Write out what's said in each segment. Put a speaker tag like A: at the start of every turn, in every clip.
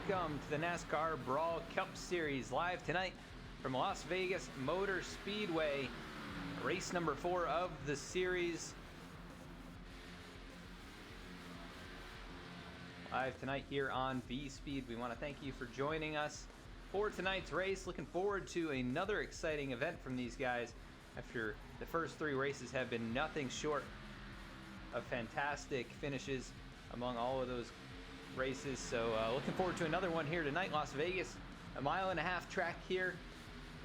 A: welcome to the NASCAR Brawl Cup Series, live tonight from Las Vegas Motor Speedway, race number 4 of the series. Live tonight here on V-Speed. We want to thank you for joining us for tonight's race. Looking forward to another exciting event from these guys after the first 3 races have been nothing short of fantastic finishes among all of those races. So looking forward to another one here tonight. Las Vegas, a 1.5 mile track here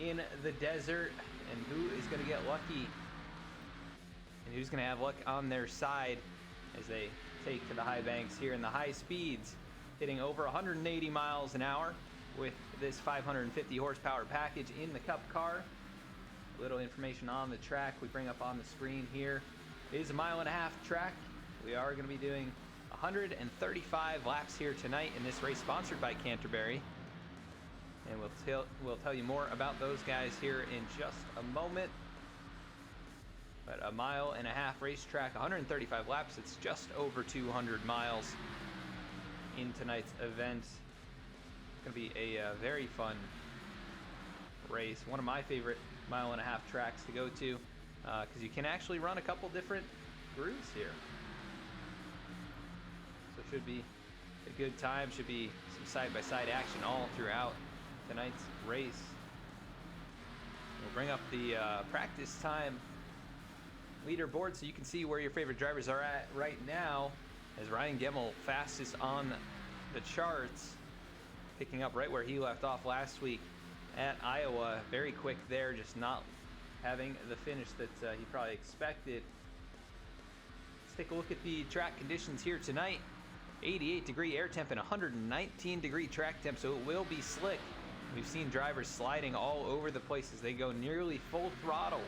A: in the desert, and who is going to get lucky and who's going to have luck on their side as they take to the high banks here in the high speeds, hitting over 180 miles an hour with this 550 horsepower package in the Cup car. A little information on the track we bring up on the screen here. It is a 1.5 mile track. We are going to be doing 135 laps here tonight in this race, sponsored by Canterbury, and we'll tell you more about those guys here in just a moment. But a 1.5 mile racetrack, 135 laps, it's just over 200 miles in tonight's event. It's going to be a very fun race, one of my favorite 1.5 mile tracks to go to, because you can actually run a couple different grooves here. So it should be a good time, should be some side-by-side action all throughout tonight's race. We'll bring up the practice time leaderboard so you can see where your favorite drivers are at right now, as Ryan Gemmel fastest on the charts, picking up right where he left off last week at Iowa. Very quick there, just not having the finish that he probably expected. Let's take a look at the track conditions here tonight. 88 degree air temp and 119 degree track temp, so it will be slick. We've seen drivers sliding all over the place as they go nearly full throttle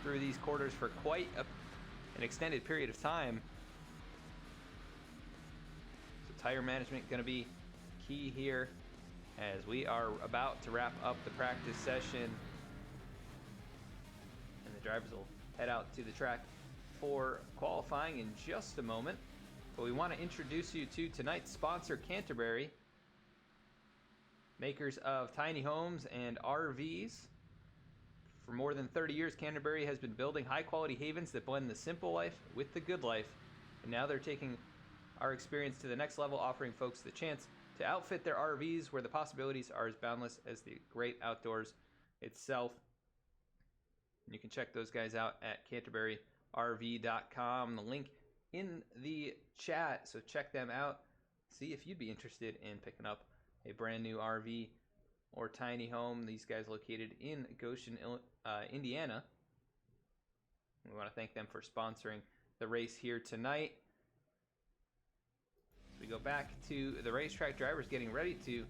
A: through these quarters for quite an extended period of time. So tire management going to be key here as we are about to wrap up the practice session, and the drivers will head out to the track for qualifying in just a moment. But we want to introduce you to tonight's sponsor, Canterbury, makers of tiny homes and RVs. For more than 30 years, Canterbury has been building high-quality havens that blend the simple life with the good life. And now they're taking our experience to the next level, offering folks the chance to outfit their RVs where the possibilities are as boundless as the great outdoors itself. And you can check those guys out at CanterburyRV.com. The link in the chat, so check them out. See if you'd be interested in picking up a brand new RV or tiny home. These guys located in Goshen, Indiana. We want to thank them for sponsoring the race here tonight. So we go back to the racetrack, drivers getting ready to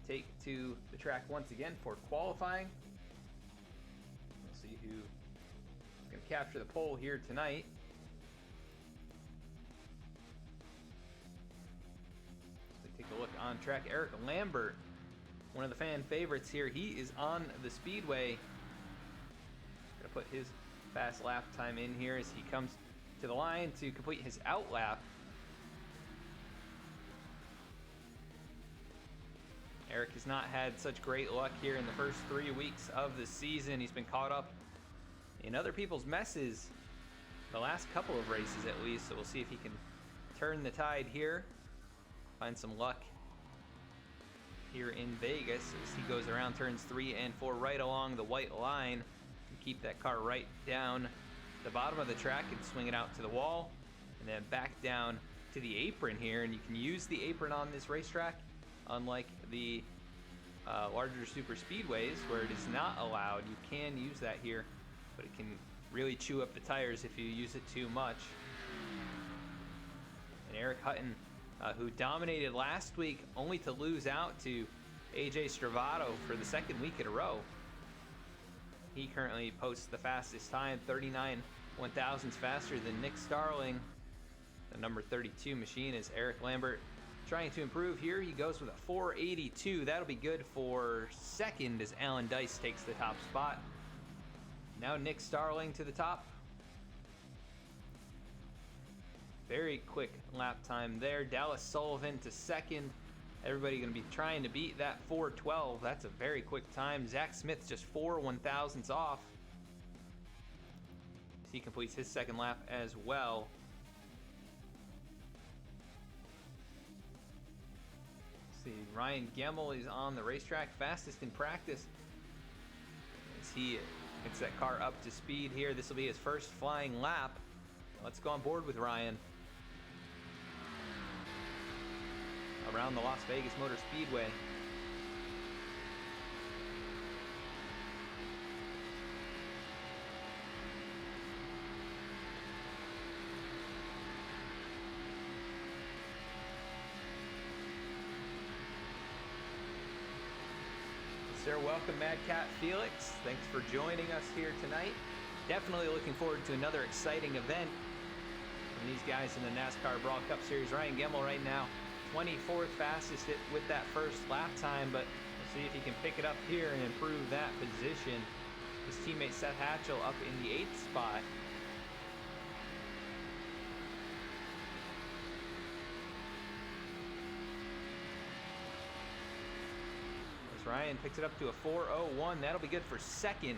A: take to the track once again for qualifying. We'll see who's going to capture the pole here tonight. Take a look on track. Eric Lambert, one of the fan favorites here. He is on the speedway. Gonna put his fast lap time in here as he comes to the line to complete his out lap. Eric has not had such great luck here in the first 3 weeks of the season. He's been caught up in other people's messes the last couple of races at least, so we'll see if he can turn the tide here. Find some luck here in Vegas as he goes around turns 3 and 4 right along the white line and keep that car right down the bottom of the track and swing it out to the wall and then back down to the apron here. And you can use the apron on this racetrack, unlike the larger super speedways where it is not allowed. You can use that here, but it can really chew up the tires if you use it too much. And Eric Hutton, who dominated last week only to lose out to AJ Stravato for the second week in a row. He currently posts the fastest time, 39 1/1000ths faster than Nick Starling. The number 32 machine is Eric Lambert trying to improve here. He goes with a 482. That'll be good for second as Alan Dice takes the top spot. Now Nick Starling to the top. Very quick lap time there. Dallas Sullivan to second. Everybody going to be trying to beat that 4:12. That's a very quick time. Zach Smith just 4 1/1000ths off. He completes his second lap as well. Let's see, Ryan Gemmel is on the racetrack, fastest in practice. As he gets that car up to speed here, this will be his first flying lap. Let's go on board with Ryan. Around the Las Vegas Motor Speedway. Sir, welcome Mad Cat Felix. Thanks for joining us here tonight. Definitely looking forward to another exciting event from these guys in the NASCAR Brawl Cup Series. Ryan Gemmel right now 24th fastest with that first lap time, but we'll see if he can pick it up here and improve that position. His teammate Seth Hatchell up in the 8th spot. As Ryan picks it up to a 4:01, that'll be good for second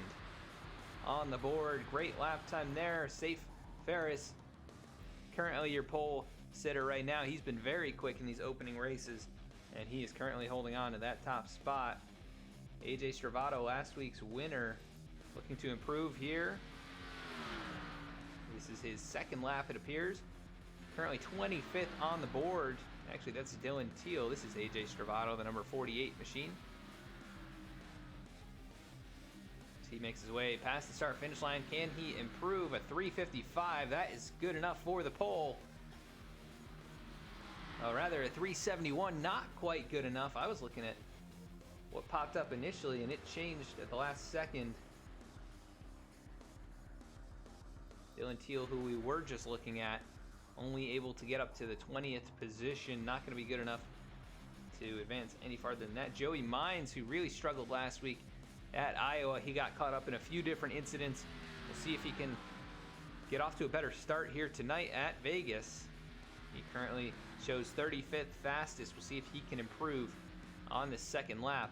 A: on the board. Great lap time there. Safe Ferris, currently your pole sitter right now. He's been very quick in these opening races, and he is currently holding on to that top spot. AJ Stravato, last week's winner, looking to improve here. This is his second lap, it appears. Currently 25th on the board. Actually, that's Dylan Teal. This is AJ Stravato, the number 48 machine. He makes his way past the start-finish line. Can he improve a 3:55? That is good enough for the pole. Rather, a 3:71, not quite good enough. I was looking at what popped up initially, and it changed at the last second. Dylan Teal, who we were just looking at, only able to get up to the 20th position. Not going to be good enough to advance any farther than that. Joey Mines, who really struggled last week at Iowa, he got caught up in a few different incidents. We'll see if he can get off to a better start here tonight at Vegas. He currently shows 35th fastest. We'll see if he can improve on the second lap.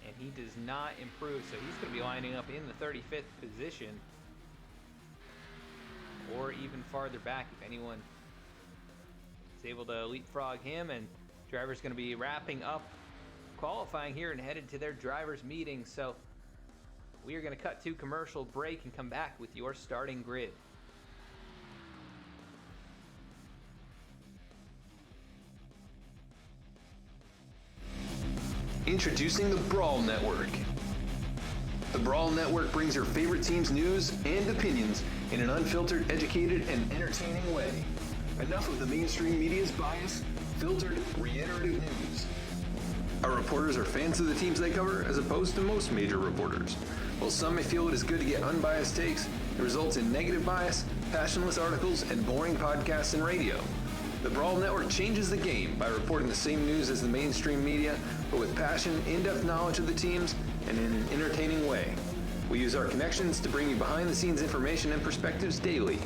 A: And he does not improve, so he's going to be lining up in the 35th position, or even farther back if anyone is able to leapfrog him. And driver's going to be wrapping up qualifying here and headed to their drivers meeting. So we are going to cut to commercial break and come back with your starting grid.
B: Introducing the Brawl Network. The Brawl Network brings your favorite team's news and opinions in an unfiltered, educated, and entertaining way. Enough of the mainstream media's bias, filtered, reiterative news. Our reporters are fans of the teams they cover, as opposed to most major reporters. While some may feel it is good to get unbiased takes, it results in negative bias, passionless articles, and boring podcasts and radio. The Brawl Network changes the game by reporting the same news as the mainstream media, but with passion, in-depth knowledge of the teams, and in an entertaining way. We use our connections to bring you behind-the-scenes information and perspectives daily.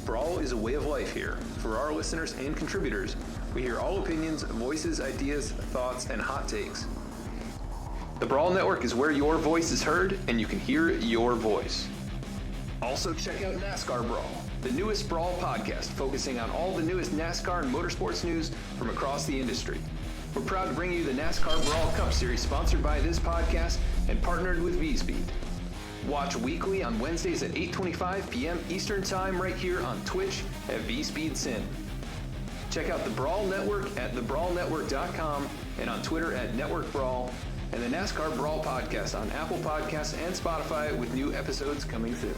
B: Brawl is a way of life here. For our listeners and contributors, we hear all opinions, voices, ideas, thoughts, and hot takes. The Brawl Network is where your voice is heard, and you can hear your voice. Also check out NASCAR Brawl, the newest Brawl podcast focusing on all the newest NASCAR and motorsports news from across the industry. We're proud to bring you the NASCAR Brawl Cup Series sponsored by this podcast and partnered with V-Speed. Watch weekly on Wednesdays at 8:25 p.m. Eastern Time right here on Twitch at V-Speed Sim. Check out the Brawl Network at thebrawlnetwork.com and on Twitter at Network Brawl, and the NASCAR Brawl podcast on Apple Podcasts and Spotify with new episodes coming soon.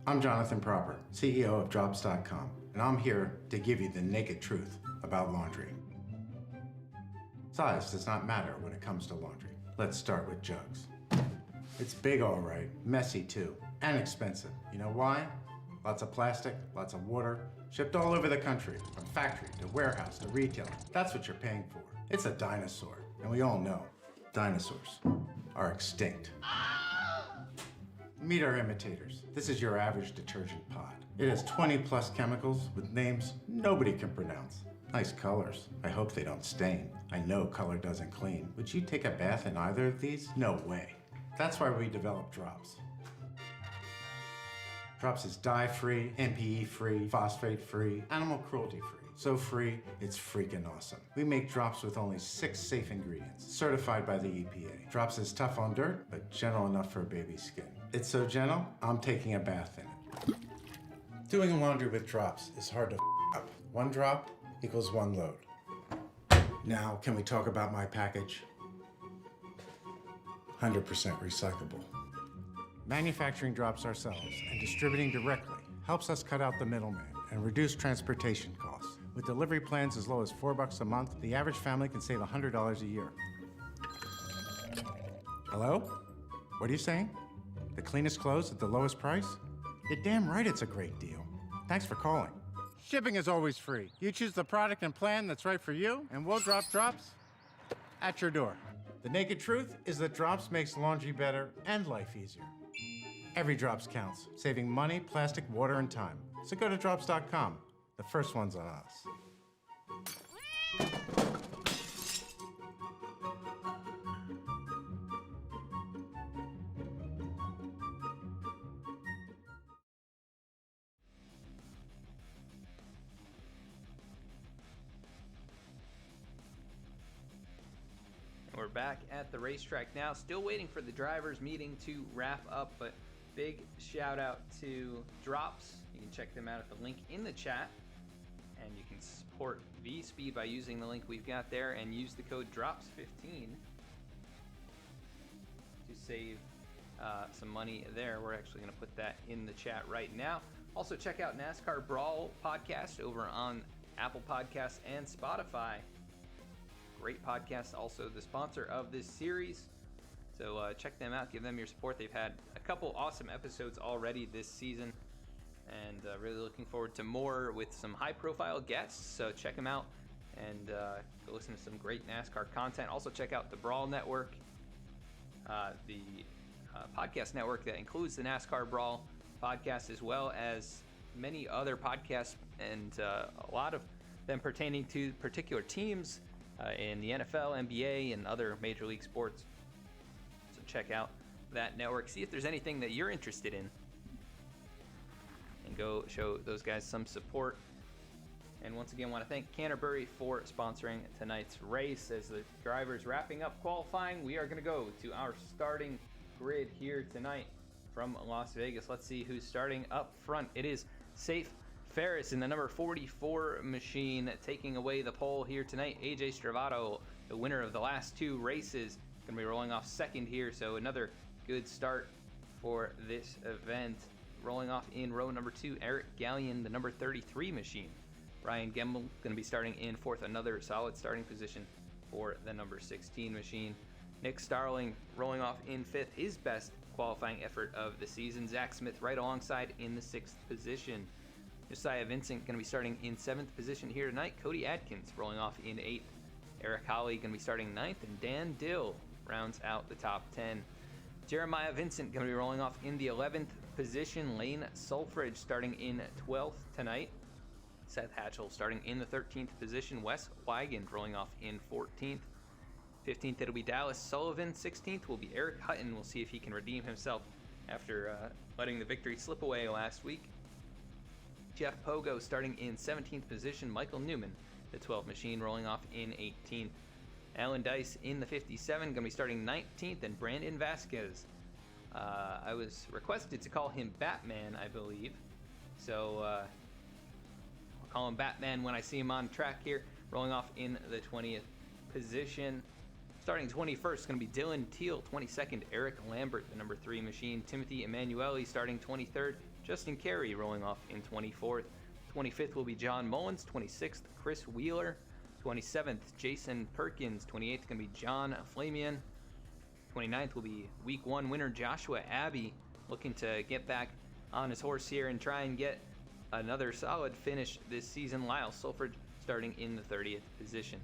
C: I'm Jonathan Proper, CEO of Drops.com, and I'm here to give you the naked truth about laundry. Size does not matter when it comes to laundry. Let's start with jugs. It's big all right, messy too, and expensive. You know why? Lots of plastic, lots of water, Shipped all over the country, from factory to warehouse to retailer. That's what you're paying for. It's a dinosaur, and we all know dinosaurs are extinct. Meet our imitators. This is your average detergent pod. It has 20 plus chemicals with names nobody can pronounce. Nice colors. I hope they don't stain. I know color doesn't clean. Would you take a bath in either of these? No way. That's why we developed Drops. Drops is dye-free, MPE-free, phosphate-free, animal cruelty-free. So free, it's freaking awesome. We make Drops with only 6 safe ingredients, certified by the EPA. Drops is tough on dirt, but gentle enough for a baby's skin. It's so gentle, I'm taking a bath in it. Doing laundry with Drops is hard to up. 1 drop equals 1 load. Now, can we talk about my package? 100% recyclable. Manufacturing Drops ourselves and distributing directly helps us cut out the middleman and reduce transportation costs. With delivery plans as low as $4 a month, the average family can save $100 a year. Hello? What are you saying? The cleanest clothes at the lowest price? You're damn right it's a great deal. Thanks for calling. Shipping is always free. You choose the product and plan that's right for you, and we'll drop Drops at your door. The naked truth is that Drops makes laundry better and life easier. Every Drops counts, saving money, plastic, water, and time. So go to drops.com. The first one's on us.
A: We're back at the racetrack now, still waiting for the drivers meeting to wrap up, but big shout out to Drops. You can check them out at the link in the chat, and you can support V-Speed by using the link we've got there and use the code DROPS15 to save some money there. We're actually going to put that in the chat right now. Also check out NASCAR Brawl podcast over on Apple Podcasts and Spotify. Great podcast, also the sponsor of this series. So check them out, give them your support. They've had a couple awesome episodes already this season, and really looking forward to more with some high-profile guests. So check them out and go listen to some great NASCAR content. Also check out the Brawl Network, the podcast network that includes the NASCAR Brawl podcast, as well as many other podcasts, and a lot of them pertaining to particular teams in the NFL, NBA, and other major league sports. So check out that network, see if there's anything that you're interested in, and go show those guys some support. And once again, want to thank Canterbury for sponsoring tonight's race. As the drivers wrapping up qualifying, we are going to go to our starting grid here tonight from Las Vegas. Let's see who's starting up front. It is Safe Ferris in the number 44 machine taking away the pole here tonight. AJ Stravato, the winner of the last 2 races, going to be rolling off second here, so another good start for this event. Rolling off in row number 2, Eric Gallion, the number 33 machine. Ryan Gemmel going to be starting in 4th, another solid starting position for the number 16 machine. Nick Starling rolling off in 5th, his best qualifying effort of the season. Zach Smith right alongside in the 6th position. Josiah Vincent going to be starting in 7th position here tonight. Cody Adkins rolling off in 8th. Eric Holly going to be starting 9th, and Dan Dill rounds out the top 10. Jeremiah Vincent going to be rolling off in the 11th position. Lane Sulfridge starting in 12th tonight. Seth Hatchell starting in the 13th position. Wes Weigand rolling off in 14th. 15th, it'll be Dallas Sullivan. 16th will be Eric Hutton. We'll see if he can redeem himself after letting the victory slip away last week. Jeff Pogo starting in 17th position. Michael Newman, the 12 machine, rolling off in 18th. Alan Dice in the 57, going to be starting 19th. And Brandon Vasquez, I was requested to call him Batman, I believe. So I'll call him Batman when I see him on track here. Rolling off in the 20th position. Starting 21st is going to be Dylan Teal. 22nd, Eric Lambert, the number 3 machine. Timothy Emanuele starting 23rd. Justin Carey rolling off in 24th. 25th will be John Mullins. 26th, Chris Wheeler. 27th, Jason Perkins. 28th going to be John Flamian. 29th will be Week 1 winner Joshua Abbey, looking to get back on his horse here and try and get another solid finish this season. Lyle Sulford starting in the 30th position.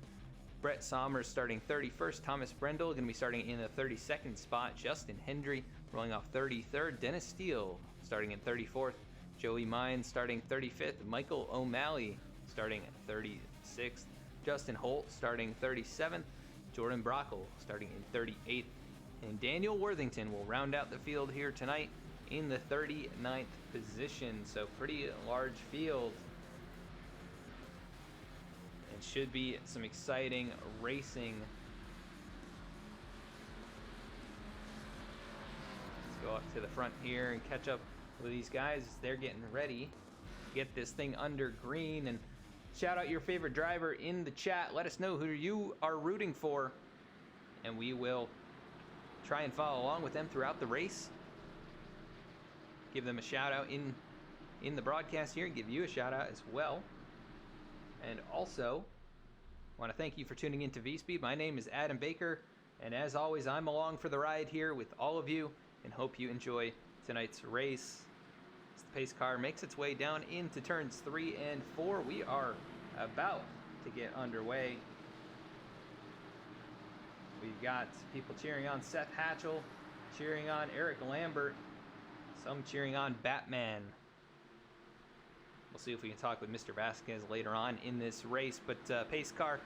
A: Brett Somers starting 31st. Thomas Brendel going to be starting in the 32nd spot. Justin Hendry rolling off 33rd. Dennis Steele starting in 34th. Joey Mines starting 35th. Michael O'Malley starting 36th. Justin Holt starting 37th. Jordan Brockle starting in 38th. And Daniel Worthington will round out the field here tonight in the 39th position. So pretty large field. And should be some exciting racing. Let's go up to the front here and catch up with these guys as they're getting ready to get this thing under green. And shout out your favorite driver in the chat. Let us know who you are rooting for, and we will try and follow along with them throughout the race. Give them a shout out in the broadcast here, and give you a shout out as well. And also, I want to thank you for tuning in to V-Speed. My name is Adam Baker, and as always, I'm along for the ride here with all of you, and hope you enjoy tonight's race. As the pace car makes its way down into turns 3 and 4, we are about to get underway. We've got people cheering on Seth Hatchell, cheering on Eric Lambert, some cheering on Batman. We'll see if we can talk with Mr. Vasquez later on in this race, but pace car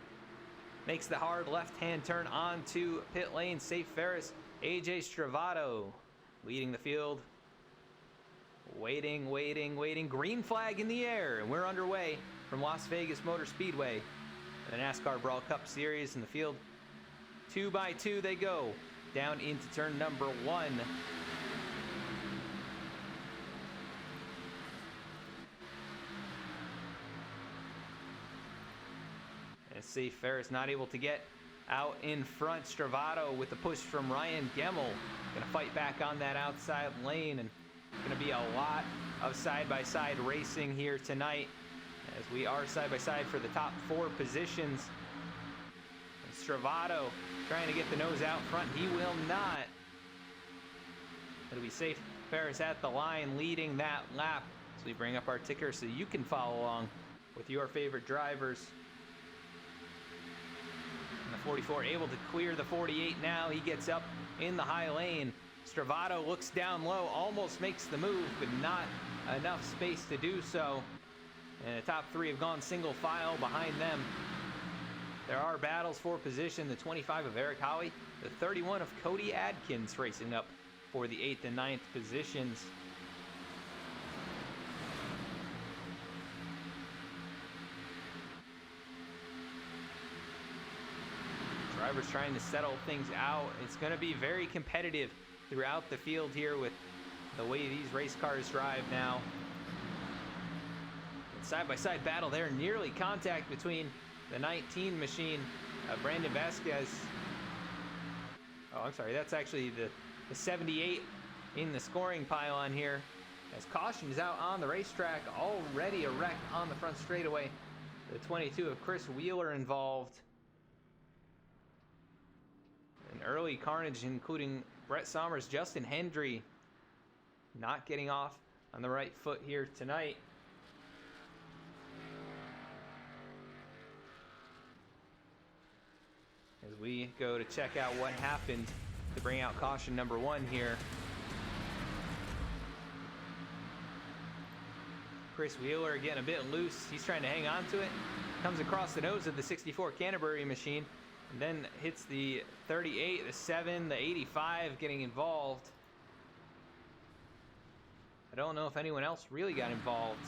A: makes the hard left-hand turn onto pit lane. Safe Ferris, AJ Stravato leading the field. Waiting. Green flag in the air, and we're underway from Las Vegas Motor Speedway. The NASCAR Brawl Cup Series in the field. 2 by 2 they go down into turn number 1. And Safe Ferris not able to get out in front. Stravato with the push from Ryan Gemmel. Gonna fight back on that outside lane, and gonna be a lot of side-by-side racing here tonight, as we are side-by-side for the top 4 positions. And Stravato trying to get the nose out front. He will not. It'll be Safe Ferris at the line leading that lap. So we bring up our ticker so you can follow along with your favorite drivers. And the 44 able to clear the 48 now. He gets up in the high lane. Stravato looks down low, almost makes the move, but not enough space to do so. And the top 3 have gone single file behind them. There are battles for position. The 25 of Eric Howie, the 31 of Cody Adkins racing up for the 8th and 9th positions. Drivers trying to settle things out. It's going to be very competitive throughout the field here with the way these race cars drive now. Side-by-side battle there, nearly contact between the 19 machine, Brandon Vasquez. Oh, I'm sorry, that's actually the 78 in the scoring pylon here. As caution is out on the racetrack, already a wreck on the front straightaway. The 22 of Chris Wheeler involved. An early carnage including Brett Somers, Justin Hendry not getting off on the right foot here tonight. As we go to check out what happened to bring out caution number 1 here. Chris Wheeler getting a bit loose. He's trying to hang on to it. Comes across the nose of the 64 Canterbury machine. And then hits the 38, the 7, the 85 getting involved. I don't know if anyone else really got involved.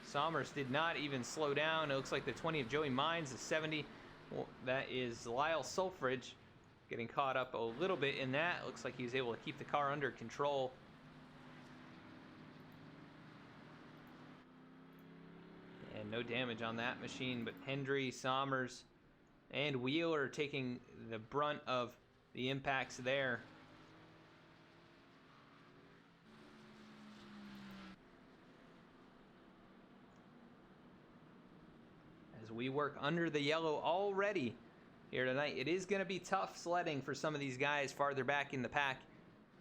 A: Somers did not even slow down. It looks like the 20 of Joey Mines, the 70. Well, that is Lyle Sulfridge getting caught up a little bit in that. It looks like he was able to keep the car under control. And no damage on that machine, but Hendry, Somers, and Wheeler taking the brunt of the impacts there. As we work under the yellow already here tonight, it is going to be tough sledding for some of these guys farther back in the pack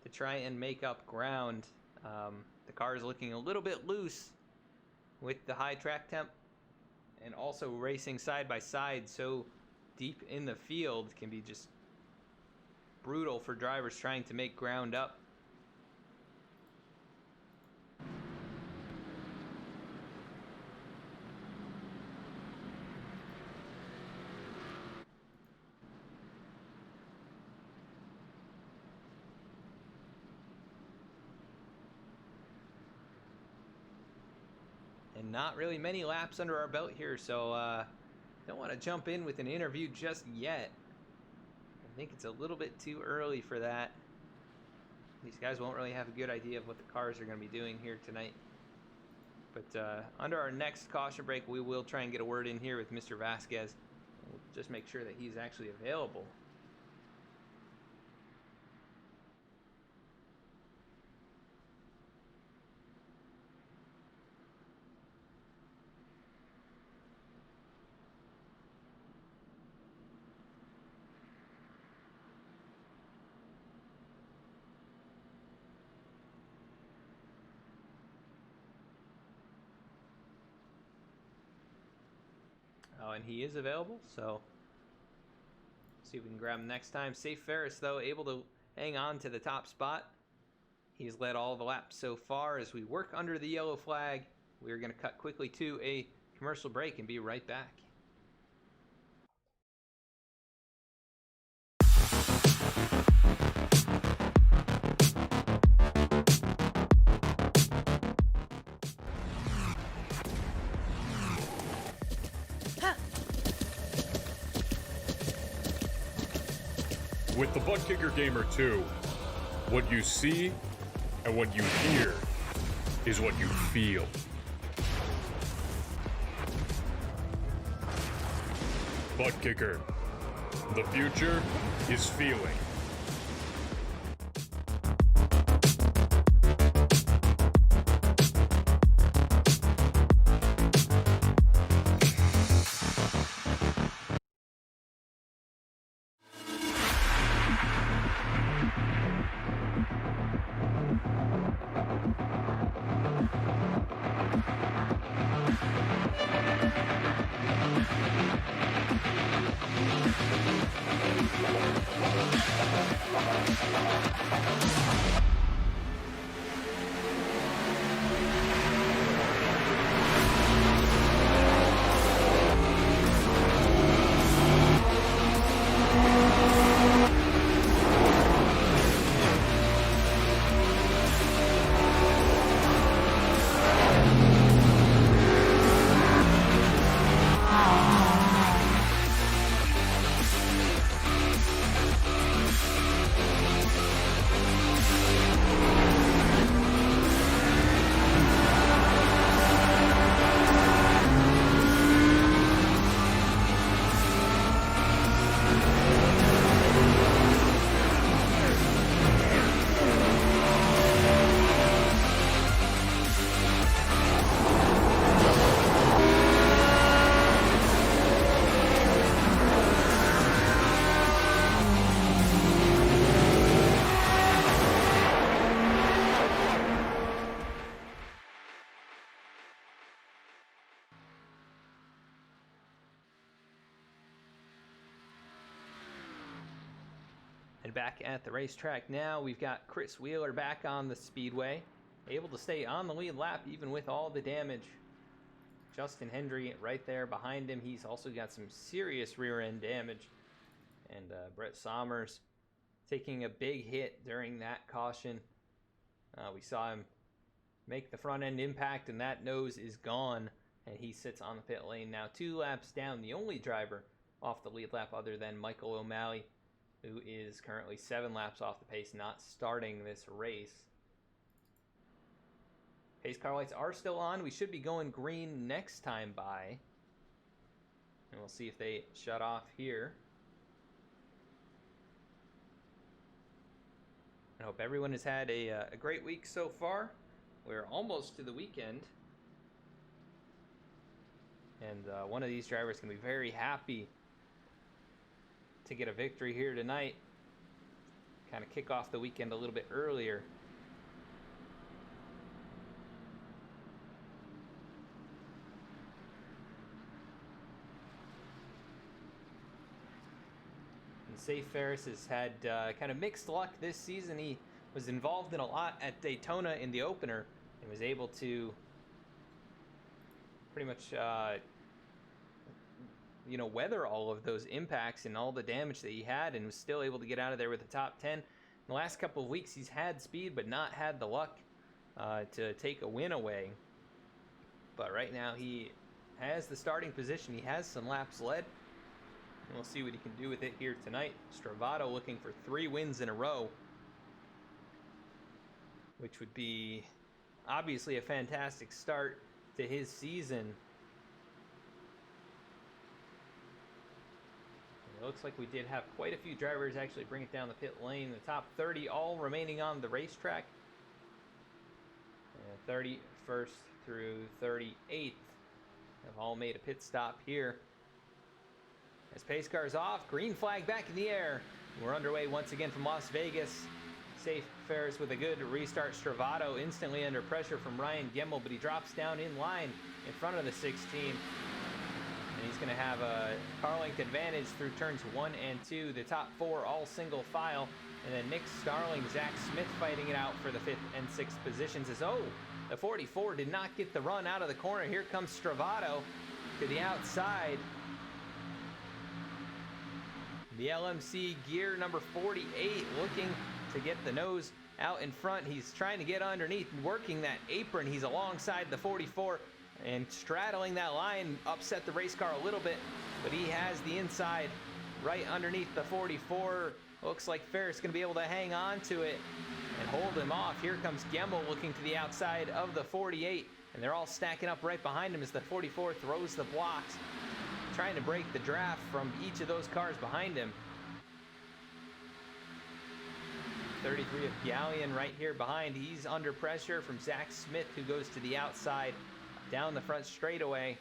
A: to try and make up ground. The car is looking a little bit loose with the high track temp, and also racing side by side so deep in the field can be just brutal for drivers trying to make ground up. And not really many laps under our belt here, so don't want to jump in with an interview just yet. I think it's a little bit too early for that. These guys won't really have a good idea of what the cars are going to be doing here tonight. But under our next caution break, we will try and get a word in here with Mr. Vasquez. We'll just make sure that he's actually available. Oh, and he is available, so see if we can grab him next time. Safe Ferris, though, able to hang on to the top spot. He's led all the laps so far. As we work under the yellow flag, we're going to cut quickly to a commercial break and be right back.
D: With the Butt Kicker Gamer 2, what you see and what you hear is what you feel. Butt Kicker. The future is feeling.
A: And back at the racetrack now, we've got Chris Wheeler back on the speedway, able to stay on the lead lap even with all the damage. Justin Hendry right there behind him. He's also got some serious rear end damage. And Brett Sommers taking a big hit during that caution. We saw him make the front end impact, and that nose is gone, and he sits on the pit lane now 2 laps down, the only driver off the lead lap other than Michael O'Malley, who is currently 7 laps off the pace, not starting this race. Pace car lights are still on. We should be going green next time by. And we'll see if they shut off here. I hope everyone has had a great week so far. We're almost to the weekend. And one of these drivers can be very happy to get a victory here tonight. Kind of kick off the weekend a little bit earlier. And Safe Ferris has had kind of mixed luck this season. He was involved in a lot at Daytona in the opener and was able to pretty much weather all of those impacts and all the damage that he had, and was still able to get out of there with the top 10. In the last couple of weeks, he's had speed but not had the luck to take a win away. But right now he has the starting position. He has some laps led, and we'll see what he can do with it here tonight. Stravato looking for 3 wins in a row, which would be obviously a fantastic start to his season. It looks like we did have quite a few drivers actually bring it down the pit lane. The top 30 all remaining on the racetrack. 31st through 38th have all made a pit stop here. As pace car's off, green flag back in the air. We're underway once again from Las Vegas. Safe Ferris with a good restart. Stravato instantly under pressure from Ryan Gemmel, but he drops down in line in front of the 16. And he's going to have a car length advantage through turns 1 and 2. The top 4 all single file. And then Nick Starling, Zach Smith fighting it out for the 5th and 6th positions. As the 44 did not get the run out of the corner. Here comes Stravato to the outside. The LMC gear number 48 looking to get the nose out in front. He's trying to get underneath, working that apron. He's alongside the 44 and straddling that line, upset the race car a little bit, but he has the inside right underneath the 44. Looks like Ferris going to be able to hang on to it and hold him off. Here comes Gemmel looking to the outside of the 48, and they're all stacking up right behind him as the 44 throws the blocks, trying to break the draft from each of those cars behind him. 33 of Gallion right here behind. He's under pressure from Zach Smith, who goes to the outside down the front straightaway.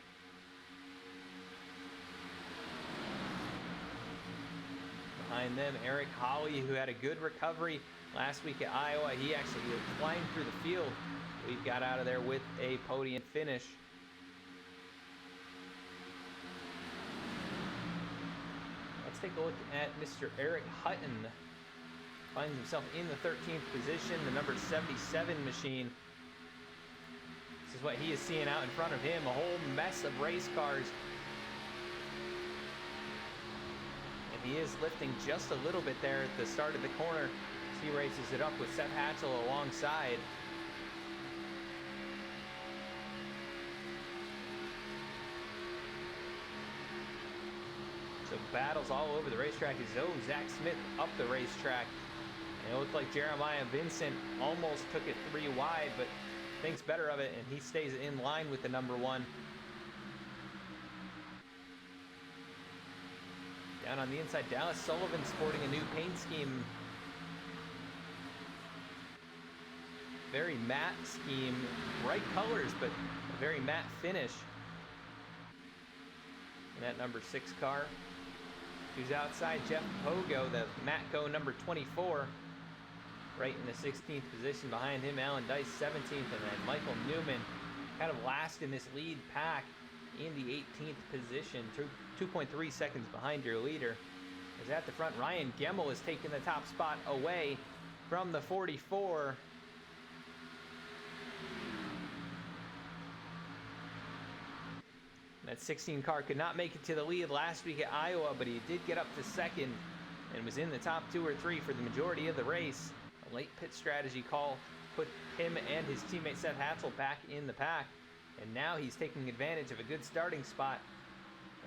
A: Behind them, Eric Hawley, who had a good recovery last week at Iowa. He actually climbed through the field. He got out of there with a podium finish. Let's take a look at Mr. Eric Hutton. Finds himself in the 13th position, the number 77 machine. This is what he is seeing out in front of him, a whole mess of race cars. And he is lifting just a little bit there at the start of the corner. He races it up with Seth Hatchell alongside. So battles all over the racetrack as Zach Smith up the racetrack. And it looked like Jeremiah Vincent almost took it 3 wide, but thinks better of it, and he stays in line with the number 1. Down on the inside, Dallas Sullivan sporting a new paint scheme. Very matte scheme, bright colors, but a very matte finish. And that number 6 car. Who's outside Jeff Pogo, the Matco number 24. Right in the 16th position. Behind him, Alan Dice 17th, and then Michael Newman kind of last in this lead pack in the 18th position, 2.3 seconds behind your leader. As at the front, Ryan Gemmel is taking the top spot away from the 44. That 16 car could not make it to the lead last week at Iowa, but he did get up to second and was in the top 2 or 3 for the majority of the race. A late pit strategy call put him and his teammate Seth Hatchell back in the pack, and now he's taking advantage of a good starting spot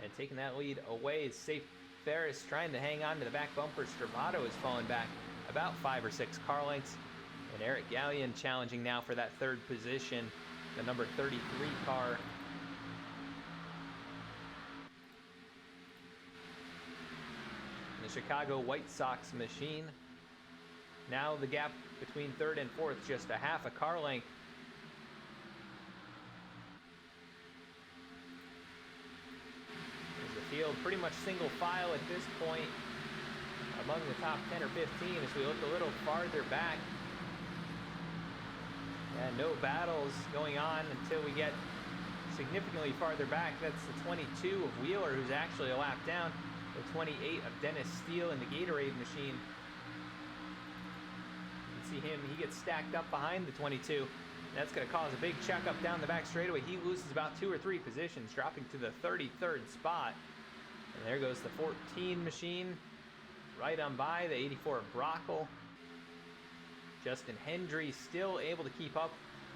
A: and taking that lead away. Safe Ferris trying to hang on to the back bumper. Stravato is falling back about 5 or 6 car lengths, and Eric Gallion challenging now for that 3rd position, the number 33 car. The Chicago White Sox machine. Now the gap between 3rd and 4th just a half a car length. There's the field pretty much single file at this point among the top 10 or 15 as we look a little farther back. And no battles going on until we get significantly farther back. That's the 22 of Wheeler, who's actually a lap down. The 28 of Dennis Steele in the Gatorade machine. You can see him, he gets stacked up behind the 22. That's going to cause a big checkup down the back straightaway. He loses about 2 or 3 positions, dropping to the 33rd spot. And there goes the 14 machine, right on by the 84 of Brockle. Justin Hendry still able to keep up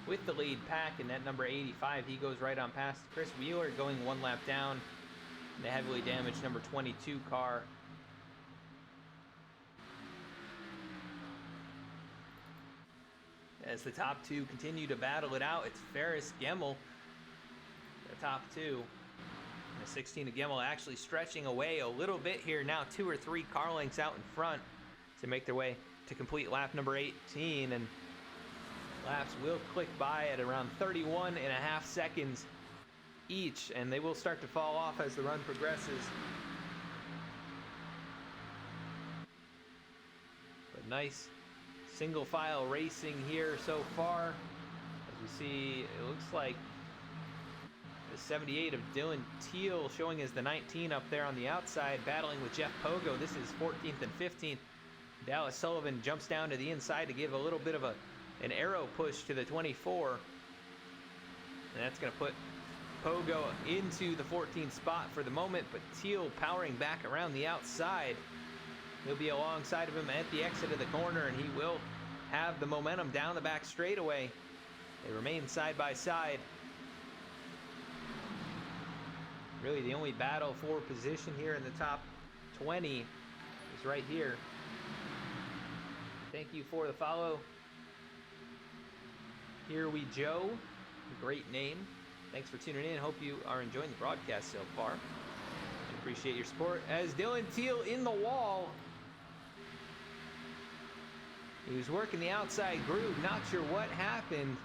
A: with the lead pack, and that number 85, he goes right on past Chris Wheeler, going 1 lap down. And the heavily damaged number 22 car. As the top 2 continue to battle it out, it's Ferris Gemmel, the top 2. And the 16 of Gemmel actually stretching away a little bit here, now 2 or 3 car lengths out in front to make their way to complete lap number 18. And laps will click by at around 31 and a half seconds each, and they will start to fall off as the run progresses. But nice single file racing here so far. As we see, it looks like the 78 of Dylan Teal showing as the 19 up there on the outside, battling with Jeff Pogo. This is 14th and 15th. Dallas Sullivan jumps down to the inside to give a little bit of an arrow push to the 24. And that's going to put Pogo into the 14th spot for the moment, but Teal powering back around the outside. He'll be alongside of him at the exit of the corner, and he will have the momentum down the back straightaway. They remain side by side. Really the only battle for position here in the top 20 is right here. Thank you for the follow. Here We Joe, great name. Thanks for tuning in. Hope you are enjoying the broadcast so far. I appreciate your support. As Dylan Teal in the wall. He was working the outside groove. Not sure what happened,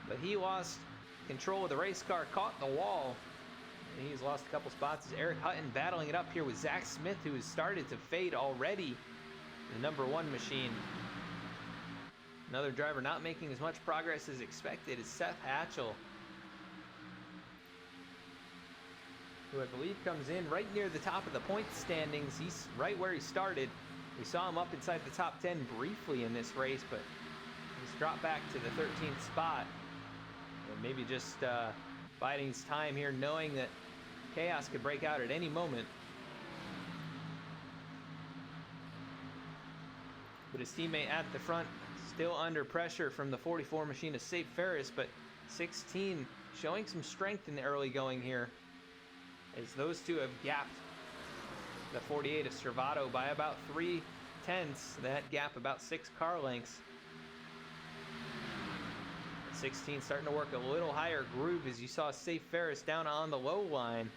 A: but he lost control of the race car, caught in the wall. And he's lost a couple spots. As Eric Hutton battling it up here with Zach Smith, who has started to fade already. The number 1 machine. Another driver not making as much progress as expected is Seth Hatchell, who I believe comes in right near the top of the point standings. He's right where he started. We saw him up inside the top 10 briefly in this race, but he's dropped back to the 13th spot. And maybe just biding his time here, knowing that chaos could break out at any moment. But his teammate at the front, still under pressure from the 44 machine, is Safe Ferris, but 16 showing some strength in the early going here, as those two have gapped the 48 of Servato by about 3/10. That gap about 6 car lengths. 16 starting to work a little higher groove, as you saw Safe Ferris down on the low line.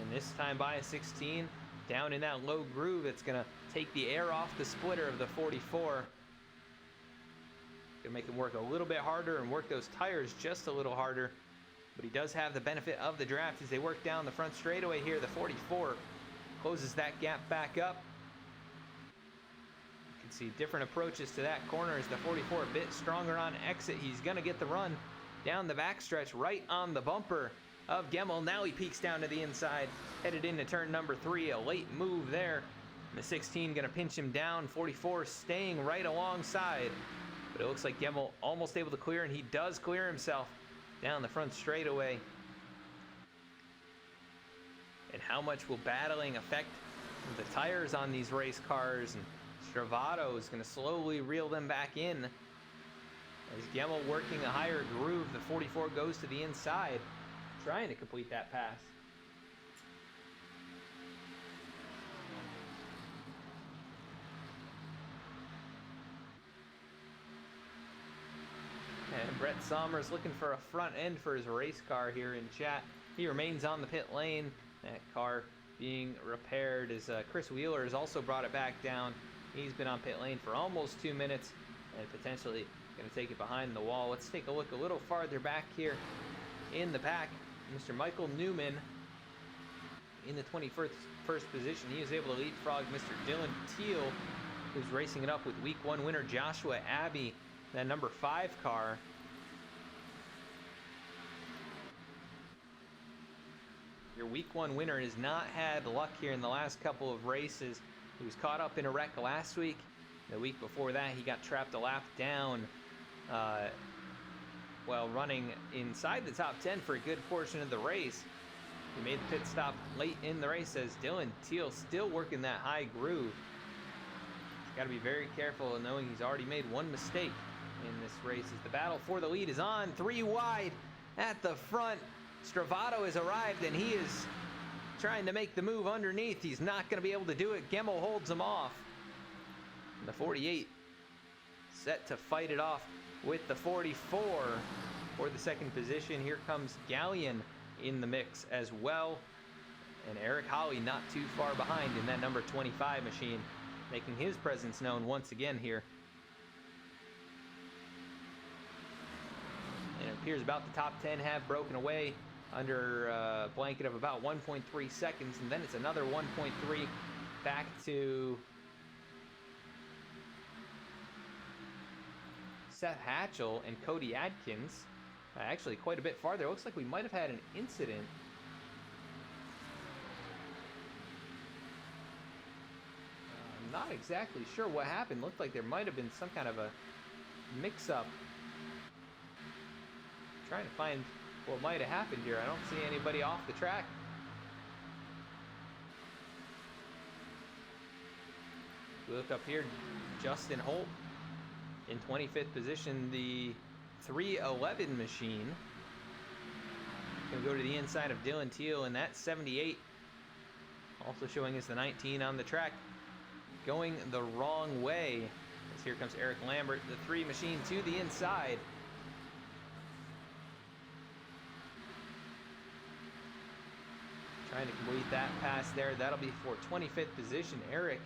A: And this time by a 16, down in that low groove, it's going to take the air off the splitter of the 44. Gonna make him work a little bit harder and work those tires just a little harder. But he does have the benefit of the draft as they work down the front straightaway here. The 44 closes that gap back up. You can see different approaches to that corner as the 44 a bit stronger on exit. He's gonna get the run down the backstretch right on the bumper of Gemmel. Now he peeks down to the inside, headed into turn number 3. A late move there. And the 16 gonna pinch him down. 44 staying right alongside. But it looks like Gemmel almost able to clear, and he does clear himself down the front straightaway. And how much will battling affect the tires on these race cars? And Stravato is going to slowly reel them back in. As Gemmel working a higher groove, the 44 goes to the inside, trying to complete that pass. And Brett Sommers looking for a front end for his race car here in chat. He remains on the pit lane. That car being repaired as Chris Wheeler has also brought it back down. He's been on pit lane for almost 2 minutes and potentially going to take it behind the wall. Let's take a look a little farther back here in the pack. Mr. Michael Newman in the 21st position. He was able to leapfrog Mr. Dylan Teal, who's racing it up with week 1 winner Joshua Abbey, that number 5 car. Your week 1 winner has not had luck here in the last couple of races. He was caught up in a wreck last week. The week before that, he got trapped a lap down while running inside the top 10 for a good portion of the race. He made the pit stop late in the race as Dylan Teal still working that high groove. He's got to be very careful knowing he's already made one mistake in this race as the battle for the lead is on. 3 wide at the front. Stravato has arrived and he is trying to make the move underneath. He's not going to be able to do it. Gemmel holds him off. And the 48 set to fight it off with the 44 for the second position. Here comes Gallion in the mix as well. And Eric Holly not too far behind in that number 25 machine, making his presence known once again here. And it appears about the top 10 have broken away under a blanket of about 1.3 seconds, and then it's another 1.3 back to Seth Hatchell and Cody Adkins. Actually quite a bit farther. It looks like we might have had an incident. I'm not exactly sure what happened. Looked like there might have been some kind of a mix-up. Trying to find what might have happened here. I don't see anybody off the track. We look up here, Justin Holt in 25th position, the 311 machine. Gonna go to the inside of Dylan Teal, and that 78 also showing us the 19 on the track going the wrong way. As here comes Eric Lambert, the 3 machine to the inside. Trying to complete that pass there. That'll be for 25th position. Eric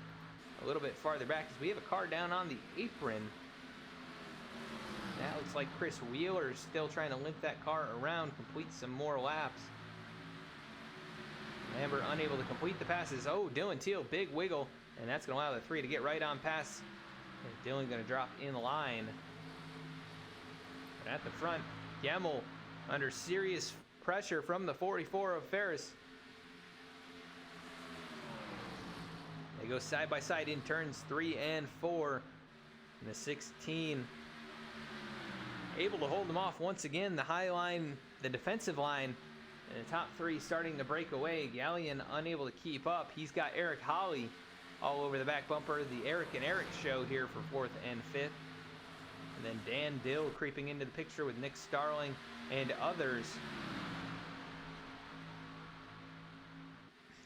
A: a little bit farther back as we have a car down on the apron. That looks like Chris Wheeler is still trying to limp that car around, complete some more laps. Lambert unable to complete the passes. Oh, Dylan Teal, big wiggle, and that's going to allow the 3 to get right on past. And Dylan going to drop in line. But at the front, Gemmel under serious pressure from the 44 of Ferris. They go side by side in turns 3 and 4. And the 16 able to hold them off once again. The high line, the defensive line, and the top 3 starting to break away. Gallion unable to keep up. He's got Eric Holly all over the back bumper. The Eric and Eric show here for 4th and 5th. And then Dan Dill creeping into the picture with Nick Starling and others.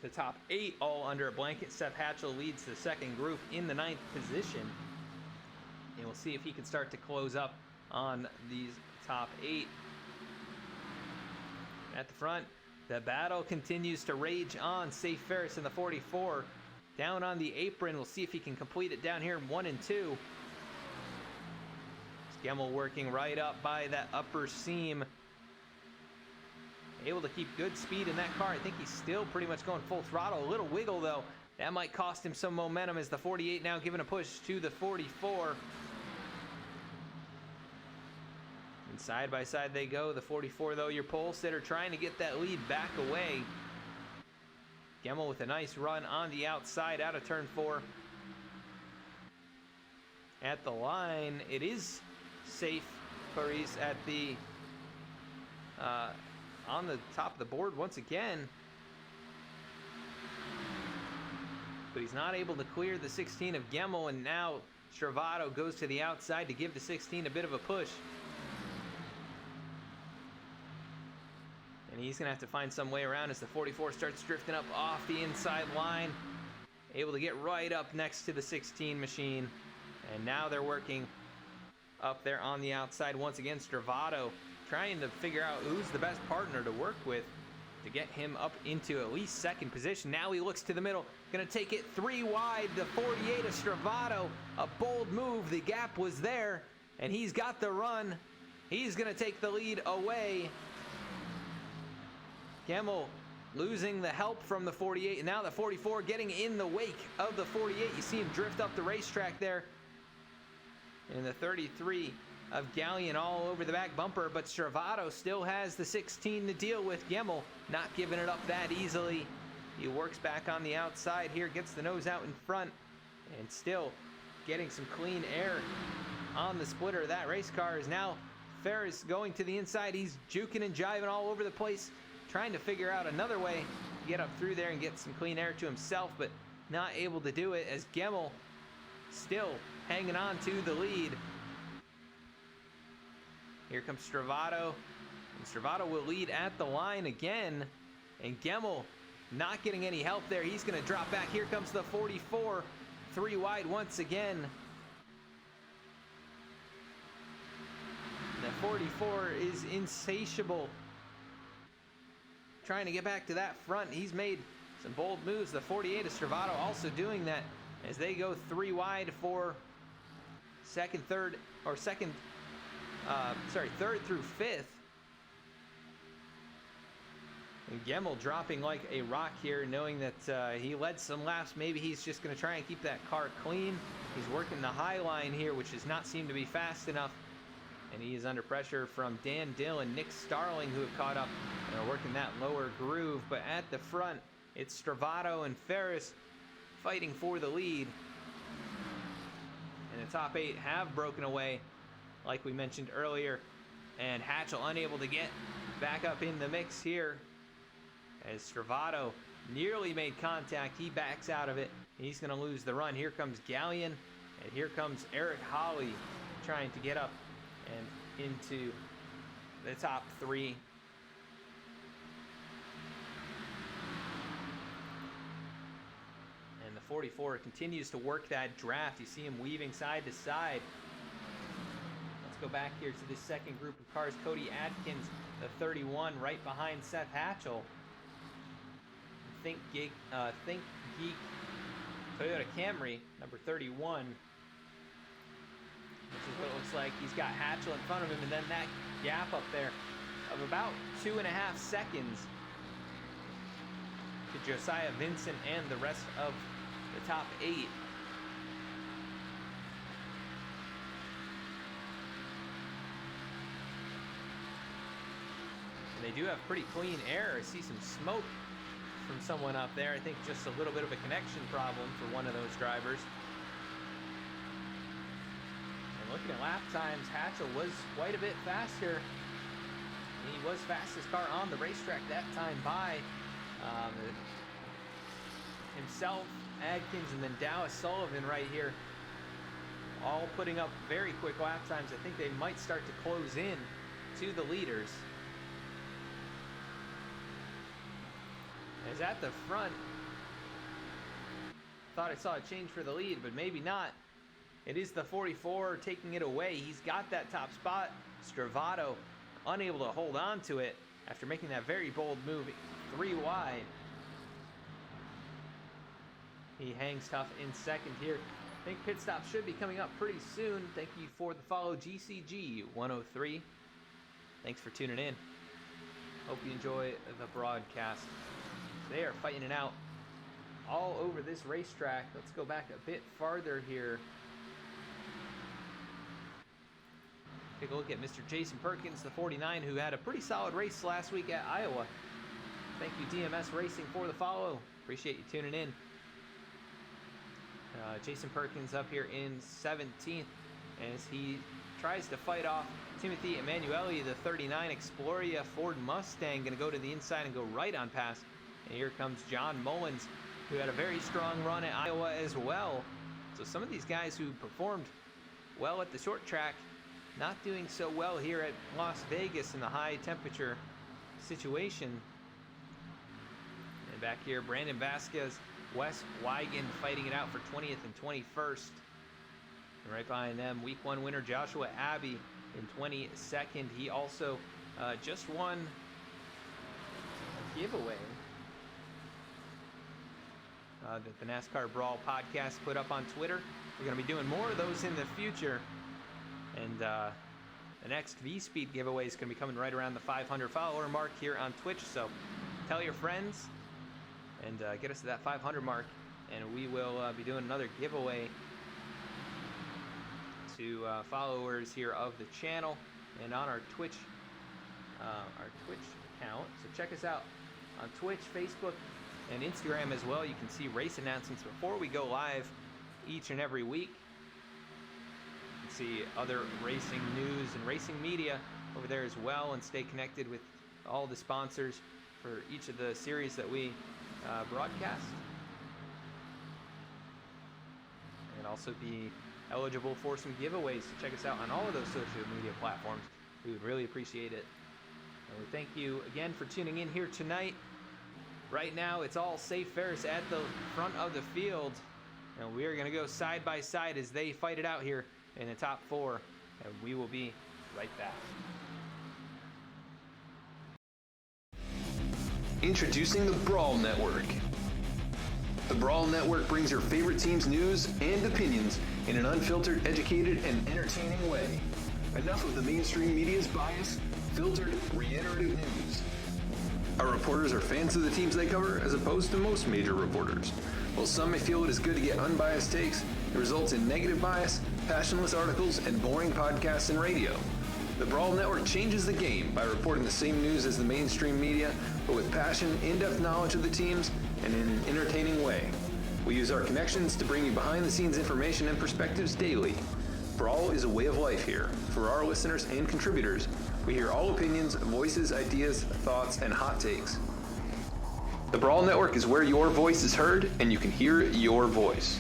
A: The top 8 all under a blanket. Seth Hatchell leads the second group in the 9th position. And we'll see if he can start to close up on these top 8. At the front, the battle continues to rage on. Safe Ferris in the 44. Down on the apron. We'll see if he can complete it down here in 1 and 2. Gemmel working right up by that upper seam. Able to keep good speed in that car. I think he's still pretty much going full throttle. A little wiggle though. That might cost him some momentum as the 48 now giving a push to the 44. And side by side they go. The 44 though, your pole sitter trying to get that lead back away. Gemmel with a nice run on the outside out of turn 4. At the line, it is safe. Paris at the on the top of the board once again. But he's not able to clear the 16 of Gemmel, and now Stravato goes to the outside to give the 16 a bit of a push. And he's going to have to find some way around as the 44 starts drifting up off the inside line. Able to get right up next to the 16 machine. And now they're working up there on the outside once again. Stravato trying to figure out who's the best partner to work with to get him up into at least second position. Now he looks to the middle, gonna take it 3 wide. The 48 of Stravato, a bold move. The gap was there, and he's got the run. He's gonna take the lead away. Gemmel losing the help from the 48, and now the 44 getting in the wake of the 48. You see him drift up the racetrack there. And the 33 of Galleon all over the back bumper, but Stravato still has the 16 to deal with. Gemmel not giving it up that easily. He works back on the outside here, gets the nose out in front, and still getting some clean air on the splitter of that race car. Is now Ferris going to the inside. He's juking and jiving all over the place, trying to figure out another way to get up through there and get some clean air to himself, but not able to do it as Gemmel still hanging on to the lead. Here comes Stravato, and Stravato will lead at the line again, and Gemmel not getting any help there. He's going to drop back. Here comes the 44, 3 wide once again. The 44 is insatiable, trying to get back to that front. He's made some bold moves. The 48 of Stravato also doing that as they go 3 wide for third through fifth. And Gemmel dropping like a rock here, knowing that he led some laps. Maybe he's just going to try and keep that car clean. He's working the high line here, which does not seem to be fast enough. And he is under pressure from Dan Dillon, Nick Starling, who have caught up and are working that lower groove. But at the front, it's Stravato and Ferris fighting for the lead. And the top 8 have broken away, like we mentioned earlier. And Hatchell unable to get back up in the mix here, as Stravato nearly made contact. He backs out of it. He's going to lose the run. Here comes Galleon, and here comes Eric Hawley trying to get up and into the top 3. And the 44 continues to work that draft. You see him weaving side to side. Let's go back here to this second group of cars. Cody Atkins, the 31, right behind Seth Hatchell. Think Geek Toyota Camry, number 31. Which is what it looks like. He's got Hatchell in front of him, and then that gap up there of about 2.5 seconds to Josiah Vincent and the rest of the top 8. And they do have pretty clean air. I see some smoke from someone up there. I think just a little bit of a connection problem for one of those drivers. And looking at lap times, Hatchell was quite a bit faster. He was fastest car on the racetrack that time by himself, Adkins, and then Dallas Sullivan right here, all putting up very quick lap times. I think they might start to close in to the leaders. As at the front, thought I saw a change for the lead, but maybe not. It is the 44 taking it away. He's got that top spot. Stravato unable to hold on to it after making that very bold move 3 wide. He hangs tough in second here. I think pit stop should be coming up pretty soon. Thank you for the follow, GCG 103. Thanks for tuning in. Hope you enjoy the broadcast. They are fighting it out all over this racetrack. Let's go back a bit farther here. Take a look at Mr. Jason Perkins, the 49, who had a pretty solid race last week at Iowa. Thank you, DMS Racing, for the follow. Appreciate you tuning in. Jason Perkins up here in 17th as he tries to fight off Timothy Emanuele, the 39 Exploria Ford Mustang, going to go to the inside and go right on past. And here comes John Mullins, who had a very strong run at Iowa as well. So some of these guys who performed well at the short track, not doing so well here at Las Vegas in the high temperature situation. And back here, Brandon Vasquez, Wes Wigan fighting it out for 20th and 21st. And right behind them, week 1 winner Joshua Abbey in 22nd. He also just won a giveaway that the NASCAR Brawl podcast put up on Twitter. We're going to be doing more of those in the future. And the next V-Speed giveaway is going to be coming right around the 500 follower mark here on Twitch. So tell your friends and get us to that 500 mark. And we will be doing another giveaway to followers here of the channel and on our Twitch account. So check us out on Twitch, Facebook, and Instagram as well. You can see race announcements before we go live each and every week. You can see other racing news and racing media over there as well, and stay connected with all the sponsors for each of the series that we broadcast. And also be eligible for some giveaways. So check us out on all of those social media platforms. We would really appreciate it. And we thank you again for tuning in here tonight. Right now, it's all Safe Ferris at the front of the field. And we are going to go side by side as they fight it out here in the top 4. And we will be right back.
B: Introducing the Brawl Network. The Brawl Network brings your favorite team's news and opinions in an unfiltered, educated, and entertaining way. Enough of the mainstream media's bias, filtered, reiterative news. Our reporters are fans of the teams they cover, as opposed to most major reporters. While some may feel it is good to get unbiased takes, it results in negative bias, passionless articles, and boring podcasts and radio. The Brawl Network changes the game by reporting the same news as the mainstream media, but with passion, in-depth knowledge of the teams, and in an entertaining way. We use our connections to bring you behind-the-scenes information and perspectives daily. Brawl is a way of life here. For our listeners and contributors, we hear all opinions, voices, ideas, thoughts, and hot takes. The Brawl Network is where your voice is heard, and you can hear your voice.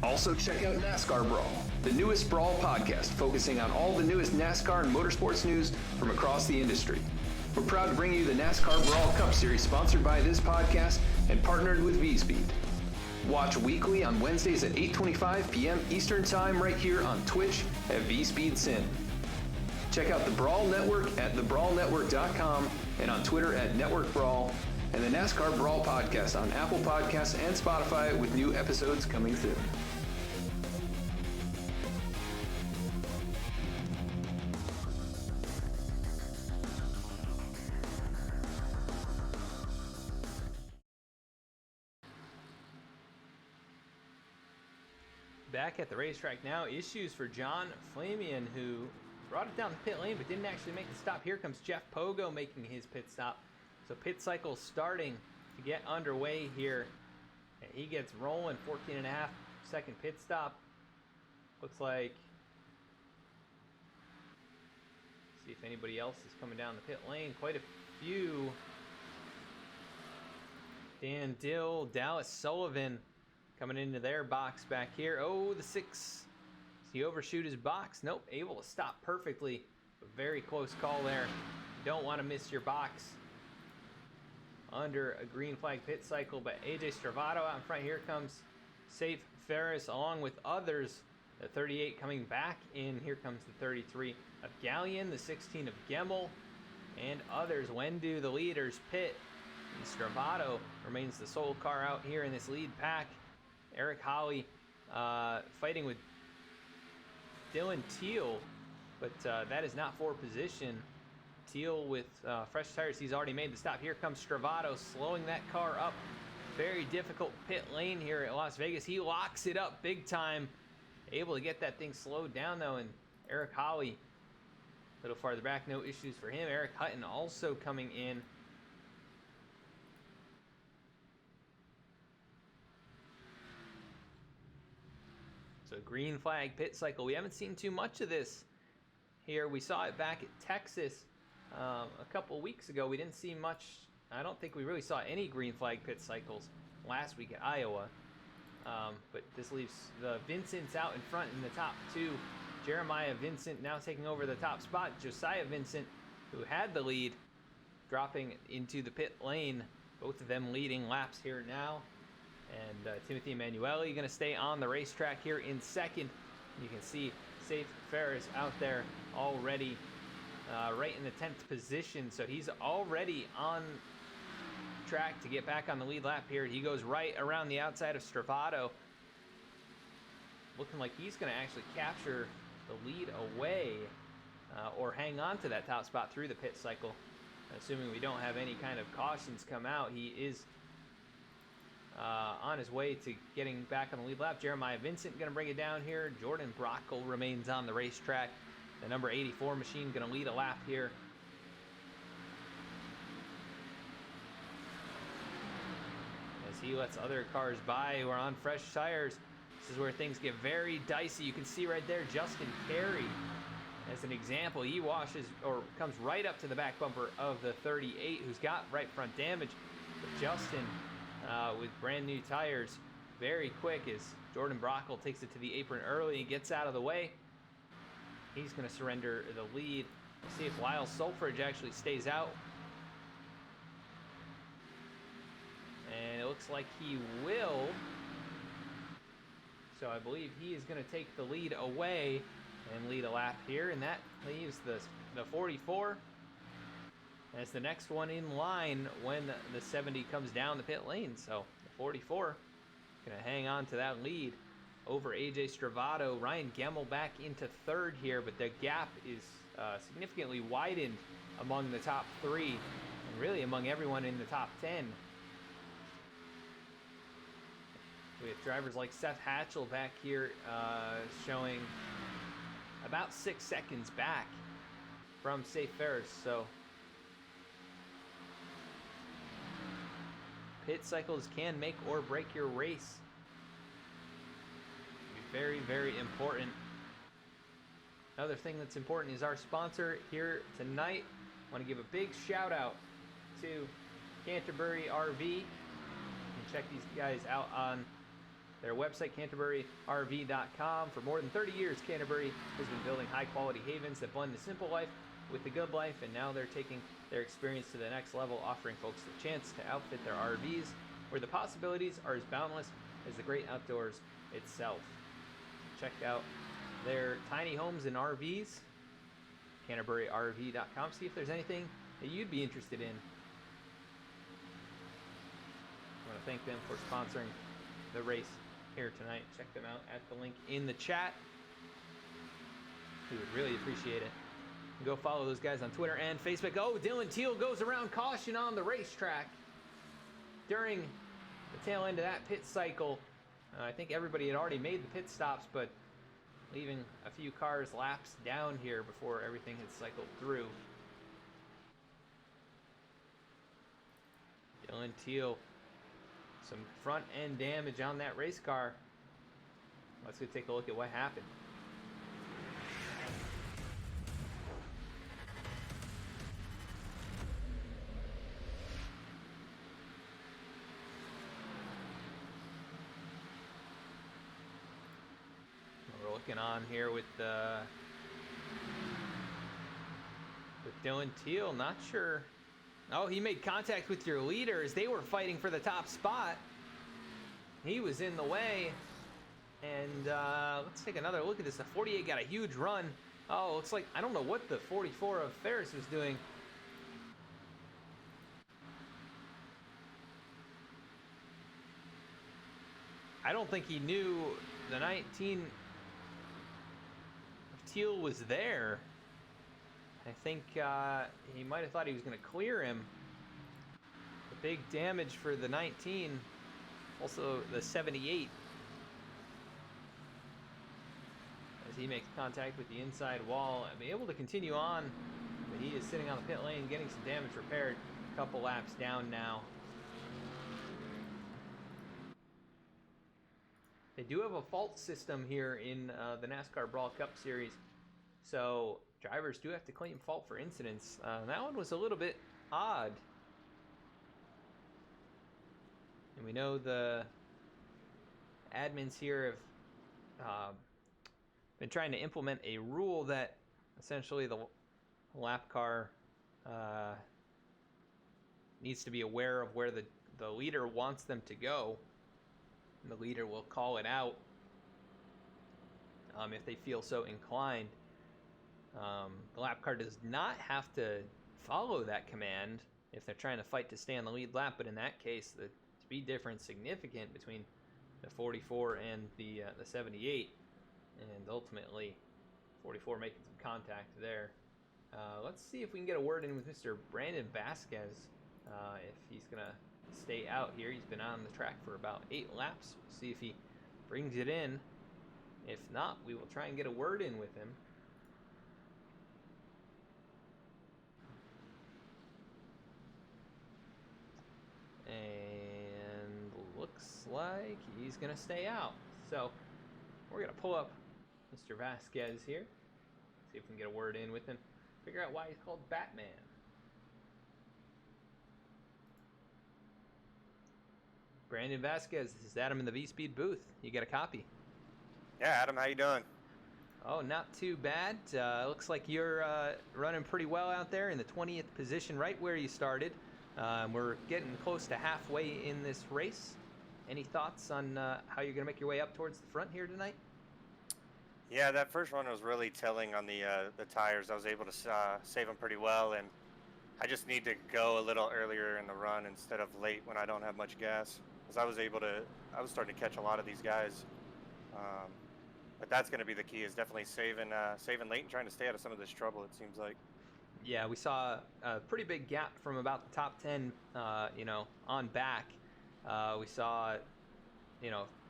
B: Also check out NASCAR Brawl, the newest Brawl podcast focusing on all the newest NASCAR and motorsports news from across the industry. We're proud to bring you the NASCAR Brawl Cup Series sponsored by this podcast and partnered with V-Speed. Watch weekly on Wednesdays at 8:25 p.m. Eastern Time right here on Twitch at VSpeedSyn. Check out the Brawl Network at thebrawlnetwork.com and on Twitter at Network Brawl, and the NASCAR Brawl podcast on Apple Podcasts and Spotify with new episodes coming soon.
A: Back at the racetrack now, issues for John Flamian, who brought it down the pit lane but didn't actually make the stop. Here comes Jeff Pogo making his pit stop. So pit cycle starting to get underway here. And he gets rolling, 14.5 second pit stop. Looks like, see if anybody else is coming down the pit lane. Quite a few. Dan Dill, Dallas Sullivan coming into their box back here. Oh, the 6. Does he overshoot his box? Nope, able to stop perfectly. A very close call there. You don't want to miss your box under a green flag pit cycle, but AJ Stravato out in front. Here comes Safe Ferris along with others. The 38 coming back in. Here comes the 33 of Gallion, the 16 of Gemmel, and others. When do the leaders pit? And Stravato remains the sole car out here in this lead pack. Eric Holly fighting with Dylan Teal, but that is not for position. Teal with fresh tires, he's already made the stop. Here comes Stravato slowing that car up. Very difficult pit lane here at Las Vegas. He locks it up big time. Able to get that thing slowed down though, and Eric Holly a little farther back, no issues for him. Eric Hutton also coming in. So green flag pit cycle. We haven't seen too much of this here. We saw it back at Texas a couple weeks ago. We didn't see much. I don't think we really saw any green flag pit cycles last week at Iowa. But this leaves the Vincent's out in front in the top 2. Jeremiah Vincent now taking over the top spot. Josiah Vincent, who had the lead, dropping into the pit lane. Both of them leading laps here now. And Timothy Emanuele going to stay on the racetrack here in second. You can see Safe Ferris out there already right in the 10th position. So he's already on track to get back on the lead lap here. He goes right around the outside of Stravato. Looking like he's going to actually capture the lead away or hang on to that top spot through the pit cycle. Assuming we don't have any kind of cautions come out, he is on his way to getting back on the lead lap. Jeremiah Vincent going to bring it down here. Jordan Brockle remains on the racetrack. The number 84 machine going to lead a lap here. As he lets other cars by who are on fresh tires. This is where things get very dicey. You can see right there Justin Carey, as an example, he washes or comes right up to the back bumper of the 38, who's got right front damage. But Justin, with brand new tires, very quick as Jordan Brockle takes it to the apron early and gets out of the way. He's going to surrender the lead. We'll see if Lyle Sulfridge actually stays out. And it looks like he will. So I believe he is going to take the lead away and lead a lap here. And that leaves the 44 as the next one in line when the 70 comes down the pit lane. So the 44 going to hang on to that lead over AJ Stravato. Ryan Gemmel back into third here, but the gap is significantly widened among the top three and really among everyone in the top 10. We have drivers like Seth Hatchell back here showing about 6 seconds back from Safe Ferris. So pit cycles can make or break your race. Be very, very important. Another thing that's important is our sponsor here tonight. I want to give a big shout out to Canterbury RV. You can check these guys out on their website, CanterburyRV.com. For more than 30 years, Canterbury has been building high-quality havens that blend the simple life with the good life, and now they're taking their experience to the next level, offering folks the chance to outfit their RVs, where the possibilities are as boundless as the great outdoors itself. Check out their tiny homes and RVs, CanterburyRV.com. See if there's anything that you'd be interested in. I want to thank them for sponsoring the race here tonight. Check them out at the link in the chat. We would really appreciate it. Go follow those guys on Twitter and Facebook. Oh, Dylan Teal goes around caution on the racetrack during the tail end of that pit cycle. I think everybody had already made the pit stops, but leaving a few cars laps down here before everything had cycled through. Dylan Teal, some front end damage on that race car. Let's go take a look at what happened. We're looking on here with Dylan Teal. Not sure. Oh, he made contact with your leader as they were fighting for the top spot. He was in the way. And let's take another look at this. The 48 got a huge run. Oh, looks like, I don't know what the 44 of Ferris was doing. I don't think he knew the 19 Teal was there. I think he might have thought he was going to clear him. The big damage for the 19. Also the 78. As he makes contact with the inside wall. I'll be able to continue on. But he is sitting on the pit lane getting some damage repaired. A couple laps down now. They do have a fault system here in the NASCAR Brawl Cup Series. So drivers do have to claim fault for incidents. That one was a little bit odd. And we know the admins here have been trying to implement a rule that essentially the lap car needs to be aware of where the leader wants them to go. And the leader will call it out if they feel so inclined. The lap car does not have to follow that command if they're trying to fight to stay on the lead lap, but in that case, the speed difference significant between the 44 and the 78, and ultimately 44 making some contact there. Let's see if we can get a word in with Mr. Brandon Vasquez, if he's gonna stay out here. He's been on the track for about 8 laps. We'll see if he brings it in. If not, we will try and get a word in with him. And looks like he's going to stay out. So we're going to pull up Mr. Vasquez here. See if we can get a word in with him. Figure out why he's called Batman. Brandon Vasquez, this is Adam in the V-Speed booth. You got a copy?
E: Yeah, Adam, how you doing?
A: Oh, not too bad. Looks like you're running pretty well out there in the 20th position, right where you started. We're getting close to halfway in this race. Any thoughts on how you're going to make your way up towards the front here tonight?
E: Yeah, that first run was really telling on the tires. I was able to save them pretty well, and I just need to go a little earlier in the run instead of late when I don't have much gas. Because I was starting to catch a lot of these guys. But that's going to be the key, is definitely saving late and trying to stay out of some of this trouble, it seems like.
A: Yeah, we saw a pretty big gap from about the top 10, on back. We saw,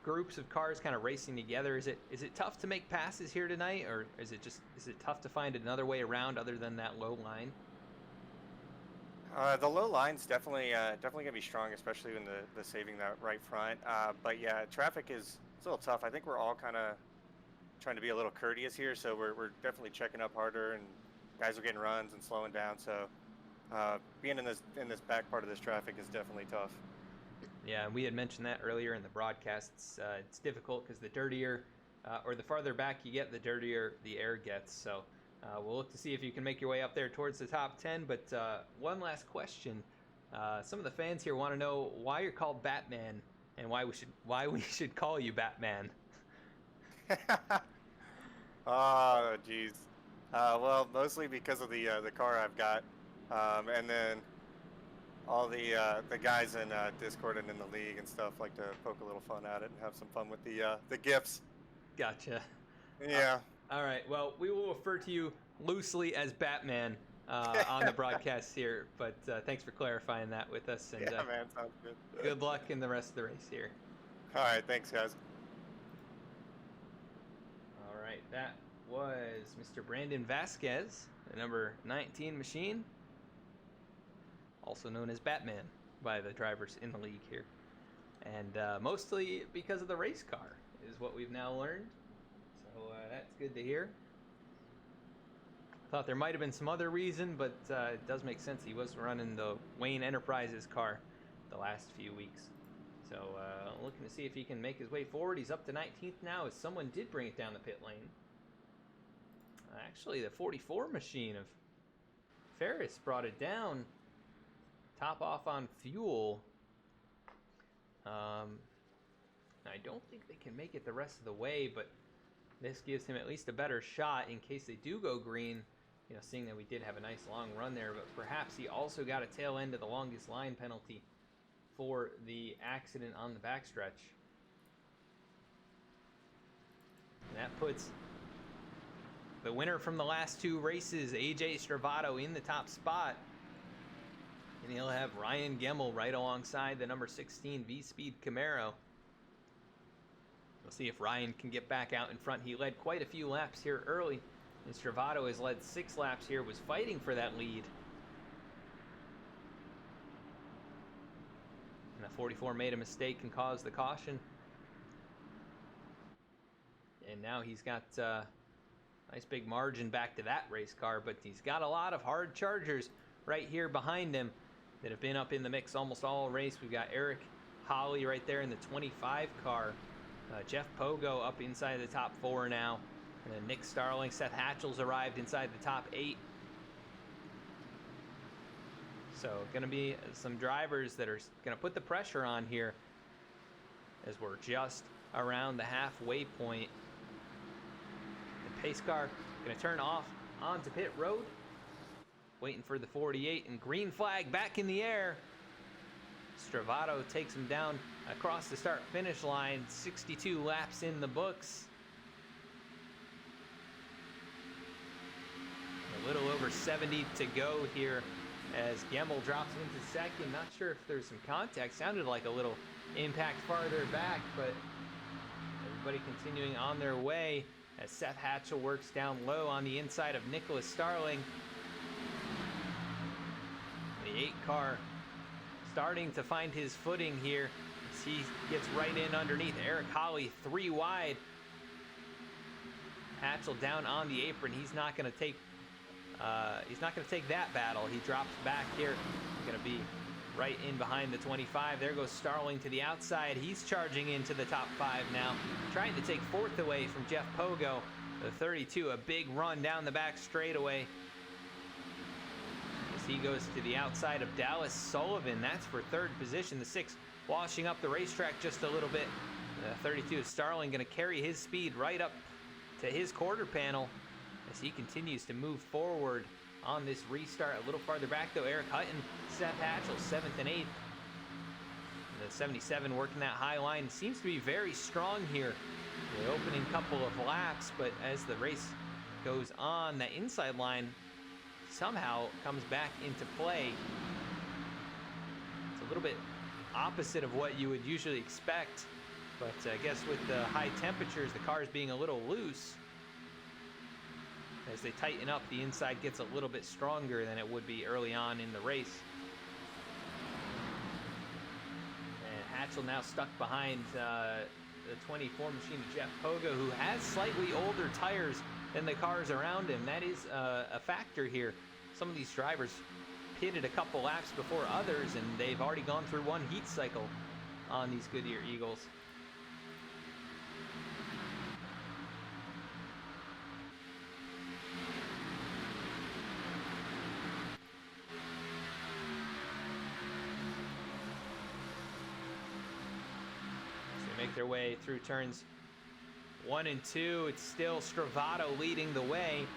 A: groups of cars kind of racing together. Is it tough to make passes here tonight, or is it tough to find another way around other than that low line?
E: The low line's definitely gonna be strong, especially in the saving that right front. But yeah, traffic is a little tough. I think we're all kind of trying to be a little courteous here, so we're definitely checking up harder, and guys are getting runs and slowing down. So being in this back part of this traffic is definitely tough.
A: Yeah, and we had mentioned that earlier in the broadcast. It's difficult because the dirtier or the farther back you get, the dirtier the air gets. So we'll look to see if you can make your way up there towards the top 10. But one last question. Some of the fans here want to know why you're called Batman and why we should call you Batman.
E: Oh, geez. Well, mostly because of the car I've got, and then all the guys in Discord and in the league and stuff like to poke a little fun at it and have some fun with the gifts.
A: Gotcha.
E: Yeah.
A: All right. Well, we will refer to you loosely as Batman on the broadcast here, but thanks for clarifying that with us. And,
E: yeah, man, sounds good.
A: Good luck in the rest of the race here.
E: All right, thanks, guys.
A: All right, that was Mr. Brandon Vasquez, the number 19 machine, also known as Batman by the drivers in the league here. And mostly because of the race car is what we've now learned. So that's good to hear. Thought there might have been some other reason, but it does make sense. He was running the Wayne Enterprises car the last few weeks. So looking to see if he can make his way forward. He's up to 19th now, as someone did bring it down the pit lane. Actually, the 44 machine of Ferris brought it down. Top off on fuel. I don't think they can make it the rest of the way, but this gives him at least a better shot in case they do go green. Seeing that we did have a nice long run there, but perhaps he also got a tail end of the longest line penalty for the accident on the backstretch. And that puts the winner from the last 2 races, AJ Stravato, in the top spot. And he'll have Ryan Gemmel right alongside the number 16 V-Speed Camaro. We'll see if Ryan can get back out in front. He led quite a few laps here early. And Stravato has led 6 laps here, was fighting for that lead. And the 44 made a mistake and caused the caution. And now he's got a nice big margin back to that race car, but he's got a lot of hard chargers right here behind him that have been up in the mix almost all race. We've got Eric Holly right there in the 25 car. Jeff Pogo up inside the top 4 now. And then Nick Starling, Seth Hatchell's arrived inside the top 8. So going to be some drivers that are going to put the pressure on here as we're just around the halfway point. The pace car going to turn off onto pit road. Waiting for the 48 and green flag back in the air. Stravato takes him down across the start-finish line. 62 laps in the books. A little over 70 to go here as Gemmel drops into second. Not sure if there's some contact. Sounded like a little impact farther back, but everybody continuing on their way as Seth Hatchell works down low on the inside of Nicholas Starling. The 8 car starting to find his footing here as he gets right in underneath Eric Holly, 3 wide. Hatchell down on the apron. He's not going to take that battle. He drops back here. Going to be right in behind the 25. There goes Starling to the outside. He's charging into the top 5 now, trying to take 4th away from Jeff Pogo. The 32, a big run down the back straightaway as he goes to the outside of Dallas Sullivan. That's for 3rd position. The 6 washing up the racetrack just a little bit. The 32 is Starling, going to carry his speed right up to his quarter panel as he continues to move forward on this restart. A little farther back though, Eric Hutton, Seth Hatchell, 7th and 8th. The 77 working that high line, seems to be very strong here. The opening couple of laps, but as the race goes on, that inside line somehow comes back into play. It's a little bit opposite of what you would usually expect, but I guess with the high temperatures, the cars being a little loose, as they tighten up, the inside gets a little bit stronger than it would be early on in the race. And Hatchell now stuck behind the 24 machine of Jeff Pogo, who has slightly older tires than the cars around him. That is a factor here. Some of these drivers pitted a couple laps before others, and they've already gone through 1 heat cycle on these Goodyear Eagles. Make their way through turns 1 and 2. It's still Stravato leading the way.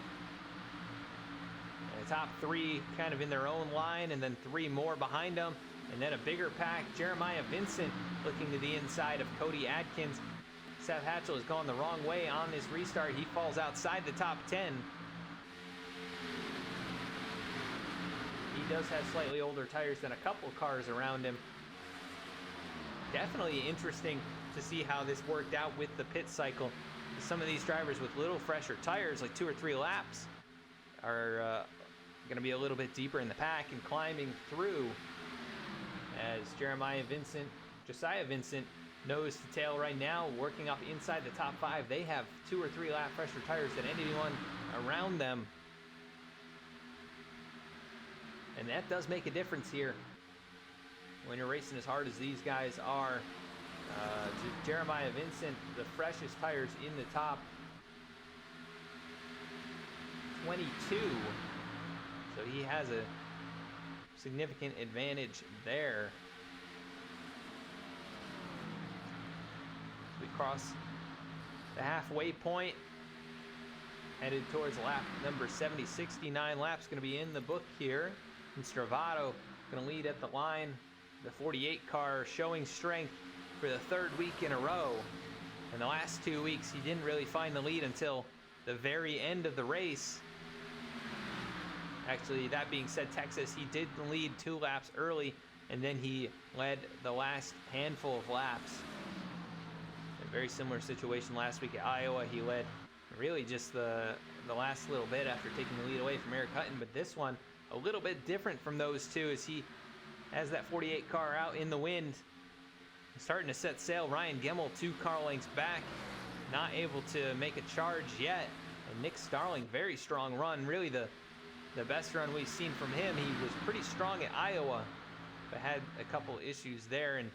A: And the top 3 kind of in their own line, and then 3 more behind them. And then a bigger pack, Jeremiah Vincent looking to the inside of Cody Adkins. Seth Hatchell has gone the wrong way on this restart. He falls outside the top 10. He does have slightly older tires than a couple cars around him. Definitely interesting to see how this worked out with the pit cycle. Some of these drivers with little fresher tires, like 2 or 3 laps, are going to be a little bit deeper in the pack and climbing through, as Josiah Vincent nose to tail right now, working up inside the top 5. They have 2 or 3 lap fresher tires than anyone around them, and that does make a difference here when you're racing as hard as these guys are. Jeremiah Vincent, the freshest tires in the top 22, so he has a significant advantage there. We cross the halfway point, headed towards lap number 70. 69 laps going to be in the book here, and Stravato going to lead at the line. The 48 car showing strength for the 3rd week in a row. In the last 2 weeks, he didn't really find the lead until the very end of the race. Actually, that being said, Texas, he did lead 2 laps early, and then he led the last handful of laps. A very similar situation last week at Iowa. He led really just the last little bit after taking the lead away from Eric Hutton, but this one a little bit different from those two, as he has that 48 car out in the wind. Starting to set sail. Ryan Gemmel 2 car lengths back, not able to make a charge yet. And Nick Starling, very strong run, really the best run we've seen from him. He was pretty strong at Iowa, but had a couple issues there and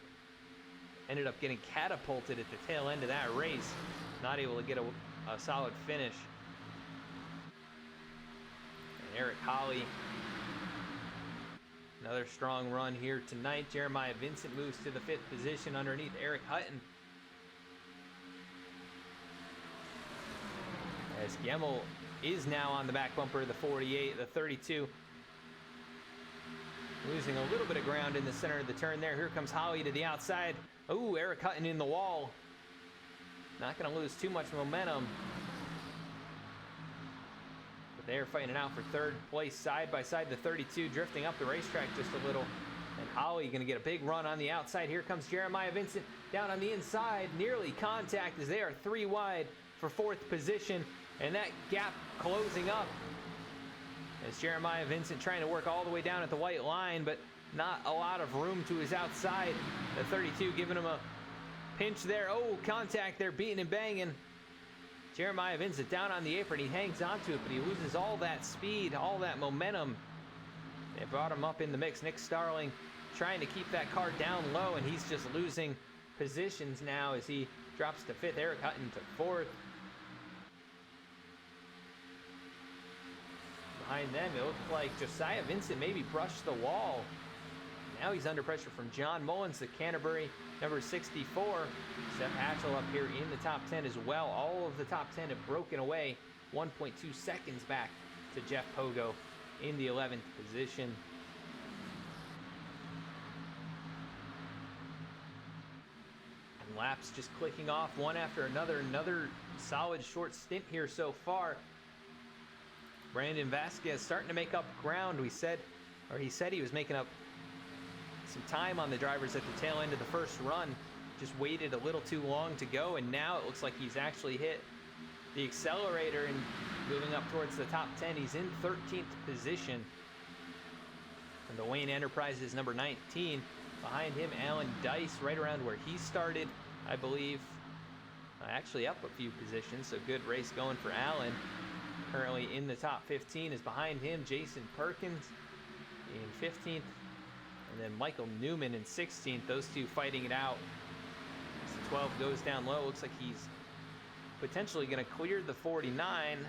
A: ended up getting catapulted at the tail end of that race, not able to get a solid finish. And Eric Holly, another strong run here tonight. Jeremiah Vincent moves to the 5th position underneath Eric Hutton, as Gemmel is now on the back bumper of the 48. The 32 losing a little bit of ground in the center of the turn there. Here comes Holly to the outside. Oh, Eric Hutton in the wall. Not going to lose too much momentum. But They're fighting it out for third place side by side. The 32 drifting up the racetrack just a little. And Holly going to get a big run on the outside. Here comes Jeremiah Vincent down on the inside. Nearly contact as they are 3 wide for 4th position. And that gap closing up as Jeremiah Vincent trying to work all the way down at the white line, but not a lot of room to his outside. The 32 giving him a pinch there. Oh, contact there, beating and banging. Jeremiah Vincent down on the apron. He hangs onto it, but he loses all that speed, all that momentum. They brought him up in the mix. Nick Starling trying to keep that car down low, and he's just losing positions now as he drops to 5th. Eric Hutton to 4th. Behind them, it looked like Josiah Vincent maybe brushed the wall. Now he's under pressure from John Mullins, the Canterbury number 64. Seth Hatchell up here in the top 10 as well. All of the top 10 have broken away. 1.2 seconds back to Jeff Pogo in the 11th position. And laps just clicking off one after another. Another solid short stint here so far. Brandon Vasquez starting to make up ground. He said he was making up some time on the drivers at the tail end of the first run. Just waited a little too long to go, and now it looks like he's actually hit the accelerator and moving up towards the top 10. He's in 13th position. And the Wayne Enterprises number 19. Behind him, Alan Dice, right around where he started, I believe. Actually up a few positions, so good race going for Alan. Currently in the top 15 is behind him Jason Perkins in 15th, and then Michael Newman in 16th. Those two fighting it out. As the 12 goes down low, looks like he's potentially going to clear the 49,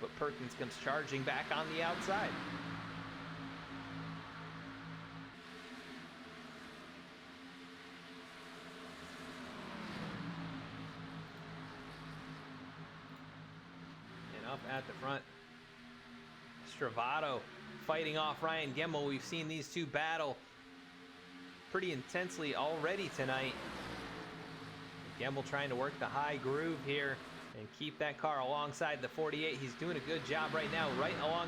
A: but Perkins comes charging back on the outside. Up at the front, Stravato fighting off Ryan Gemmel. We've seen these two battle pretty intensely already tonight. Gemmel trying to work the high groove here and keep that car alongside the 48. He's doing a good job right now, right along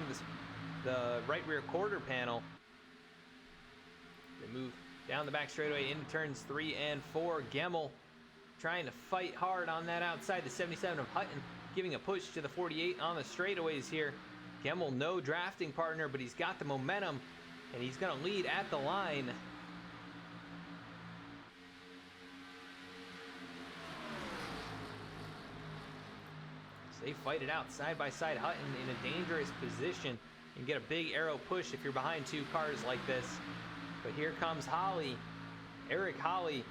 A: the right rear quarter panel. They move down the back straightaway into turns 3 and 4. Gemmel trying to fight hard on that outside. The 77 of Hutton giving a push to the 48 on the straightaways here. Gemmel, no drafting partner, but he's got the momentum, and he's going to lead at the line. So they fight it out side by side. Hutton in a dangerous position and get a big arrow push if you're behind two cars like this. But here comes Holly. Eric Holly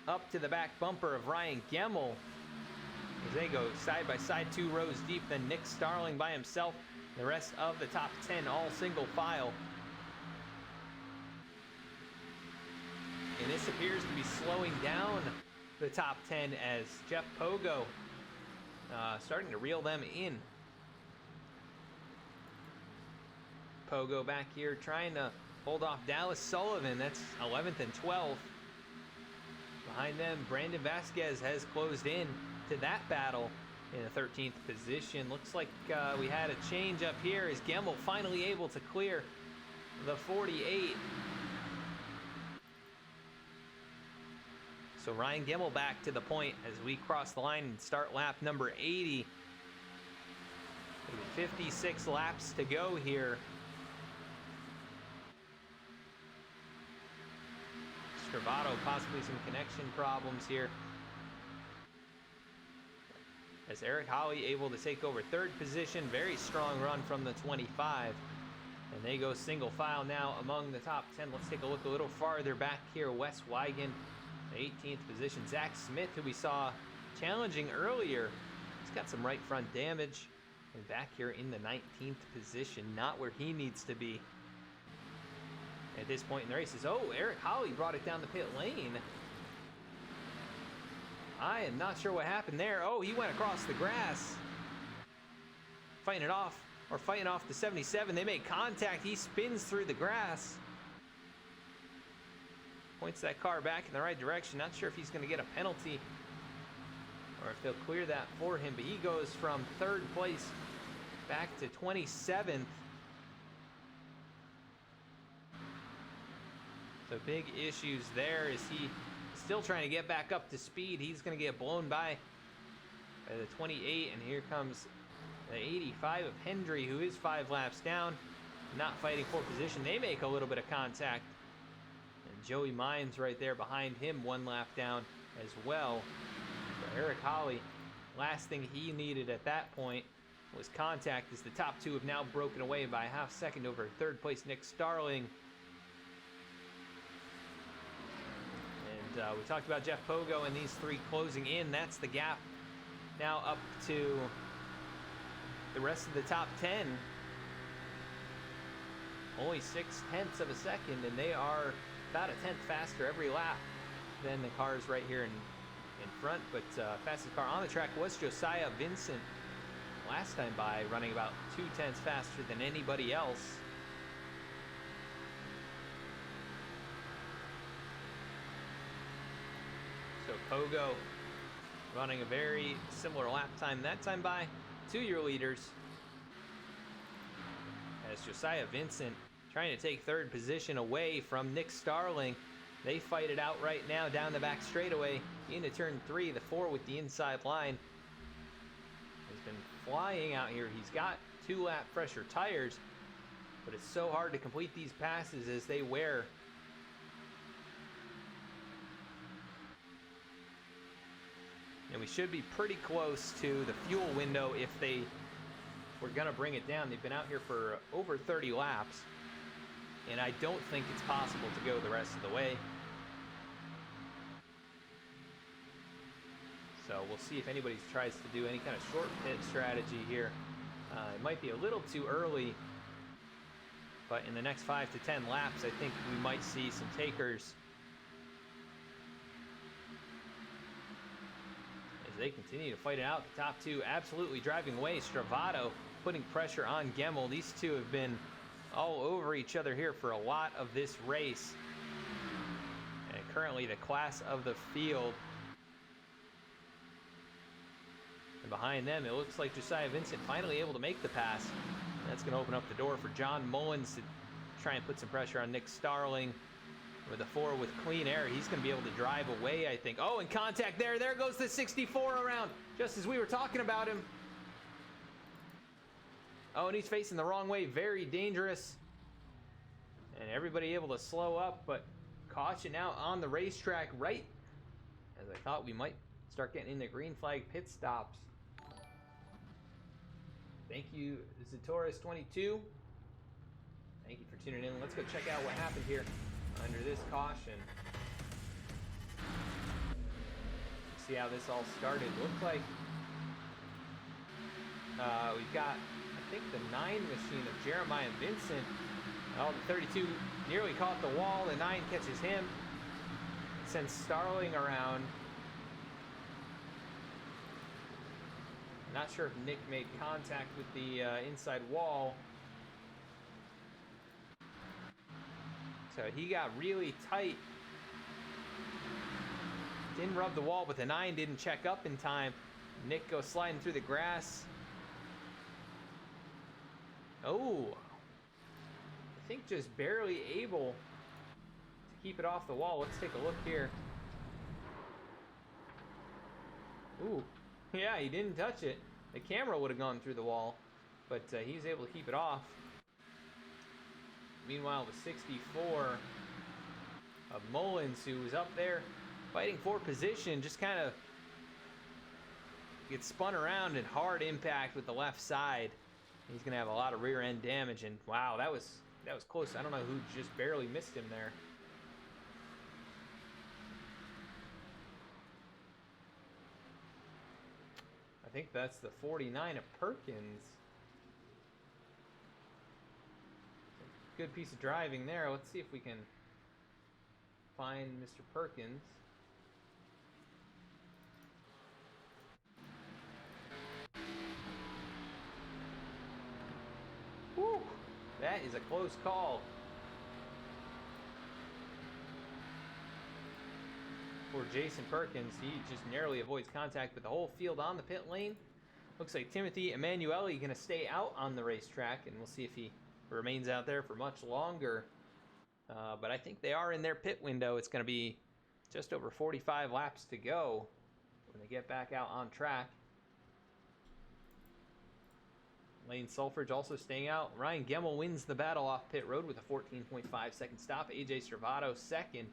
A: up to the back bumper of Ryan Gemmel. As they go side by side, 2 rows deep, then Nick Starling by himself. The rest of the top 10 all single file. And this appears to be slowing down the top 10 as Jeff Pogo starting to reel them in. Pogo back here trying to hold off Dallas Sullivan. That's 11th and 12th. Behind them, Brandon Vasquez has closed in to that battle in the 13th position. Looks like we had a change up here as Gemmel finally able to clear the 48. So Ryan Gemmel back to the point as we cross the line and start lap number 80. 56 laps to go here. Stravato, possibly some connection problems here. As Eric Holly able to take over 3rd position. Very strong run from the 25. And they go single file now among the top 10. Let's take a look a little farther back here. Wes Wigan, the 18th position. Zach Smith, who we saw challenging earlier. He's got some right front damage. And back here in the 19th position. Not where he needs to be at this point in the races. Oh, Eric Holly brought it down the pit lane. I am not sure what happened there. Oh, he went across the grass. Fighting off the 77. They make contact. He spins through the grass. Points that car back in the right direction. Not sure if he's going to get a penalty or if they'll clear that for him. But he goes from 3rd place back to 27th. So big issues there as he still trying to get back up to speed. He's going to get blown by the 28, and here comes the 85 of Hendry, who is 5 laps down, not fighting for position. They make a little bit of contact, and Joey Mines right there behind him, 1 lap down as well. For Eric Holly, last thing he needed at that point was contact, as the top 2 have now broken away by a half second over 3rd place Nick Starling. And we talked about Jeff Pogo and these 3 closing in. That's the gap now up to the rest of the top 10. Only 0.6 of a second, and they are about a tenth faster every lap than the cars right here in front. But fastest car on the track was Josiah Vincent last time by, running about 0.2 faster than anybody else. So Pogo running a very similar lap time that time by to your leaders, as Josiah Vincent trying to take 3rd position away from Nick Starling. They fight it out right now down the back straightaway into turn 3. The 4 with the inside line has been flying out here. He's got 2 lap fresher tires, but it's so hard to complete these passes as they wear. And we should be pretty close to the fuel window if they were going to bring it down. They've been out here for over 30 laps, and I don't think it's possible to go the rest of the way. So we'll see if anybody tries to do any kind of short pit strategy here. It might be a little too early, but in the next 5 to 10 laps, I think we might see some takers as they continue to fight it out. The top 2 absolutely driving away. Stravato putting pressure on Gemmel. These 2 have been all over each other here for a lot of this race, and currently the class of the field. And behind them, it looks like Josiah Vincent finally able to make the pass. That's going to open up the door for John Mullins to try and put some pressure on Nick Starling. With the 4 with clean air, he's going to be able to drive away, I think. Oh, and contact there. There goes the 64 around, just as we were talking about him. Oh, and he's facing the wrong way. Very dangerous. And everybody able to slow up, but caution out on the racetrack right as I thought we might start getting into green flag pit stops. Thank you, Zatoris22. Thank you for tuning in. Let's go check out what happened here under this caution. See how this all started. Looked like we've got, I think, the 9 machine of Jeremiah Vincent. Oh, the 32 nearly caught the wall. The 9 catches him. Sends Starling around. Not sure if Nick made contact with the inside wall. So he got really tight. Didn't rub the wall, but the 9 didn't check up in time. Nick goes sliding through the grass. Oh, I think just barely able to keep it off the wall. Let's take a look here. Ooh, yeah, he didn't touch it. The camera would have gone through the wall, but he was able to keep it off. Meanwhile, the 64 of Mullins, who was up there fighting for position, just kind of gets spun around and hard impact with the left side. He's going to have a lot of rear end damage, and wow, that was close. I don't know who just barely missed him there. I think that's the 49 of Perkins. Good piece of driving there. Let's see if we can find Mr. Perkins. Woo! That is a close call. For Jason Perkins, he just narrowly avoids contact with the whole field on the pit lane. Looks like Timothy Emanuele going to stay out on the racetrack, and we'll see if he remains out there for much longer. But I think they are in their pit window. It's going to be just over 45 laps to go when they get back out on track. Lane Sulfridge also staying out. Ryan Gemmel wins the battle off pit road with a 14.5 second stop. AJ Servato second.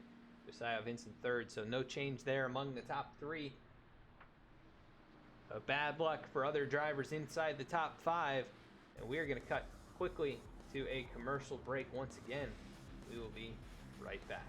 A: Josiah Vincent third. So no change there among the top three. Bad luck for other drivers inside the top five. And we are going to cut quickly to a commercial break once again. We will be right back.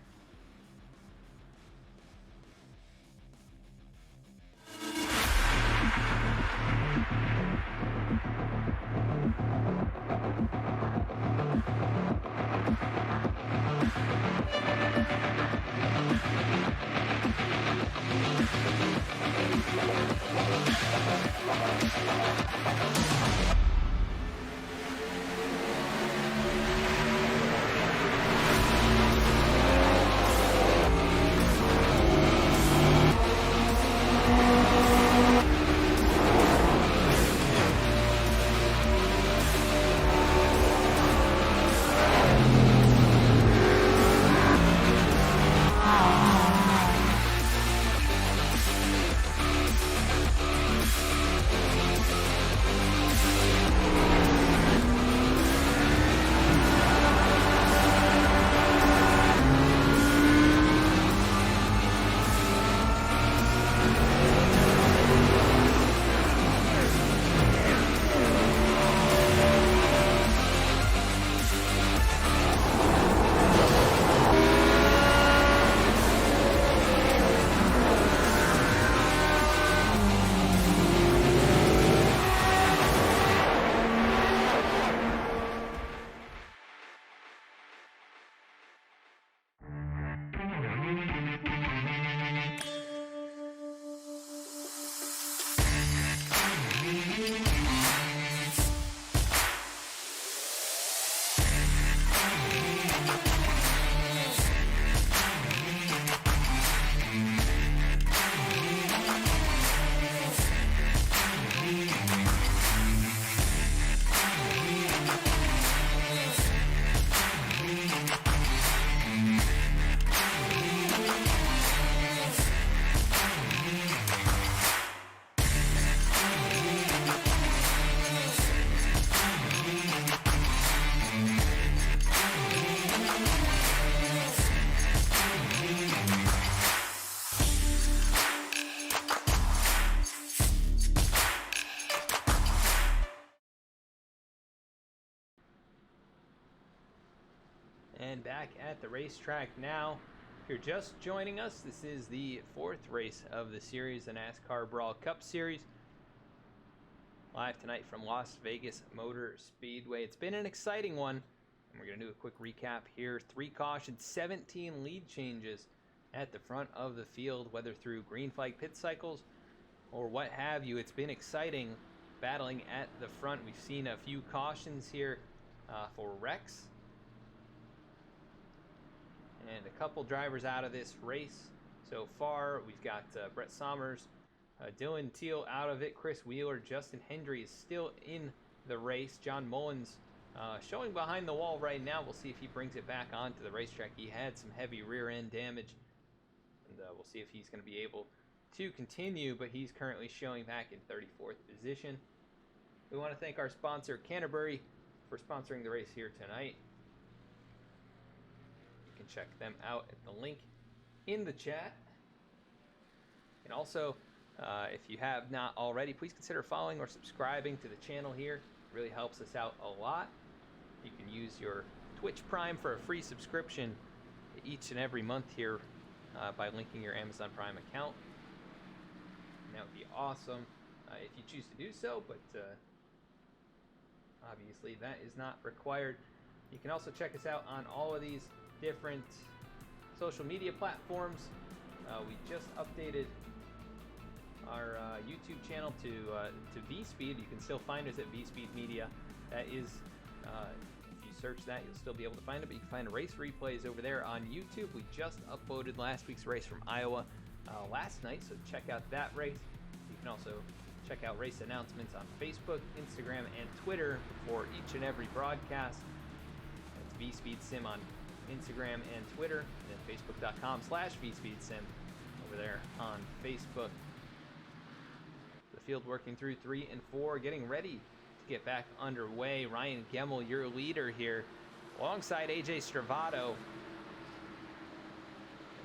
A: And back at the racetrack now. If you're just joining us, this is the fourth race of the series, the NASCAR Brawl Cup Series. Live tonight from Las Vegas Motor Speedway. It's been an exciting one, and we're going to do a quick recap here. 3 cautions, 17 lead changes at the front of the field, whether through green flag pit cycles or what have you. It's been exciting battling at the front. We've seen a few cautions here for wrecks. And a couple drivers out of this race so far. We've got Brett Sommers, Dylan Teal out of it, Chris Wheeler, Justin Hendry is still in the race. John Mullins showing behind the wall right now. We'll see if he brings it back onto the racetrack. He had some heavy rear end damage, and we'll see if he's going to be able to continue, but he's currently showing back in 34th position. We want to thank our sponsor Canterbury for sponsoring the race here tonight. You can check them out at the link in the chat. And also, if you have not already, please consider following or subscribing to the channel here. It really helps us out a lot. You can use your Twitch Prime for a free subscription each and every month here by linking your Amazon Prime account. And that would be awesome if you choose to do so, but obviously that is not required. You can also check us out on all of these different social media platforms. We just updated our YouTube channel to VSpeed. You can still find us at VSpeed Media. That is, if you search that, you'll still be able to find it, but you can find race replays over there on YouTube. We just uploaded last week's race from Iowa last night, so check out that race. You can also Check out race announcements on Facebook, Instagram, and Twitter for each and every broadcast. That's VSpeedSim on Instagram and Twitter, and then Facebook.com/VSpeedSim over there on Facebook. The field working through 3 and 4, getting ready to get back underway. Ryan Gemmel, your leader here, alongside AJ Stravato.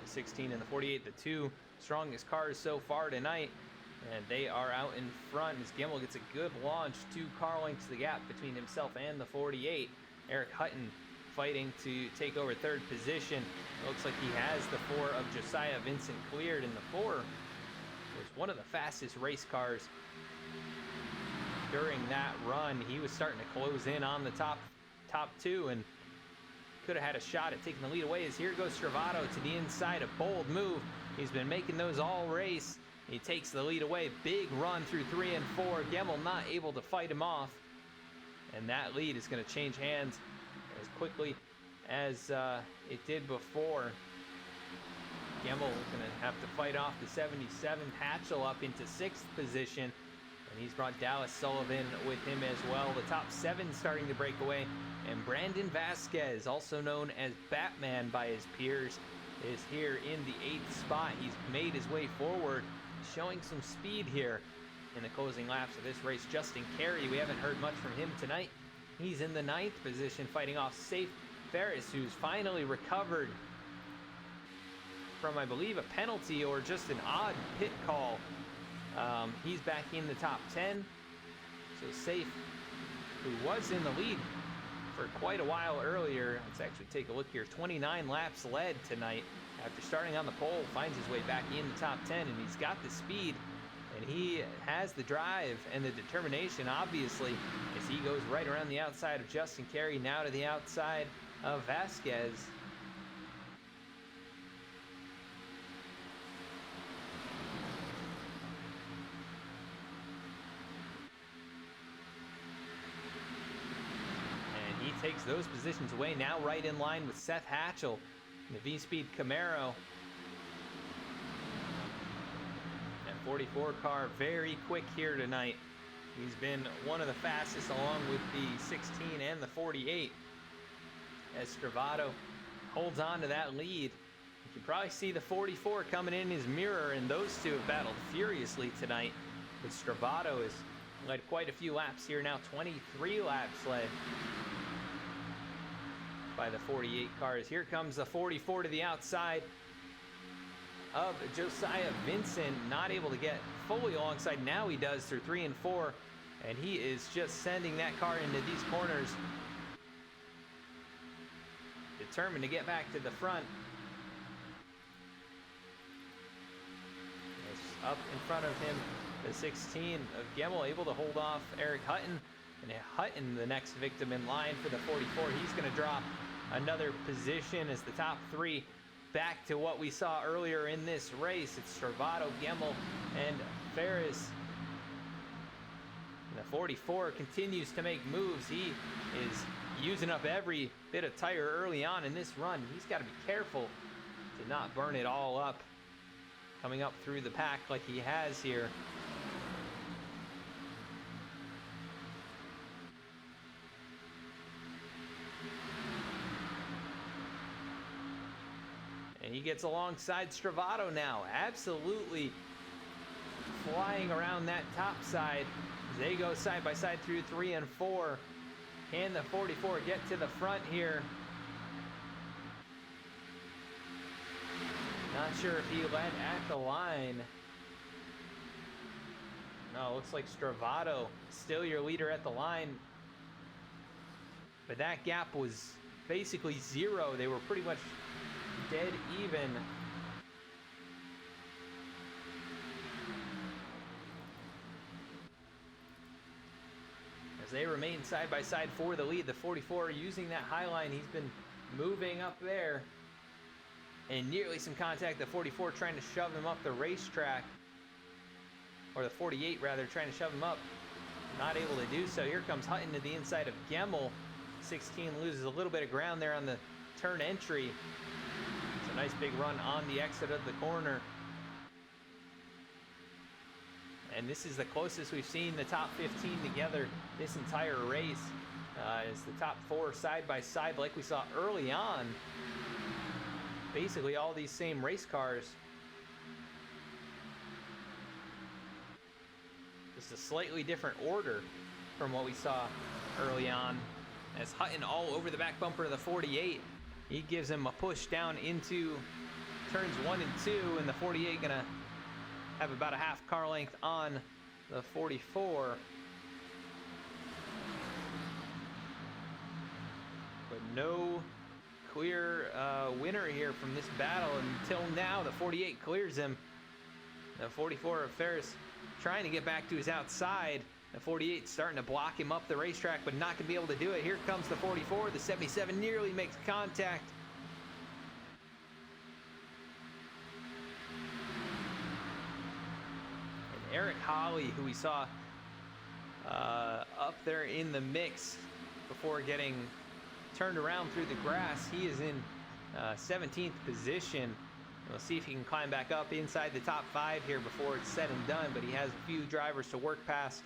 A: The 16 and the 48, the two strongest cars so far tonight. And they are out in front as Gemmel gets a good launch, 2 car lengths the gap between himself and the 48. Eric Hutton fighting to take over 3rd position. It looks like he has the 4 of Josiah Vincent cleared, and the 4 was one of the fastest race cars during that run. He was starting to close in on the top 2 and could have had a shot at taking the lead away, as here goes Stravato to the inside. A bold move. He's been making those all race. He takes the lead away. Big run through 3 and 4. Gemmel not able to fight him off. And that lead is going to change hands as quickly as it did before. Gemmel is going to have to fight off the 77 Hatchell up into 6th position. And he's brought Dallas Sullivan with him as well. The top 7 starting to break away. And Brandon Vasquez, also known as Batman by his peers, is here in the 8th spot. He's made his way forward, showing some speed here in the closing laps of this race. Justin Carey, we haven't heard much from him tonight. He's in the 9th position, fighting off Safe Ferris, who's finally recovered from, I believe, a penalty or just an odd pit call. He's back in the top 10. So Safe, who was in the lead for quite a while earlier, let's actually take a look here. 29 laps led tonight after starting on the pole, finds his way back in the top 10, and he's got the speed, and he has the drive and the determination, obviously, as he goes right around the outside of Justin Carey, now to the outside of Vasquez. Takes those positions away, now right in line with Seth Hatchell in the V-Speed Camaro. That 44 car very quick here tonight. He's been one of the fastest, along with the 16 and the 48, as Stravato holds on to that lead. You can probably see the 44 coming in his mirror, and those two have battled furiously tonight. But Stravato has led quite a few laps here now, 23 laps led by the 48 cars. Here comes the 44 to the outside of Josiah Vincent, not able to get fully alongside. Now he does through 3 and 4, and he is just sending that car into these corners, determined to get back to the front. It's up in front of him, the 16 of Gemmel, able to hold off Eric Hutton, and Hutton, the next victim in line for the 44. He's going to drop another position as the top 3 back to what we saw earlier in this race. It's Stravato, Gemmel, and Ferris. And the 44 continues to make moves. He is using up every bit of tire early on in this run. He's got to be careful to not burn it all up coming up through the pack like he has here. And he gets alongside Stravato now, absolutely flying around that top side as they go side by side through 3 and 4. Can the 44 get to the front here? Not sure if he led at the line. No, looks like Stravato still your leader at the line. But that gap was basically 0. They were pretty much dead even. As they remain side by side for the lead, the 44 using that high line. He's been moving up there, and nearly some contact. The 44 trying to shove him up the racetrack, or the 48 rather, trying to shove him up. Not able to do so. Here comes Hutton to the inside of Gemmel. 16 loses a little bit of ground there on the turn entry. It's a nice big run on the exit of the corner. And this is the closest we've seen the top 15 together this entire race. As the top 4 side by side, like we saw early on. Basically all these same race cars. Just a slightly different order from what we saw early on. As Hutton all over the back bumper of the 48. He gives him a push down into turns 1 and 2, and the 48 gonna have about a half car length on the 44. But no clear winner here from this battle until now. The 48 clears him. The 44 of Ferris trying to get back to his outside. The 48 starting to block him up the racetrack, but not going to be able to do it. Here comes the 44. The 77 nearly makes contact. And Eric Holly, who we saw up there in the mix before getting turned around through the grass, he is in 17th position. We'll see if he can climb back up inside the top 5 here before it's said and done, but he has a few drivers to work past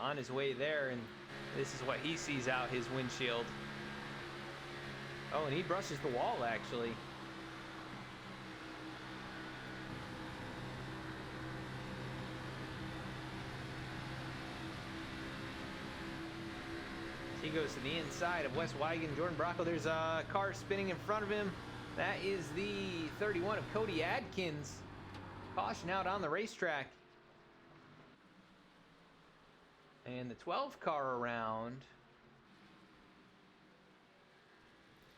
A: on his way there, and this is what he sees out his windshield. Oh, and he brushes the wall, actually. He goes to the inside of Wes Wigan, Jordan Bracco. There's a car spinning in front of him. That is the 31 of Cody Adkins. Caution out on the racetrack. And the 12 car around.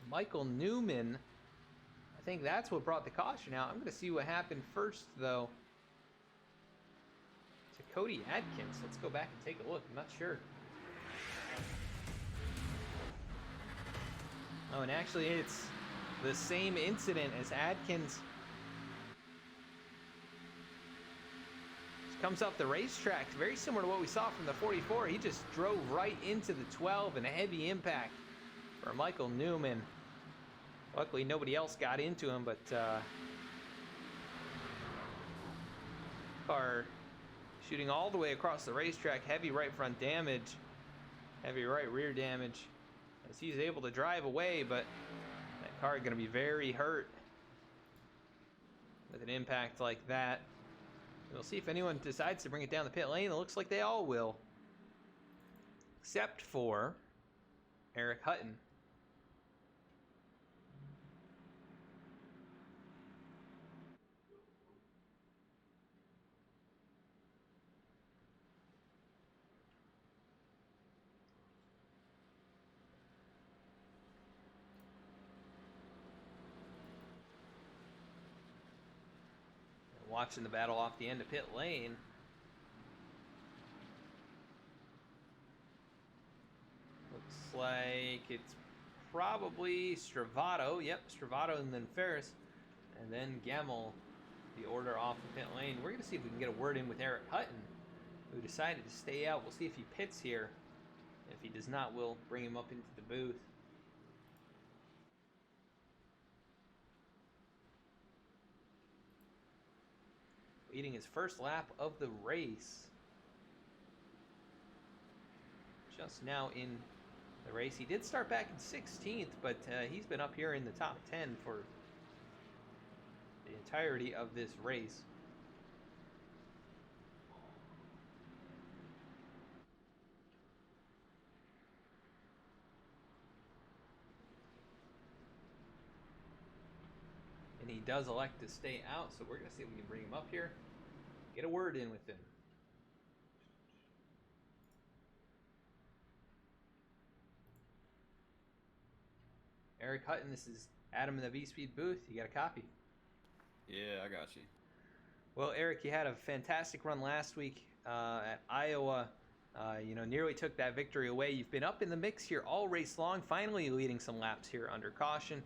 A: Michael Newman. I think that's what brought the caution out. I'm going to see what happened first, though. To Cody Adkins. Let's go back and take a look. I'm not sure. Oh, and actually it's the same incident as Adkins. Comes up the racetrack, very similar to what we saw from the 44. He just drove right into the 12, and a heavy impact for Michael Newman. Luckily, nobody else got into him, but car shooting all the way across the racetrack. Heavy right front damage, heavy right rear damage, as he's able to drive away, but that car is going to be very hurt with an impact like that. We'll see if anyone decides to bring it down the pit lane. It looks like they all will. Except for Eric Hutton. Watching the battle off the end of pit lane. Looks like it's probably Stravato. Yep, Stravato and then Ferris. And then Gemmel, the order off the pit lane. We're going to see if we can get a word in with Eric Hutton, who decided to stay out. We'll see if he pits here. If he does not, we'll bring him up into the booth. Leading his first lap of the race. Just now in the race. He did start back in 16th, but he's been up here in the top 10 for the entirety of this race. And he does elect to stay out, so we're going to see if we can bring him up here. Get a word in with him. Eric Hutton, this is Adam in the V-Speed booth. You got a copy?
F: Yeah, I got you.
A: Well, Eric, you had a fantastic run last week at Iowa. Nearly took that victory away. You've been up in the mix here all race long, finally leading some laps here under caution.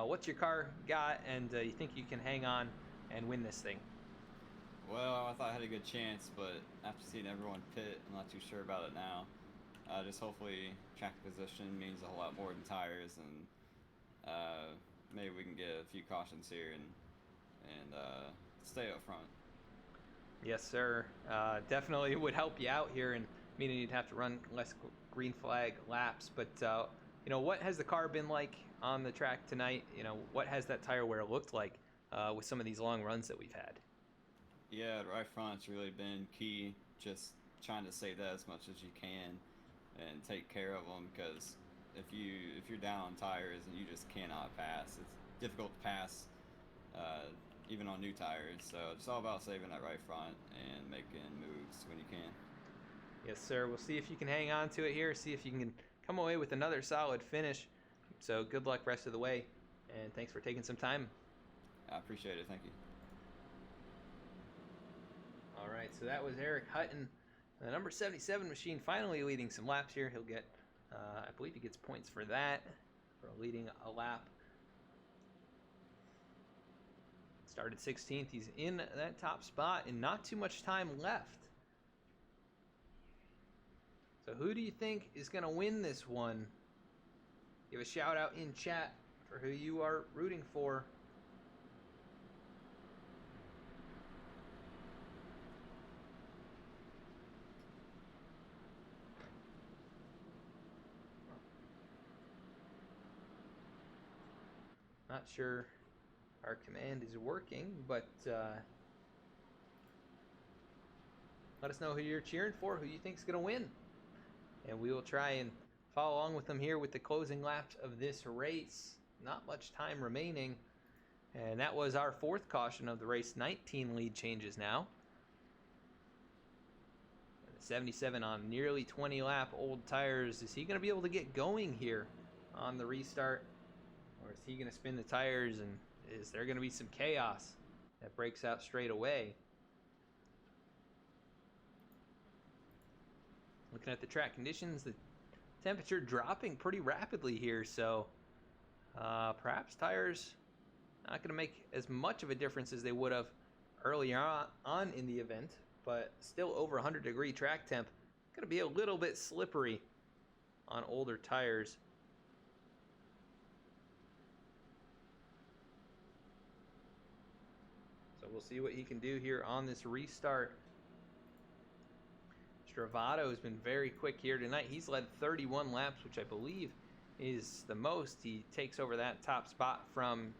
A: What's your car got, and you think you can hang on and win this thing?
F: Well, I thought I had a good chance, but after seeing everyone pit, I'm not too sure about it now. Just hopefully track position means a whole lot more than tires, and maybe we can get a few cautions here and stay up front.
A: Yes, sir. Definitely would help you out here, and meaning you'd have to run less green flag laps. But what has the car been like on the track tonight? What has that tire wear looked like with some of these long runs that we've had?
F: Yeah, right front's really been key. Just trying to save that as much as you can and take care of them, because if you're down on tires and you just cannot pass, it's difficult to pass even on new tires. So it's all about saving that right front and making moves when you can.
A: Yes, sir. We'll see if you can hang on to it here, see if you can come away with another solid finish. So good luck rest of the way, and thanks for taking some time.
F: I appreciate it. Thank you.
A: All right, so that was Eric Hutton, the number 77 machine, finally leading some laps here. He'll get, I believe he gets points for that, for leading a lap. Started 16th. He's in that top spot and not too much time left. So who do you think is going to win this one? Give a shout out in chat for who you are rooting for. Not sure our command is working, but let us know who you're cheering for, who you think is going to win. And we will try and follow along with them here with the closing laps of this race. Not much time remaining. And that was our fourth caution of the race. 19 lead changes now. 77 on nearly 20 lap old tires. Is he going to be able to get going here on the restart? Or is he going to spin the tires, and is there going to be some chaos that breaks out straight away? Looking at the track conditions, the temperature dropping pretty rapidly here, so perhaps tires not going to make as much of a difference as they would have earlier on in the event, but still over 100-degree track temp. Going to be a little bit slippery on older tires. So we'll see what he can do here on this restart. Stravato has been very quick here tonight. He's led 31 laps, which I believe is the most. He takes over that top spot from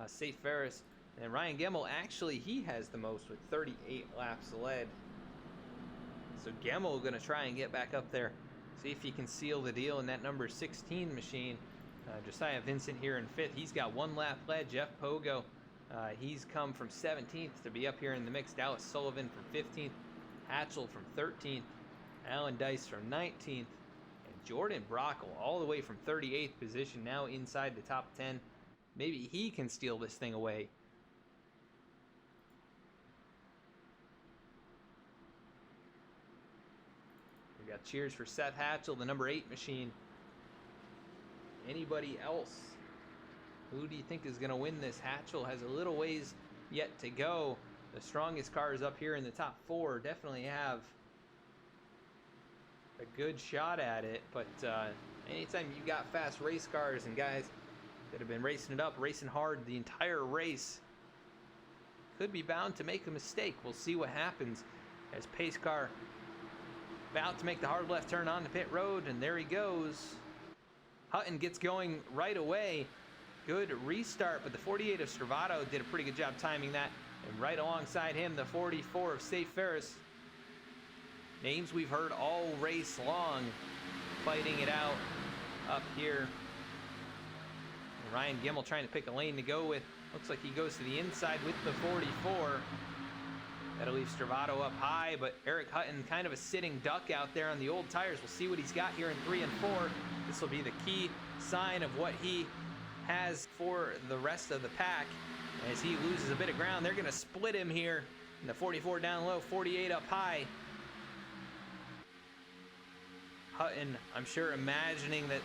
A: Safe Ferris. And Ryan Gemmel, actually, he has the most with 38 laps led. So Gemmel going to try and get back up there. See if he can seal the deal in that number 16 machine. Josiah Vincent here in 5th. He's got 1 lap led. Jeff Pogo, he's come from 17th to be up here in the mix. Dallas Sullivan from 15th. Hatchell from 13th. Alan Dice from 19th. And Jordan Brockle all the way from 38th position, now inside the top 10. Maybe he can steal this thing away. We got cheers for Seth Hatchell, the number 8 machine. Anybody else? Who do you think is going to win this? Hatchell has a little ways yet to go. The strongest cars up here in the top 4 definitely have a good shot at it, but anytime you got fast race cars and guys that have been racing it up, racing hard the entire race, could be bound to make a mistake. We'll see what happens as pace car about to make the hard left turn on the pit road, and there he goes. Hutton gets going right away. Good restart, but the 48 of Stravato did a pretty good job timing that, and right alongside him the 44 of Safe Ferris. Names we've heard all race long, fighting it out up here. Ryan Gemmel trying to pick a lane to go with. Looks like he goes to the inside with the 44. That'll leave Stravato up high, but Eric Hutton kind of a sitting duck out there on the old tires. We'll see what he's got here in 3 and 4. This will be the key sign of what he has for the rest of the pack. As he loses a bit of ground, they're going to split him here. And the 44 down low, 48 up high. Hutton, I'm sure, imagining that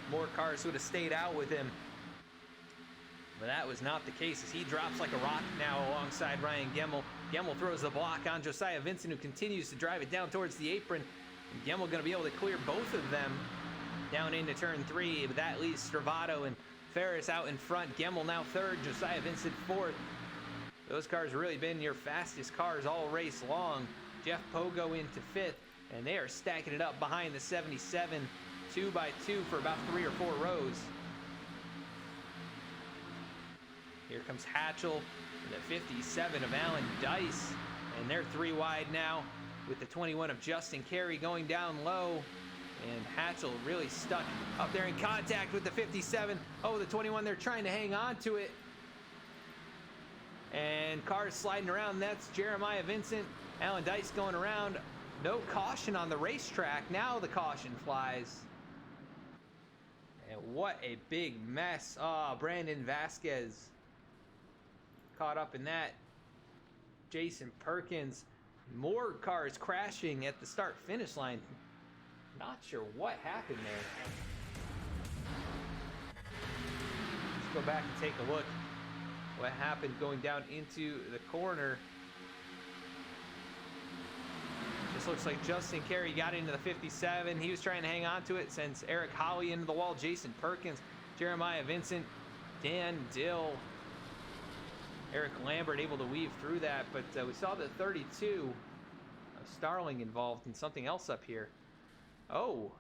A: more cars would have stayed out with him. But that was not the case, as he drops like a rock now alongside Ryan Gemmel. Gemmel throws the block on Josiah Vincent, who continues to drive it down towards the apron. And Gemmel going to be able to clear both of them down into turn 3, but that leaves Stravato and Ferris out in front. Gemmel now 3rd, Josiah Vincent 4th. Those cars really been your fastest cars all race long. Jeff Pogo into 5th, and they are stacking it up behind the 77, 2 by 2 for about 3 or 4 rows. Here comes Hatchell and the 57 of Alan Dice, and they're 3 wide now with the 21 of Justin Carey going down low. And Hatchell really stuck up there in contact with the 57. Oh, the 21, they're trying to hang on to it. And cars sliding around. That's Jeremiah Vincent. Alan Dice going around. No caution on the racetrack. Now the caution flies. And what a big mess. Oh, Brandon Vasquez caught up in that. Jason Perkins. More cars crashing at the start-finish line. Not sure what happened there. Let's go back and take a look. What happened going down into the corner. Just looks like Justin Carey got into the 57. He was trying to hang on to it, sends Eric Holly into the wall. Jason Perkins, Jeremiah Vincent, Dan Dill, Eric Lambert able to weave through that. But we saw the 32 of Starling involved in something else up here. Oh.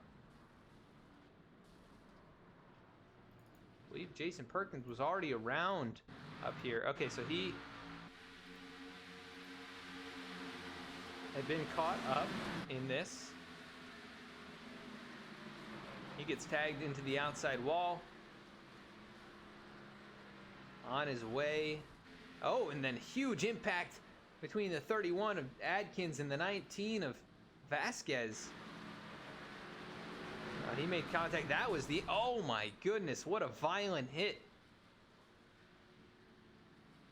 A: I believe Jason Perkins was already around up here. Okay, so he had been caught up in this. He gets tagged into the outside wall. On his way. Oh, and then huge impact between the 31 of Adkins and the 19 of Vasquez. He made contact. That was the, oh my goodness, what a violent hit.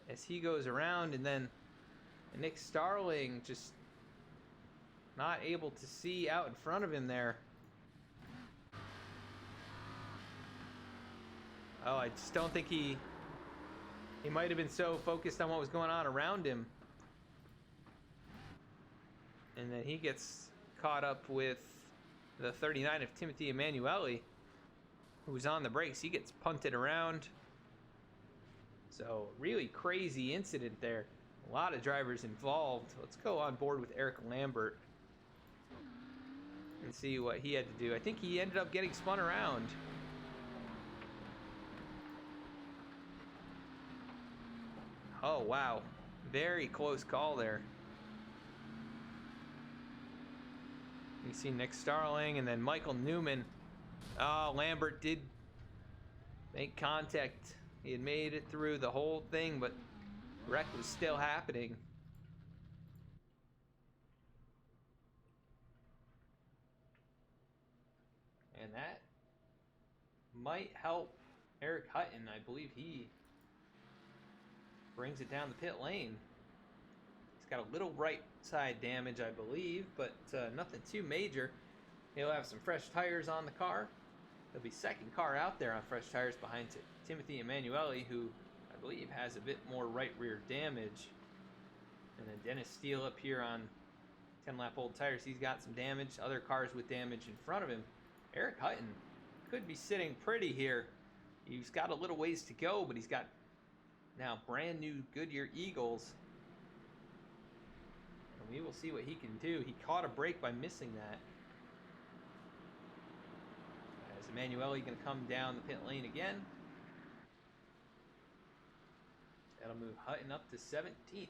A: As he goes around, and then Nick Starling just not able to see out in front of him there. Oh, I just don't think he might have been so focused on what was going on around him. And then he gets caught up with the 39 of Timothy Emanuele, who's on the brakes. He gets punted around. So really crazy incident there. A lot of drivers involved. Let's go on board with Eric Lambert and see what he had to do. I think he ended up getting spun around. Oh, wow. Very close call there. You see Nick Starling and then Michael Newman. Oh, Lambert did make contact. He had made it through the whole thing, but wreck was still happening. And that might help Eric Hutton. I believe he brings it down the pit lane. He's got a little right side damage, I believe, but nothing too major. He'll have some fresh tires on the car. There'll be second car out there on fresh tires behind Timothy Emanuele, who I believe has a bit more right rear damage. And then Dennis Steele up here on 10-lap-old tires. He's got some damage. Other cars with damage in front of him. Eric Hutton could be sitting pretty here. He's got a little ways to go, but he's got now brand new Goodyear Eagles. And we will see what he can do. He caught a break by missing that. As Emanuele going to come down the pit lane again. That'll move Hutton up to 17th.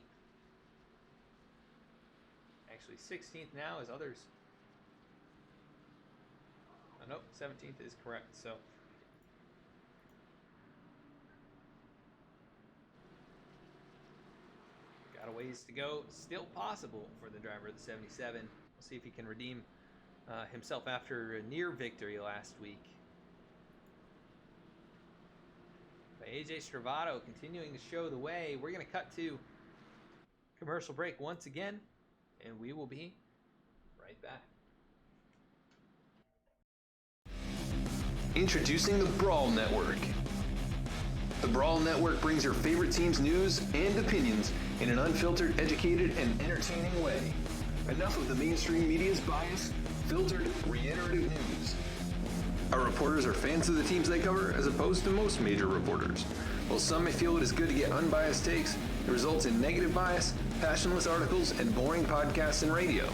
A: Actually 16th now as others. Oh, nope, 17th is correct. So got a ways to go. Still possible for the driver of the 77. We'll see if he can redeem himself after a near victory last week. But AJ Stravato continuing to show the way. We're going to cut to commercial break once again, and we will be right back.
B: Introducing the Brawl Network. The Brawl Network brings your favorite team's news and opinions in an unfiltered, educated, and entertaining way. Enough of the mainstream media's bias, filtered, reiterative news. Our reporters are fans of the teams they cover as opposed to most major reporters. While some may feel it is good to get unbiased takes, it results in negative bias, passionless articles, and boring podcasts and radio.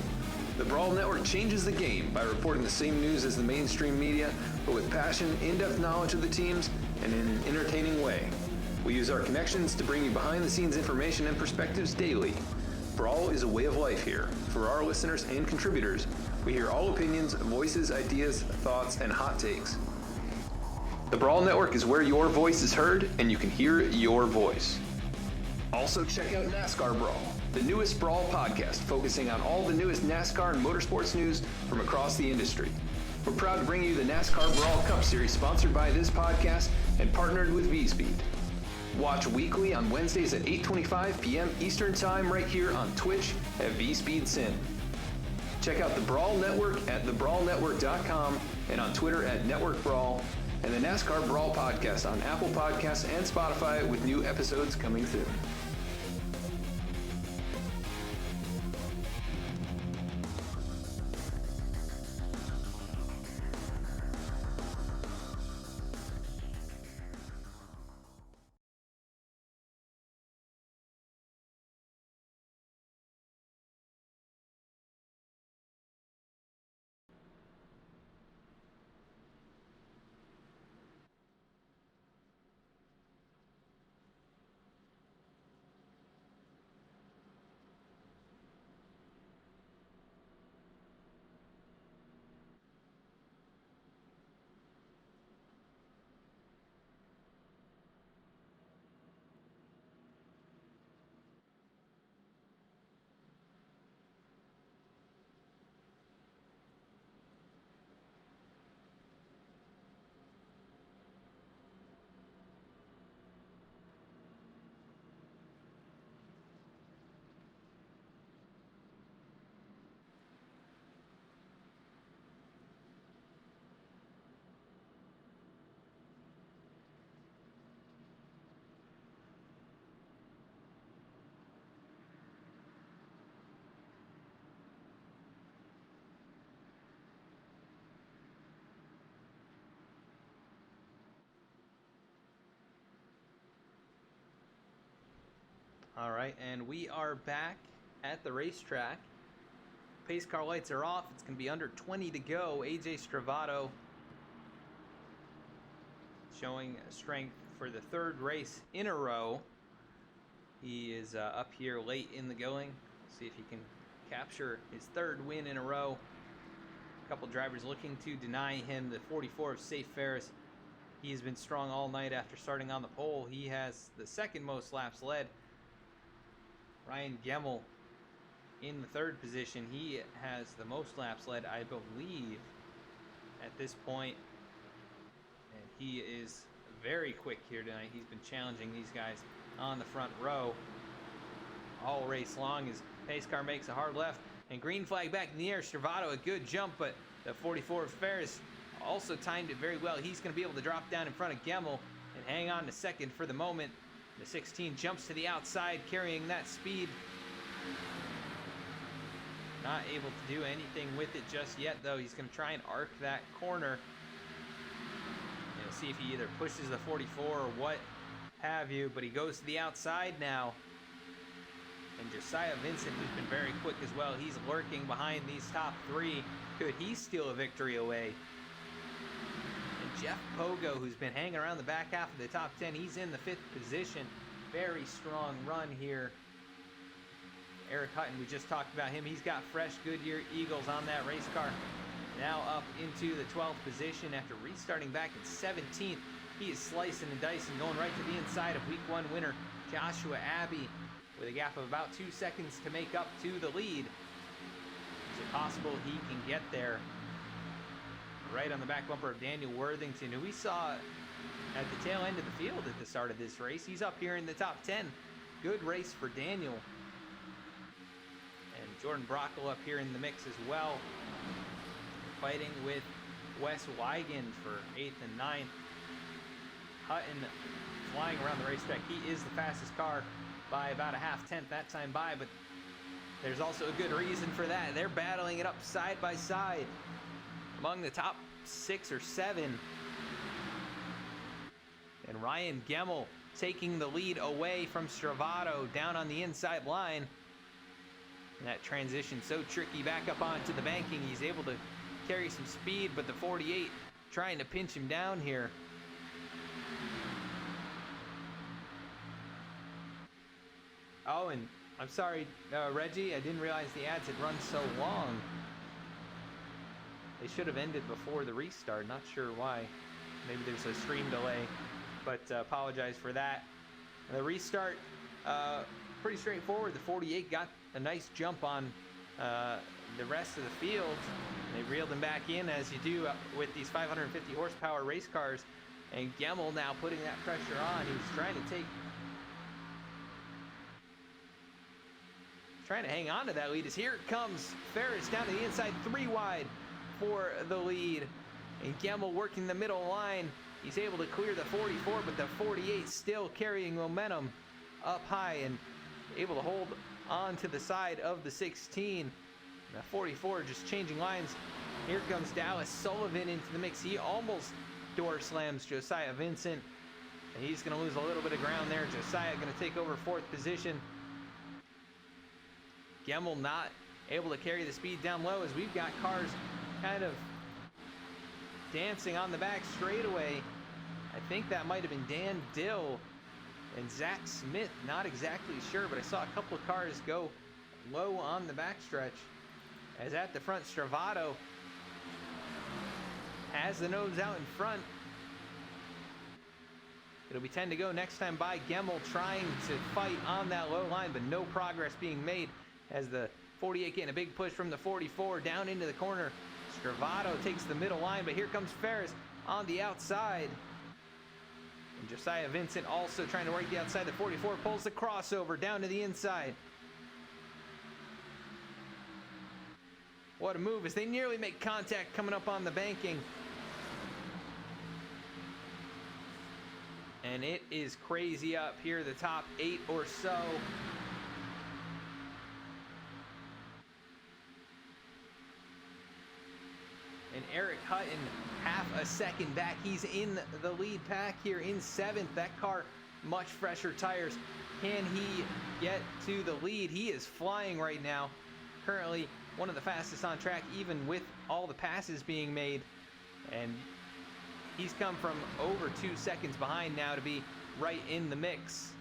B: The Brawl Network changes the game by reporting the same news as the mainstream media, but with passion, in-depth knowledge of the teams, and in an entertaining way. We use our connections to bring you behind-the-scenes information and perspectives daily. Brawl is a way of life here. For our listeners and contributors, we hear all opinions, voices, ideas, thoughts, and hot takes. The Brawl Network is where your voice is heard, and you can hear your voice. Also check out NASCAR Brawl, the newest Brawl podcast focusing on all the newest NASCAR and motorsports news from across the industry. We're proud to bring you the NASCAR Brawl Cup Series sponsored by this podcast and partnered with V-Speed. Watch weekly on Wednesdays at 8:25 p.m. Eastern Time right here on Twitch at VSpeedSim. Check out the Brawl Network at thebrawlnetwork.com and on Twitter at Network Brawl, and the NASCAR Brawl podcast on Apple Podcasts and Spotify with new episodes coming soon.
A: All right, and we are back at the racetrack. Pace car lights are off. It's going to be under 20 to go. AJ Stravato showing strength for the third race in a row. He is up here late in the going. See if he can capture his third win in a row. A couple drivers looking to deny him the 44 of Safe Ferris. He has been strong all night after starting on the pole. He has the second most laps led. Ryan Gemmel in the third position. He has the most laps led, I believe, at this point. And he is very quick here tonight. He's been challenging these guys on the front row all race long as pace car makes a hard left. And green flag back in the air. Stravato, a good jump, but the 44 of Ferris also timed it very well. He's going to be able to drop down in front of Gemmel and hang on to second for the moment. The 16 jumps to the outside, carrying that speed. Not able to do anything with it just yet, though. He's going to try and arc that corner. See if he either pushes the 44 or what have you, but he goes to the outside now. And Josiah Vincent, who's been very quick as well, he's lurking behind these top three. Could he steal a victory away? And Jeff Pogo, who's been hanging around the back half of the top 10, he's in the 5th position. Very strong run here. Eric Hutton, we just talked about him. He's got fresh Goodyear Eagles on that race car. Now up into the 12th position after restarting back in 17th. He is slicing and dicing, going right to the inside of week 1 winner Joshua Abbey with a gap of about 2 seconds to make up to the lead. Is it possible he can get there? Right on the back bumper of Daniel Worthington, who we saw at the tail end of the field at the start of this race. He's up here in the top 10. Good race for Daniel. And Jordan Brockle up here in the mix as well. Fighting with Wes Weigand for 8th and 9th. Hutton flying around the racetrack. He is the fastest car by about a half-tenth that time by, but there's also a good reason for that. They're battling it up side by side among the top 6 or 7. And Ryan Gemmel taking the lead away from Stravato down on the inside line. And that transition so tricky back up onto the banking. He's able to carry some speed, but the 48 trying to pinch him down here. Oh, and I'm sorry, Reggie, I didn't realize the ads had run so long. They should have ended before the restart. Not sure why. Maybe there's a stream delay, but apologize for that. And the restart, pretty straightforward. The 48 got a nice jump on the rest of the field. And they reeled him back in, as you do with these 550 horsepower race cars. And Gemmel now putting that pressure on. He's trying to hang on to that lead, as here it comes Ferris down to the inside, 3 wide for the lead. And Gemmel working the middle line. He's able to clear the 44, but the 48 still carrying momentum up high and able to hold on to the side of the 16. And the 44 just changing lines. Here comes Dallas Sullivan into the mix. He almost door slams Josiah Vincent, and he's going to lose a little bit of ground there. Josiah going to take over 4th position. Gemmel not able to carry the speed down low, as we've got cars kind of dancing on the back straightaway. I think that might have been Dan Dill and Zach Smith, not exactly sure, but I saw a couple of cars go low on the backstretch. As at the front, Stravato has the nose out in front. It'll be 10 to go next time by. Gemmel trying to fight on that low line, but no progress being made, as the 48 getting a big push from the 44 down into the corner. Stravato takes the middle line, but here comes Ferris on the outside. And Josiah Vincent also trying to work the outside. The 44 pulls the crossover down to the inside. What a move, as they nearly make contact coming up on the banking. And it is crazy up here, the top 8 or so. And Eric Hutton, half a second back. He's in the lead pack here in 7th. That car, much fresher tires. Can he get to the lead? He is flying right now. Currently one of the fastest on track, even with all the passes being made. And he's come from over 2 seconds behind now to be right in the mix.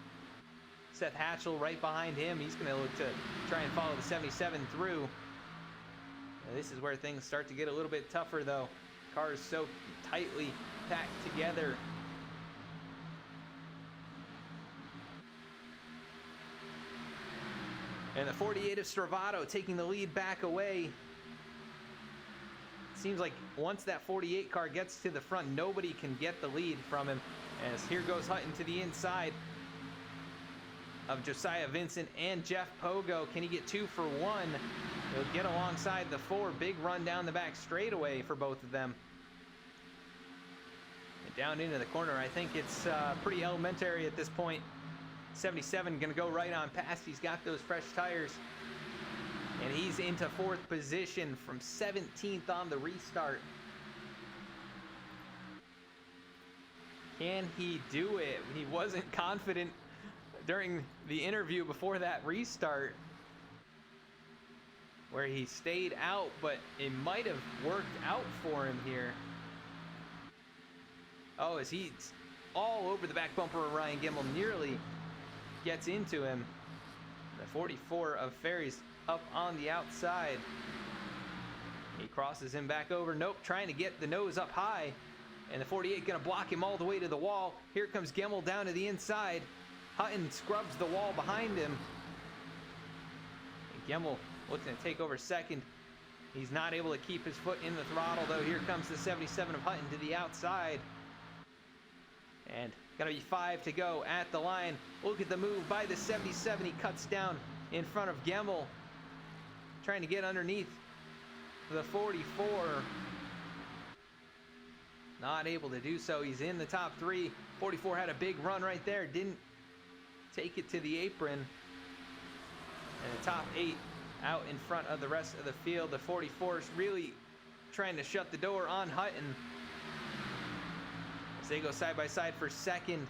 A: Seth Hatchell right behind him. He's going to look to try and follow the 77 through. Now, this is where things start to get a little bit tougher, though. Cars so tightly packed together. And the 48 of Stravato taking the lead back away. Seems like once that 48 car gets to the front, nobody can get the lead from him. As here goes Hutton to the inside of Josiah Vincent and Jeff Pogo. Can he get 2 for 1? He'll get alongside the 4. Big run down the back straightaway for both of them. And down into the corner, I think it's pretty elementary at this point. 77 going to go right on past. He's got those fresh tires. And he's into 4th position from 17th on the restart. Can he do it? He wasn't confident during the interview before that restart, where he stayed out, but it might have worked out for him here. Oh, as he's all over the back bumper of Ryan Gemmel, nearly gets into him. The 44 of Ferry's up on the outside. He crosses him back over. Nope, trying to get the nose up high. And the 48 gonna block him all the way to the wall. Here comes Gemmel down to the inside. Hutton scrubs the wall behind him. And Gemmel looking to take over second. He's not able to keep his foot in the throttle, though. Here comes the 77 of Hutton to the outside. And gonna be 5 to go at the line. Look at the move by the 77. He cuts down in front of Gemmel, trying to get underneath the 44. Not able to do so. He's in the top 3. 44 had a big run right there. Didn't take it to the apron. And the top 8 out in front of the rest of the field. The 44 is really trying to shut the door on Hutton as they go side by side for second.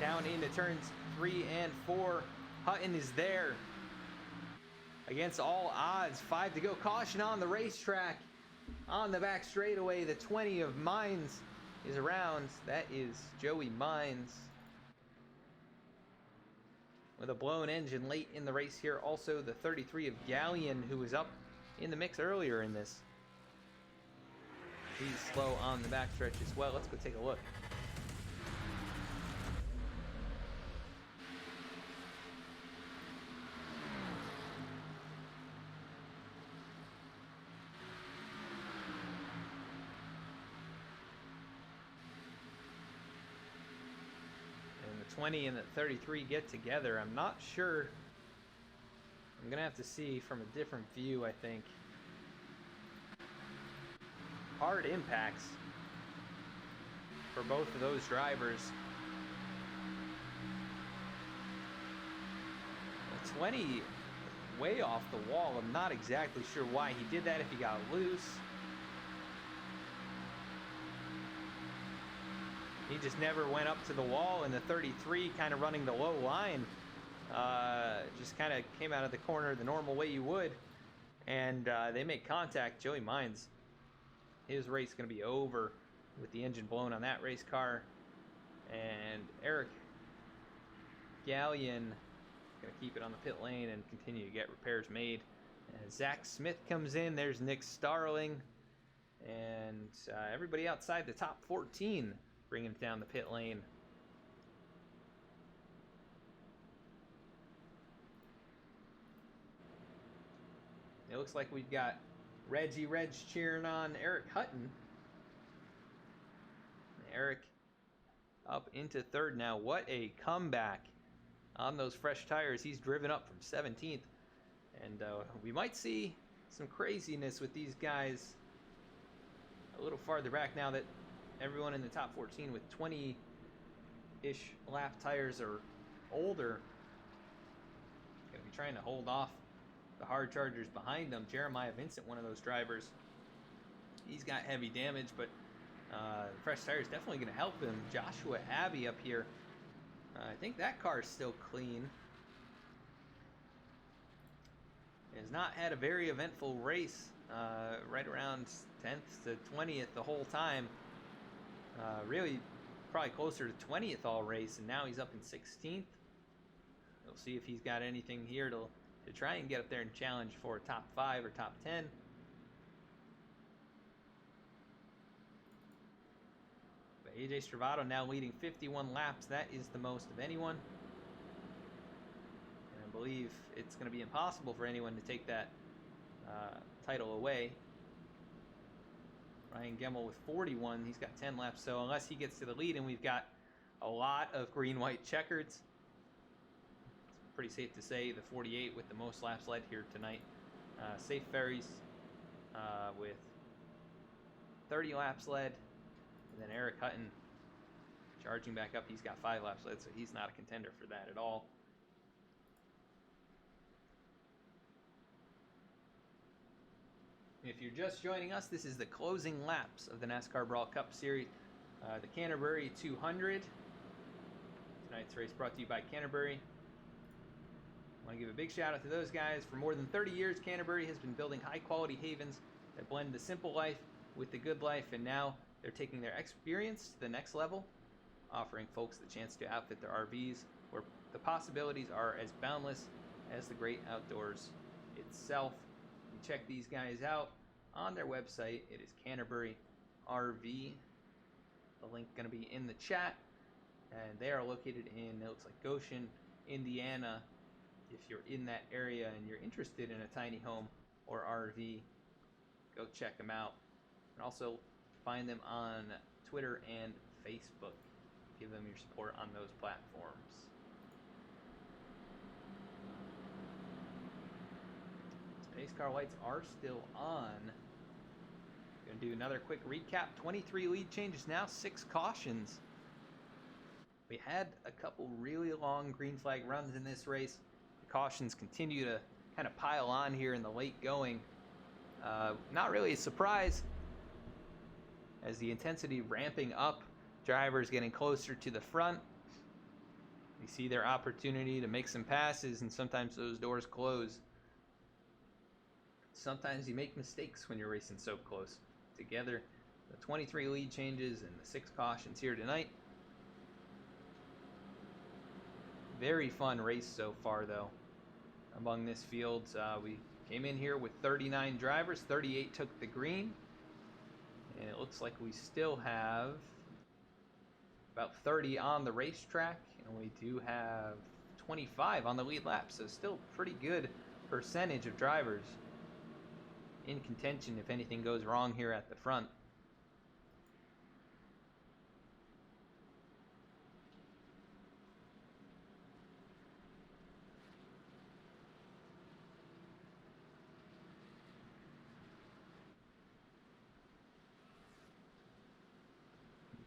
A: Down into turns 3 and 4. Hutton is there against all odds. 5 to go. Caution on the racetrack. On the back straightaway, the 20 of Mines is around. That is Joey Mines with a blown engine late in the race here. Also the 33 of Galleon, who was up in the mix earlier in this. He's slow on the backstretch as well. Let's go take a look. And the 20 and the 33 get together. I'm not sure. I'm gonna have to see from a different view, I think. Hard impacts for both of those drivers. The 20 way off the wall. I'm not exactly sure why he did that, if he got loose. He just never went up to the wall, and the 33 kind of running the low line just kind of came out of the corner the normal way you would, and they make contact. Joey Mines, his race is going to be over with the engine blown on that race car, and Eric Galleon going to keep it on the pit lane and continue to get repairs made. And Zach Smith comes in. There's Nick Starling, and everybody outside the top 14 bringing it down the pit lane. It looks like we've got Reg cheering on Eric Hutton. Eric up into third now. What a comeback on those fresh tires. He's driven up from 17th. And we might see some craziness with these guys a little farther back now that everyone in the top 14 with 20-ish lap tires or older going to be trying to hold off the hard chargers behind them. Jeremiah Vincent, one of those drivers, he's got heavy damage, but fresh tires definitely going to help him. Joshua Abbey up here, I think that car is still clean. Has not had a very eventful race, right around 10th to 20th the whole time. Really probably closer to 20th all race, and now he's up in 16th. We'll see if he's got anything here to try and get up there and challenge for top 5 or top 10. But AJ Stravato now leading 51 laps. That is the most of anyone. And I believe it's going to be impossible for anyone to take that title away. Ryan Gemmel with 41. He's got 10 laps. So unless he gets to the lead, and we've got a lot of green-white checkers, pretty safe to say the 48 with the most laps led here tonight. Safe Ferries with 30 laps led. And then Eric Hutton charging back up. He's got 5 laps led, so he's not a contender for that at all. If you're just joining us, this is the closing laps of the NASCAR Brawl Cup Series. The Canterbury 200. Tonight's race brought to you by Canterbury. I want to give a big shout out to those guys. For more than 30 years, Canterbury has been building high quality havens that blend the simple life with the good life, and now they're taking their experience to the next level, offering folks the chance to outfit their RVs where the possibilities are as boundless as the great outdoors itself. You can check these guys out on their website. It is Canterbury RV. The link going to be in the chat, and they are located in, it looks like, Goshen, Indiana. If you're in that area and you're interested in a tiny home or RV, go check them out. And also find them on Twitter and Facebook. Give them your support on those platforms. Pace car lights are still on. Going to do another quick recap. 23 lead changes now, 6 cautions. We had a couple really long green flag runs in this race. The cautions continue to kind of pile on here in the late going. Not really a surprise, as the intensity ramping up, drivers getting closer to the front. You see their opportunity to make some passes, and sometimes those doors close. Sometimes you make mistakes when you're racing so close. Together, the 23 lead changes and the 6 cautions here tonight. Very fun race so far, though. Among this field, we came in here with 39 drivers. 38 took the green. And it looks like we still have about 30 on the racetrack. And we do have 25 on the lead lap. So still pretty good percentage of drivers in contention if anything goes wrong here at the front.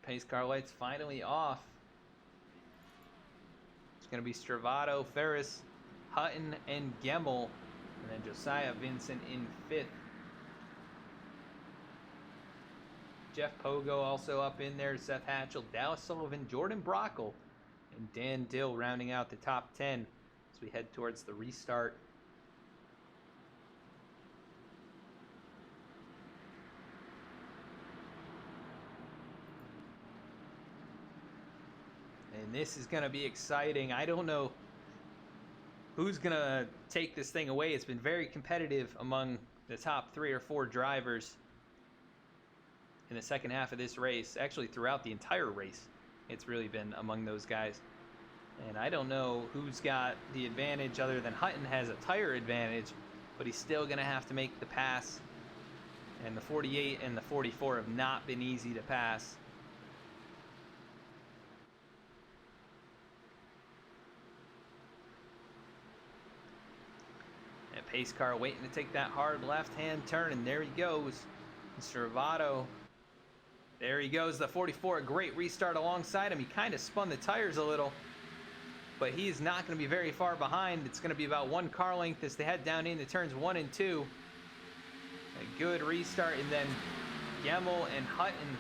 A: Pace car lights finally off. It's going to be Stravato, Ferris, Hutton, and Gemmel. And then Josiah Vincent in 5th. Jeff Pogo also up in there. Seth Hatchell, Dallas Sullivan, Jordan Brockle, and Dan Dill rounding out the top 10 as we head towards the restart. And this is going to be exciting. I don't know who's going to take this thing away. It's been very competitive among the top 3 or 4 drivers in the second half of this race. Actually, throughout the entire race, it's really been among those guys. And I don't know who's got the advantage other than Hutton has a tire advantage, but he's still going to have to make the pass. And the 48 and the 44 have not been easy to pass. And pace car waiting to take that hard left-hand turn, and there he goes. Stravato. There he goes, the 44, a great restart alongside him. He kind of spun the tires a little, but he's not going to be very far behind. It's going to be about 1 car length as they head down into turns 1 and 2. A good restart, and then Gemmel and Hutton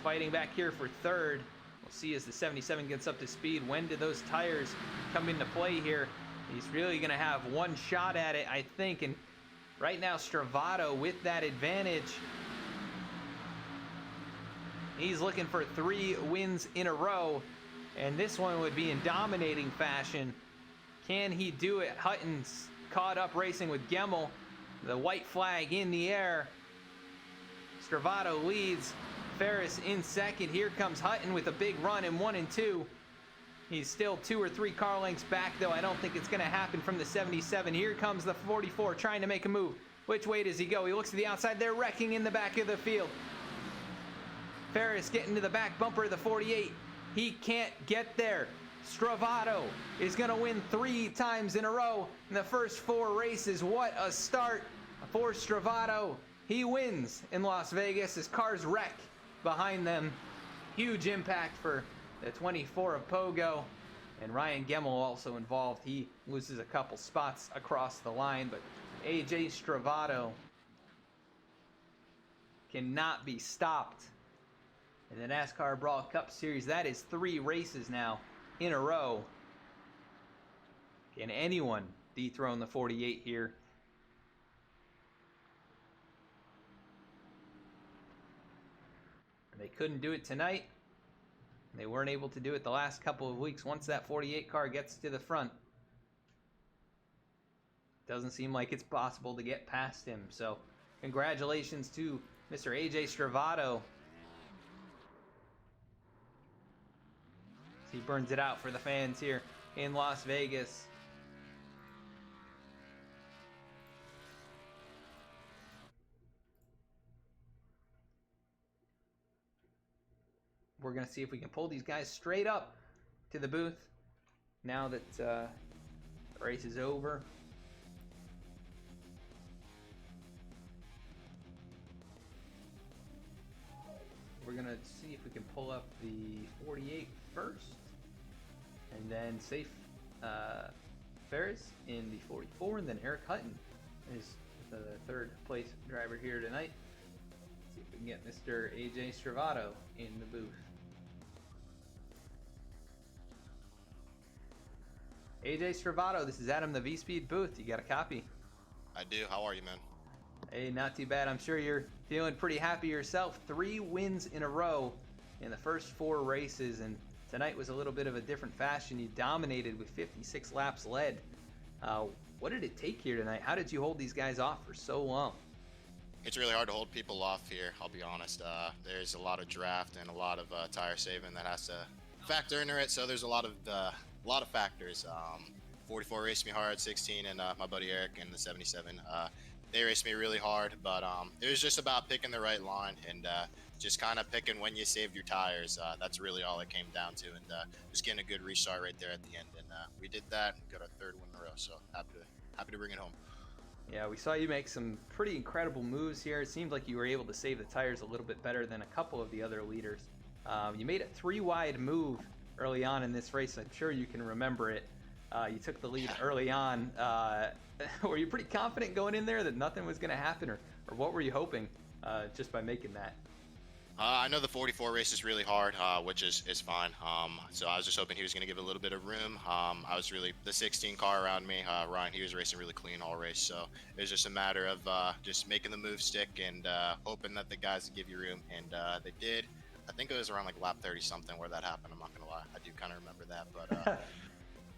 A: fighting back here for 3rd. We'll see as the 77 gets up to speed. When do those tires come into play here? He's really going to have one shot at it, I think, and right now Stravato with that advantage. He's looking for 3 wins in a row, and this one would be in dominating fashion. Can he do it? Hutton's caught up racing with Gemmel. The white flag in the air. Stravato leads. Ferris in 2nd. Here comes Hutton with a big run in 1 and 2. He's still 2 or 3 car lengths back, though. I don't think it's going to happen from the 77. Here comes the 44 trying to make a move. Which way does he go? He looks to the outside. They're wrecking in the back of the field. Ferris getting to the back bumper of the 48. He can't get there. Stravato is going to win 3 times in a row in the first 4 races. What a start for Stravato. He wins in Las Vegas. His cars wreck behind them. Huge impact for the 24 of Pogo. And Ryan Gemmel also involved. He loses a couple spots across the line, but AJ Stravato cannot be stopped. In the NASCAR Brawl Cup Series, that is 3 races now in a row. Can anyone dethrone the 48 here? They couldn't do it tonight. They weren't able to do it the last couple of weeks. Once that 48 car gets to the front, doesn't seem like it's possible to get past him. So congratulations to Mr. AJ Stravato. He burns it out for the fans here in Las Vegas. We're going to see if we can pull these guys straight up to the booth now that the race is over. We're going to see if we can pull up the 48 first. And then safe Ferris in the 44, and then Eric Hutton is the third place driver here tonight. Let's see if we can get Mr. AJ Stravato in the booth. AJ Stravato, this is Adam, the V-Speed booth. You got a copy?
G: I do. How are you, man?
A: Hey, not too bad. I'm sure you're feeling pretty happy yourself. 3 wins in a row in the first 4 races, and tonight was a little bit of a different fashion. You dominated with 56 laps led. What did it take here tonight? How did you hold these guys off for so long?
G: It's really hard to hold people off here, I'll be honest. There's a lot of draft and a lot of tire saving that has to factor into it, so there's a lot of factors. 44 raced me hard, 16, and my buddy Eric in the 77. They raced me really hard, but it was just about picking the right line and just kind of picking when you saved your tires. That's really all it came down to, and just getting a good restart right there at the end. And we did that and got our 3rd win in a row, so happy to bring it home.
A: Yeah, we saw you make some pretty incredible moves here. It seemed like you were able to save the tires a little bit better than a couple of the other leaders. You made a 3-wide move early on in this race. I'm sure you can remember it. You took the lead early on. Were you pretty confident going in there that nothing was going to happen, or what were you hoping just by making that?
G: I know the 44 race is really hard, which is fine. So I was just hoping he was going to give a little bit of room. I was really the 16 car around me. Ryan, he was racing really clean all race. So it was just a matter of just making the move stick and hoping that the guys would give you room. And they did. I think it was around like lap 30 something where that happened. I'm not going to lie. I do kind of remember that. But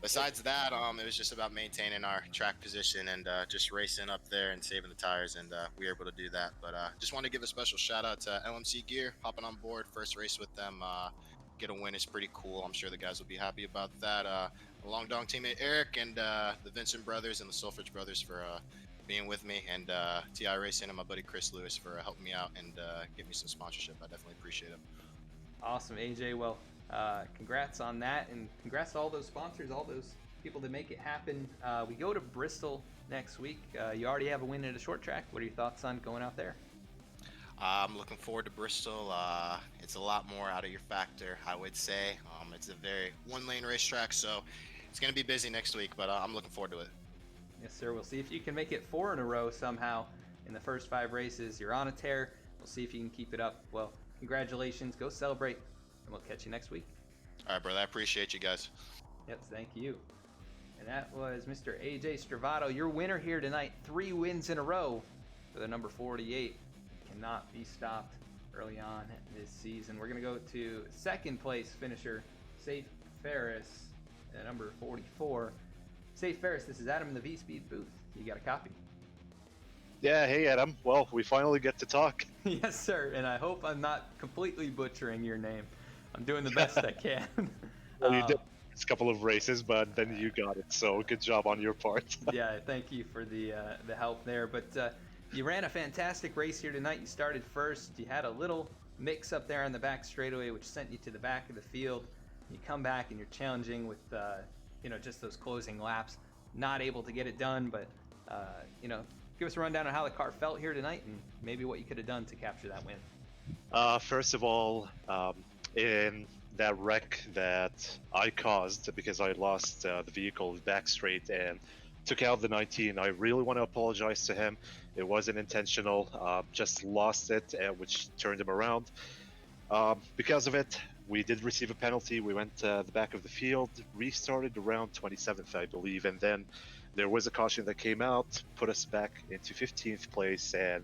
G: besides that, it was just about maintaining our track position and just racing up there and saving the tires, and we were able to do that. But just want to give a special shout out to LMC Gear, hopping on board, first race with them. Get a win is pretty cool. I'm sure the guys will be happy about that. The Long Dong teammate Eric and the Vincent brothers and the Sulfridge brothers for being with me, and TI Racing and my buddy Chris Lewis for helping me out and giving me some sponsorship. I definitely appreciate it.
A: Awesome, AJ. Well, congrats on that, and congrats to all those sponsors, all those people that make it happen. We go to Bristol next week. You already have a win at a short track. What are your thoughts on going out there?
G: I'm looking forward to Bristol. It's a lot more out of your factor, I would say. It's a very one-lane racetrack, so it's going to be busy next week, but I'm looking forward to it.
A: Yes, sir. We'll see if you can make it 4 in a row somehow in the first 5 races. You're on a tear. We'll see if you can keep it up. Well, congratulations. Go celebrate, and we'll catch you next week.
G: All right, brother. I appreciate you guys.
A: Yes, thank you. And that was Mr. AJ Stravato, your winner here tonight. 3 wins in a row for the number 48. Cannot be stopped early on this season. We're going to go to 2nd place finisher, Safe Ferris, at number 44. Safe Ferris, this is Adam in the V-Speed booth. You got a copy?
H: Yeah, hey Adam. Well, we finally get to talk.
A: Yes, sir. And I hope I'm not completely butchering your name. I'm doing the best I can.
H: Well, you did a couple of races, but then you got it. So good job on your part.
A: Yeah, thank you for the help there. But you ran a fantastic race here tonight. You started first. You had a little mix up there on the back straightaway, which sent you to the back of the field. You come back and you're challenging with just those closing laps. Not able to get it done, but give us a rundown on how the car felt here tonight and maybe what you could have done to capture that win.
H: First of all, in that wreck that I caused because I lost the vehicle back straight and took out the 19, I really want to apologize to him. It wasn't intentional, just lost it, which turned him around. Because of it, we did receive a penalty. We went to the back of the field, restarted around 27th, I believe, and then there was a caution that came out, put us back into 15th place, and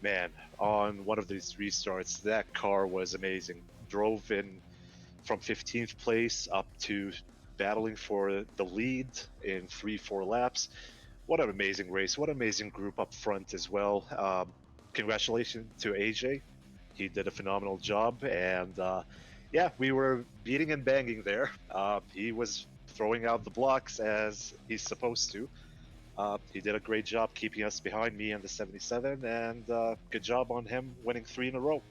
H: man, on one of these restarts, that car was amazing. Drove in from 15th place up to battling for the lead in 3-4 laps. What an amazing race. What an amazing group up front as well. Congratulations to AJ. He did a phenomenal job, and we were beating and banging there. He was throwing out the blocks as he's supposed to. He did a great job keeping us behind me in the 77, and good job on him winning 3 in a row.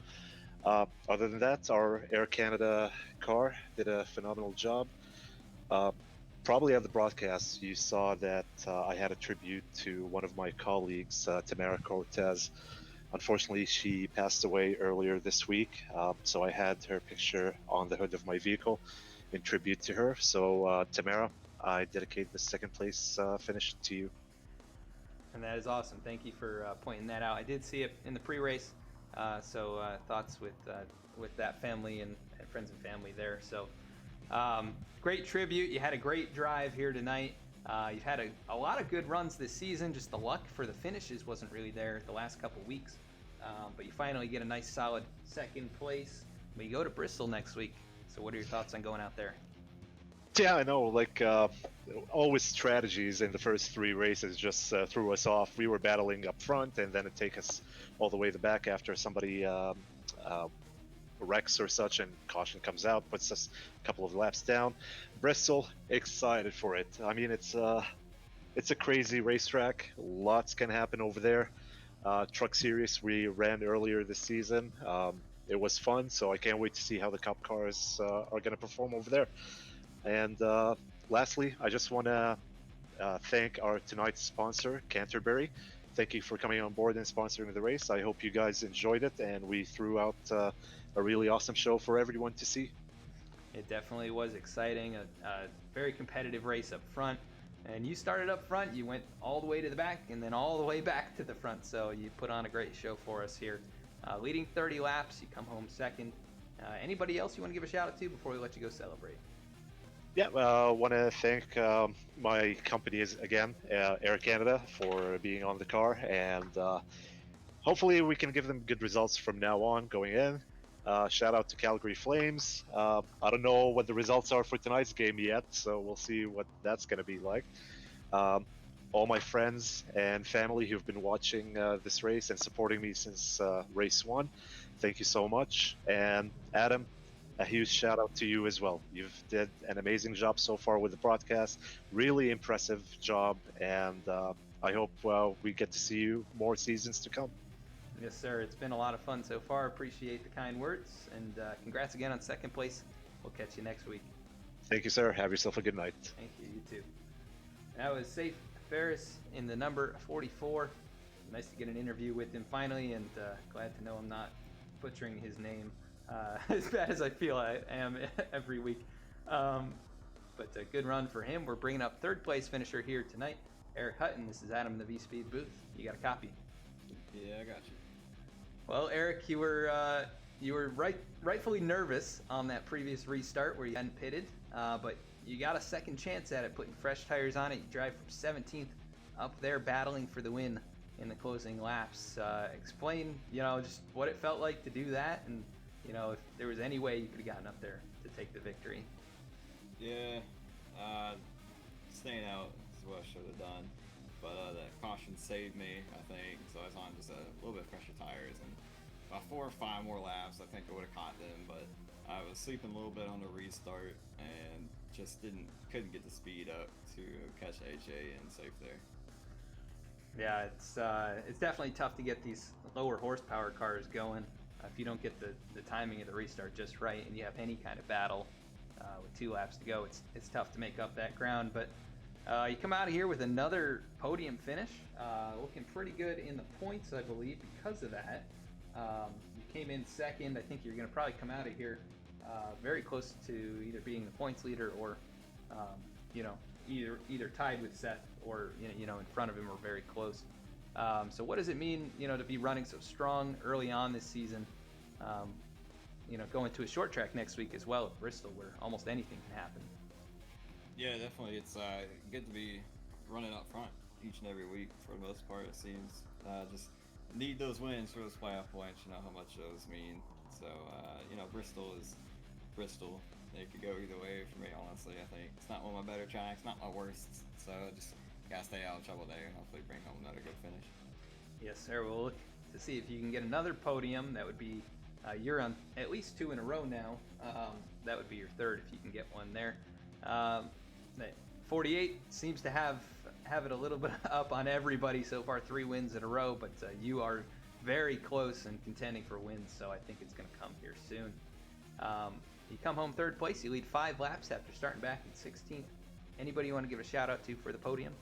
H: Other than that, our Air Canada car did a phenomenal job. Probably at the broadcast, you saw that I had a tribute to one of my colleagues, Tamara Cortez. Unfortunately, she passed away earlier this week, so I had her picture on the hood of my vehicle in tribute to her. So, Tamara, I dedicate the second place finish to you.
A: And that is awesome. Thank you for pointing that out. I did see it in the pre-race, so thoughts with that family and friends and family there. So great tribute. You had a great drive here tonight. You've had a lot of good runs this season. Just the luck for the finishes wasn't really there the last couple weeks. But you finally get a nice solid second place. But you go to Bristol next week. So what are your thoughts on going out there?
H: Yeah, I know. Like always, strategies in the first 3 races just threw us off. We were battling up front, and then it take us all the way to the back after somebody wrecks or such, and caution comes out, puts us a couple of laps down. Bristol, excited for it. I mean, it's a crazy racetrack. Lots can happen over there. Truck Series we ran earlier this season. It was fun, so I can't wait to see how the Cup cars are going to perform over there. And lastly, I just want to thank our tonight's sponsor, Canterbury. Thank you for coming on board and sponsoring the race. I hope you guys enjoyed it, and we threw out a really awesome show for everyone to see.
A: It definitely was exciting, a very competitive race up front. And you started up front, you went all the way to the back, and then all the way back to the front. So you put on a great show for us here. Leading 30 laps, you come home second. Anybody else you want to give a shout out to before we let you go celebrate?
H: Yeah, I want to thank my companies again, Air Canada, for being on the car, and hopefully we can give them good results from now on going in. Shout out to Calgary Flames. I don't know what the results are for tonight's game yet, so we'll see what that's going to be like. All my friends and family who've been watching this race and supporting me since race 1, thank you so much. And Adam, a huge shout out to you as well. You've did an amazing job so far with the broadcast. Really impressive job, and I hope we get to see you more seasons to come.
A: Yes, sir. It's been a lot of fun so far. Appreciate the kind words, and congrats again on second place. We'll catch you next week.
H: Thank you, sir. Have yourself a good night.
A: Thank you. You too. That was Safe Ferris in the number 44. Nice to get an interview with him finally, and glad to know I'm not butchering his name as bad as I feel I am every week. But a good run for him. We're bringing up third place finisher here tonight, Eric Hutton. This is Adam in the V-Speed booth. You got a copy?
F: Yeah, I got you.
A: Well, Eric, you were rightfully nervous on that previous restart where you hadn't pitted, but you got a second chance at it, putting fresh tires on it. You drive from 17th up there, battling for the win in the closing laps. Explain, just what it felt like to do that, and if there was any way you could have gotten up there to take the victory.
F: Yeah, staying out is what I should have done, but that caution saved me, I think. So I was on just a little bit fresher tires, and about 4 or 5 more laps, I think I would have caught them. But I was sleeping a little bit on the restart, and just couldn't get the speed up to catch AJ and safe there.
A: Yeah, it's definitely tough to get these lower horsepower cars going. If you don't get the timing of the restart just right, and you have any kind of battle with 2 laps to go, it's tough to make up that ground. But you come out of here with another podium finish, looking pretty good in the points, I believe, because of that. You came in second. I think you're going to probably come out of here very close to either being the points leader or, either tied with Seth or in front of him or very close. So what does it mean, to be running so strong early on this season? Going to a short track next week as well at Bristol, where almost anything can happen.
F: Yeah, definitely. It's good to be running up front each and every week for the most part, it seems. Just need those wins for those playoff points. You know how much those mean. So, Bristol is Bristol. It could go either way for me, honestly. I think it's not one of my better tracks, not my worst. So just gotta stay out of trouble there and hopefully bring home another good finish.
A: Yes, sir. We'll look to see if you can get another podium. That would be you're on at least 2 in a row now. That would be your third if you can get one there. 48 seems to have it a little bit up on everybody so far, 3 wins in a row, but you are very close and contending for wins, so I think it's going to come here soon. You come home third place. You lead 5 laps after starting back in 16th. Anybody you want to give a shout out to for the podium?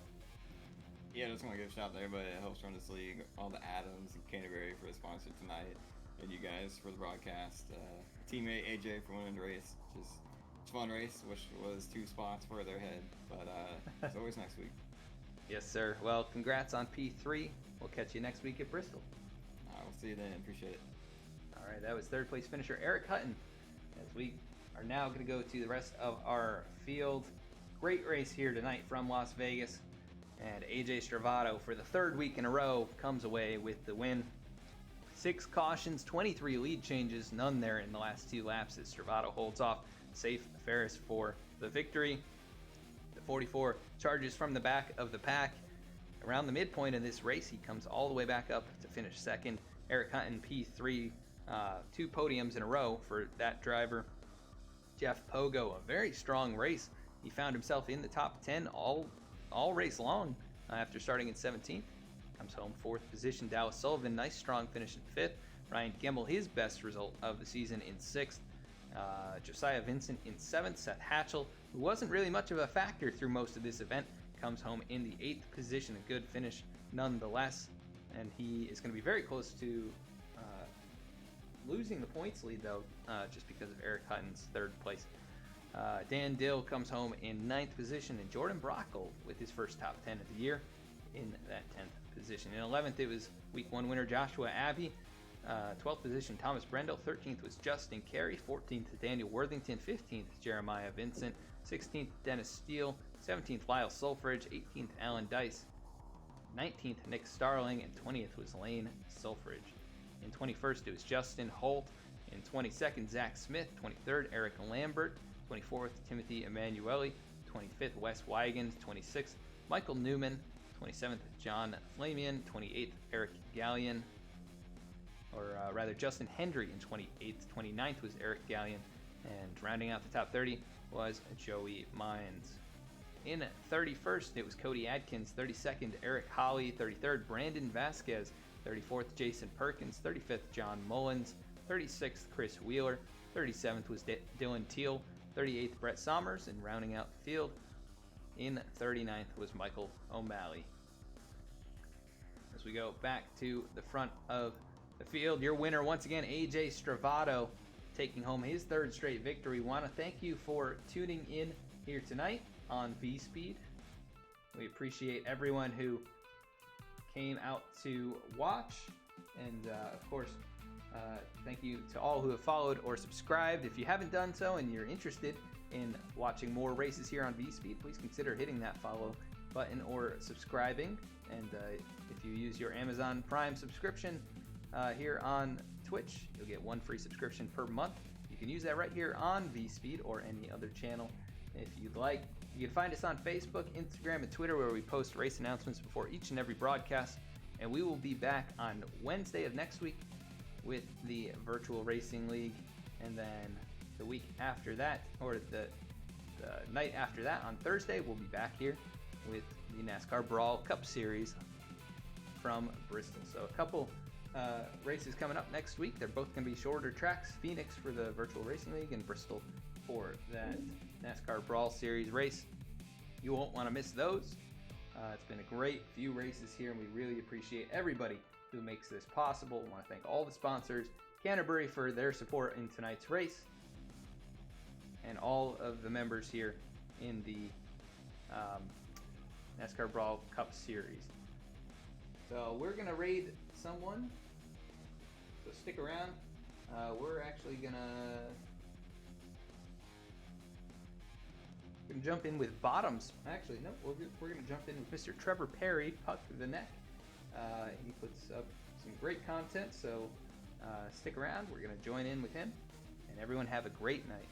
F: Yeah, just want to give a shout out to everybody that helps run this league, all the Adams and Canterbury for the sponsor tonight, and you guys for the broadcast. Teammate AJ for winning the race. Just fun race. Wish it was 2 spots further ahead, but it's always next week.
A: Yes, sir. Well, congrats on P3. We'll catch you next week at Bristol.
F: We'll see you then. Appreciate it.
A: All right, that was third place finisher Eric Hutton. As we are now going to go to the rest of our field. Great race here tonight from Las Vegas. And AJ Stravato, for the third week in a row, comes away with the win. 6 cautions, 23 lead changes, none there in the last 2 laps as Stravato holds off Safe Ferris for the victory. The 44 charges from the back of the pack. Around the midpoint of this race, he comes all the way back up to finish second. Eric Hutton, P3, 2 podiums in a row for that driver. Jeff Pogo, a very strong race. He found himself in the top 10 all race long after starting in 17th. Comes home 4th position. Dallas Sullivan, nice strong finish in 5th. Ryan Gemmel, his best result of the season, in 6th. Josiah Vincent in 7th. Seth Hatchell, who wasn't really much of a factor through most of this event, comes home in the 8th position. A good finish nonetheless. And he is going to be very close to losing the points lead, though, just because of Eric Hutton's 3rd place. Dan Dill comes home in 9th position, and Jordan Brockle with his first top 10 of the year in that 10th position. In 11th, it was week 1 winner Joshua Abbey. 12th position, Thomas Brendel. 13th was Justin Carey. 14th, Daniel Worthington. 15th, Jeremiah Vincent. 16th, Dennis Steele. 17th, Lyle Sulfridge. 18th, Alan Dice. 19th, Nick Starling. And 20th was Lane Sulfridge. In 21st, it was Justin Holt. In 22nd, Zach Smith. 23rd, Eric Lambert. 24th, Timothy Emanuele. 25th, Wes Weigand. 26th, Michael Newman. 27th, John Flamian. 28th, Eric Gallion. Justin Hendry in 28th. 29th was Eric Gallion. And rounding out the top 30 was Joey Mines. In 31st, it was Cody Adkins. 32nd, Eric Holly. 33rd, Brandon Vasquez. 34th, Jason Perkins. 35th, John Mullins. 36th, Chris Wheeler. 37th was Dylan Teal. 38th, Brett Sommers. And rounding out the field in 39th was Michael O'Malley. As we go back to the front of the field, your winner once again, AJ Stravato, taking home his 3rd straight victory. Want to thank you for tuning in here tonight on V-Speed. We appreciate everyone who came out to watch, and of course, thank you to all who have followed or subscribed. If you haven't done so and you're interested in watching more races here on V-Speed, please consider hitting that follow button or subscribing. And if you use your Amazon Prime subscription here on Twitch, you'll get 1 free subscription per month. You can use that right here on V-Speed or any other channel if you'd like. You can find us on Facebook, Instagram, and Twitter, where we post race announcements before each and every broadcast. And we will be back on Wednesday of next week with the Virtual Racing League. And then the week after that, or the night after that, on Thursday, we'll be back here with the NASCAR Brawl Cup Series from Bristol. So a couple races coming up next week. They're both going to be shorter tracks. Phoenix for the Virtual Racing League and Bristol for that NASCAR Brawl Series race. You won't want to miss those. It's been a great few races here, and we really appreciate everybody who makes this possible. We want to thank all the sponsors, Canterbury for their support in tonight's race, and all of the members here in the NASCAR Brawl Cup Series. So we're going to raid someone, so stick around. We're actually going to jump in with Bottoms. Actually, no, we're going to jump in with Mr. Trevor Perry, Puck through the Neck. He puts up some great content, so stick around. We're going to join in with him, and everyone have a great night.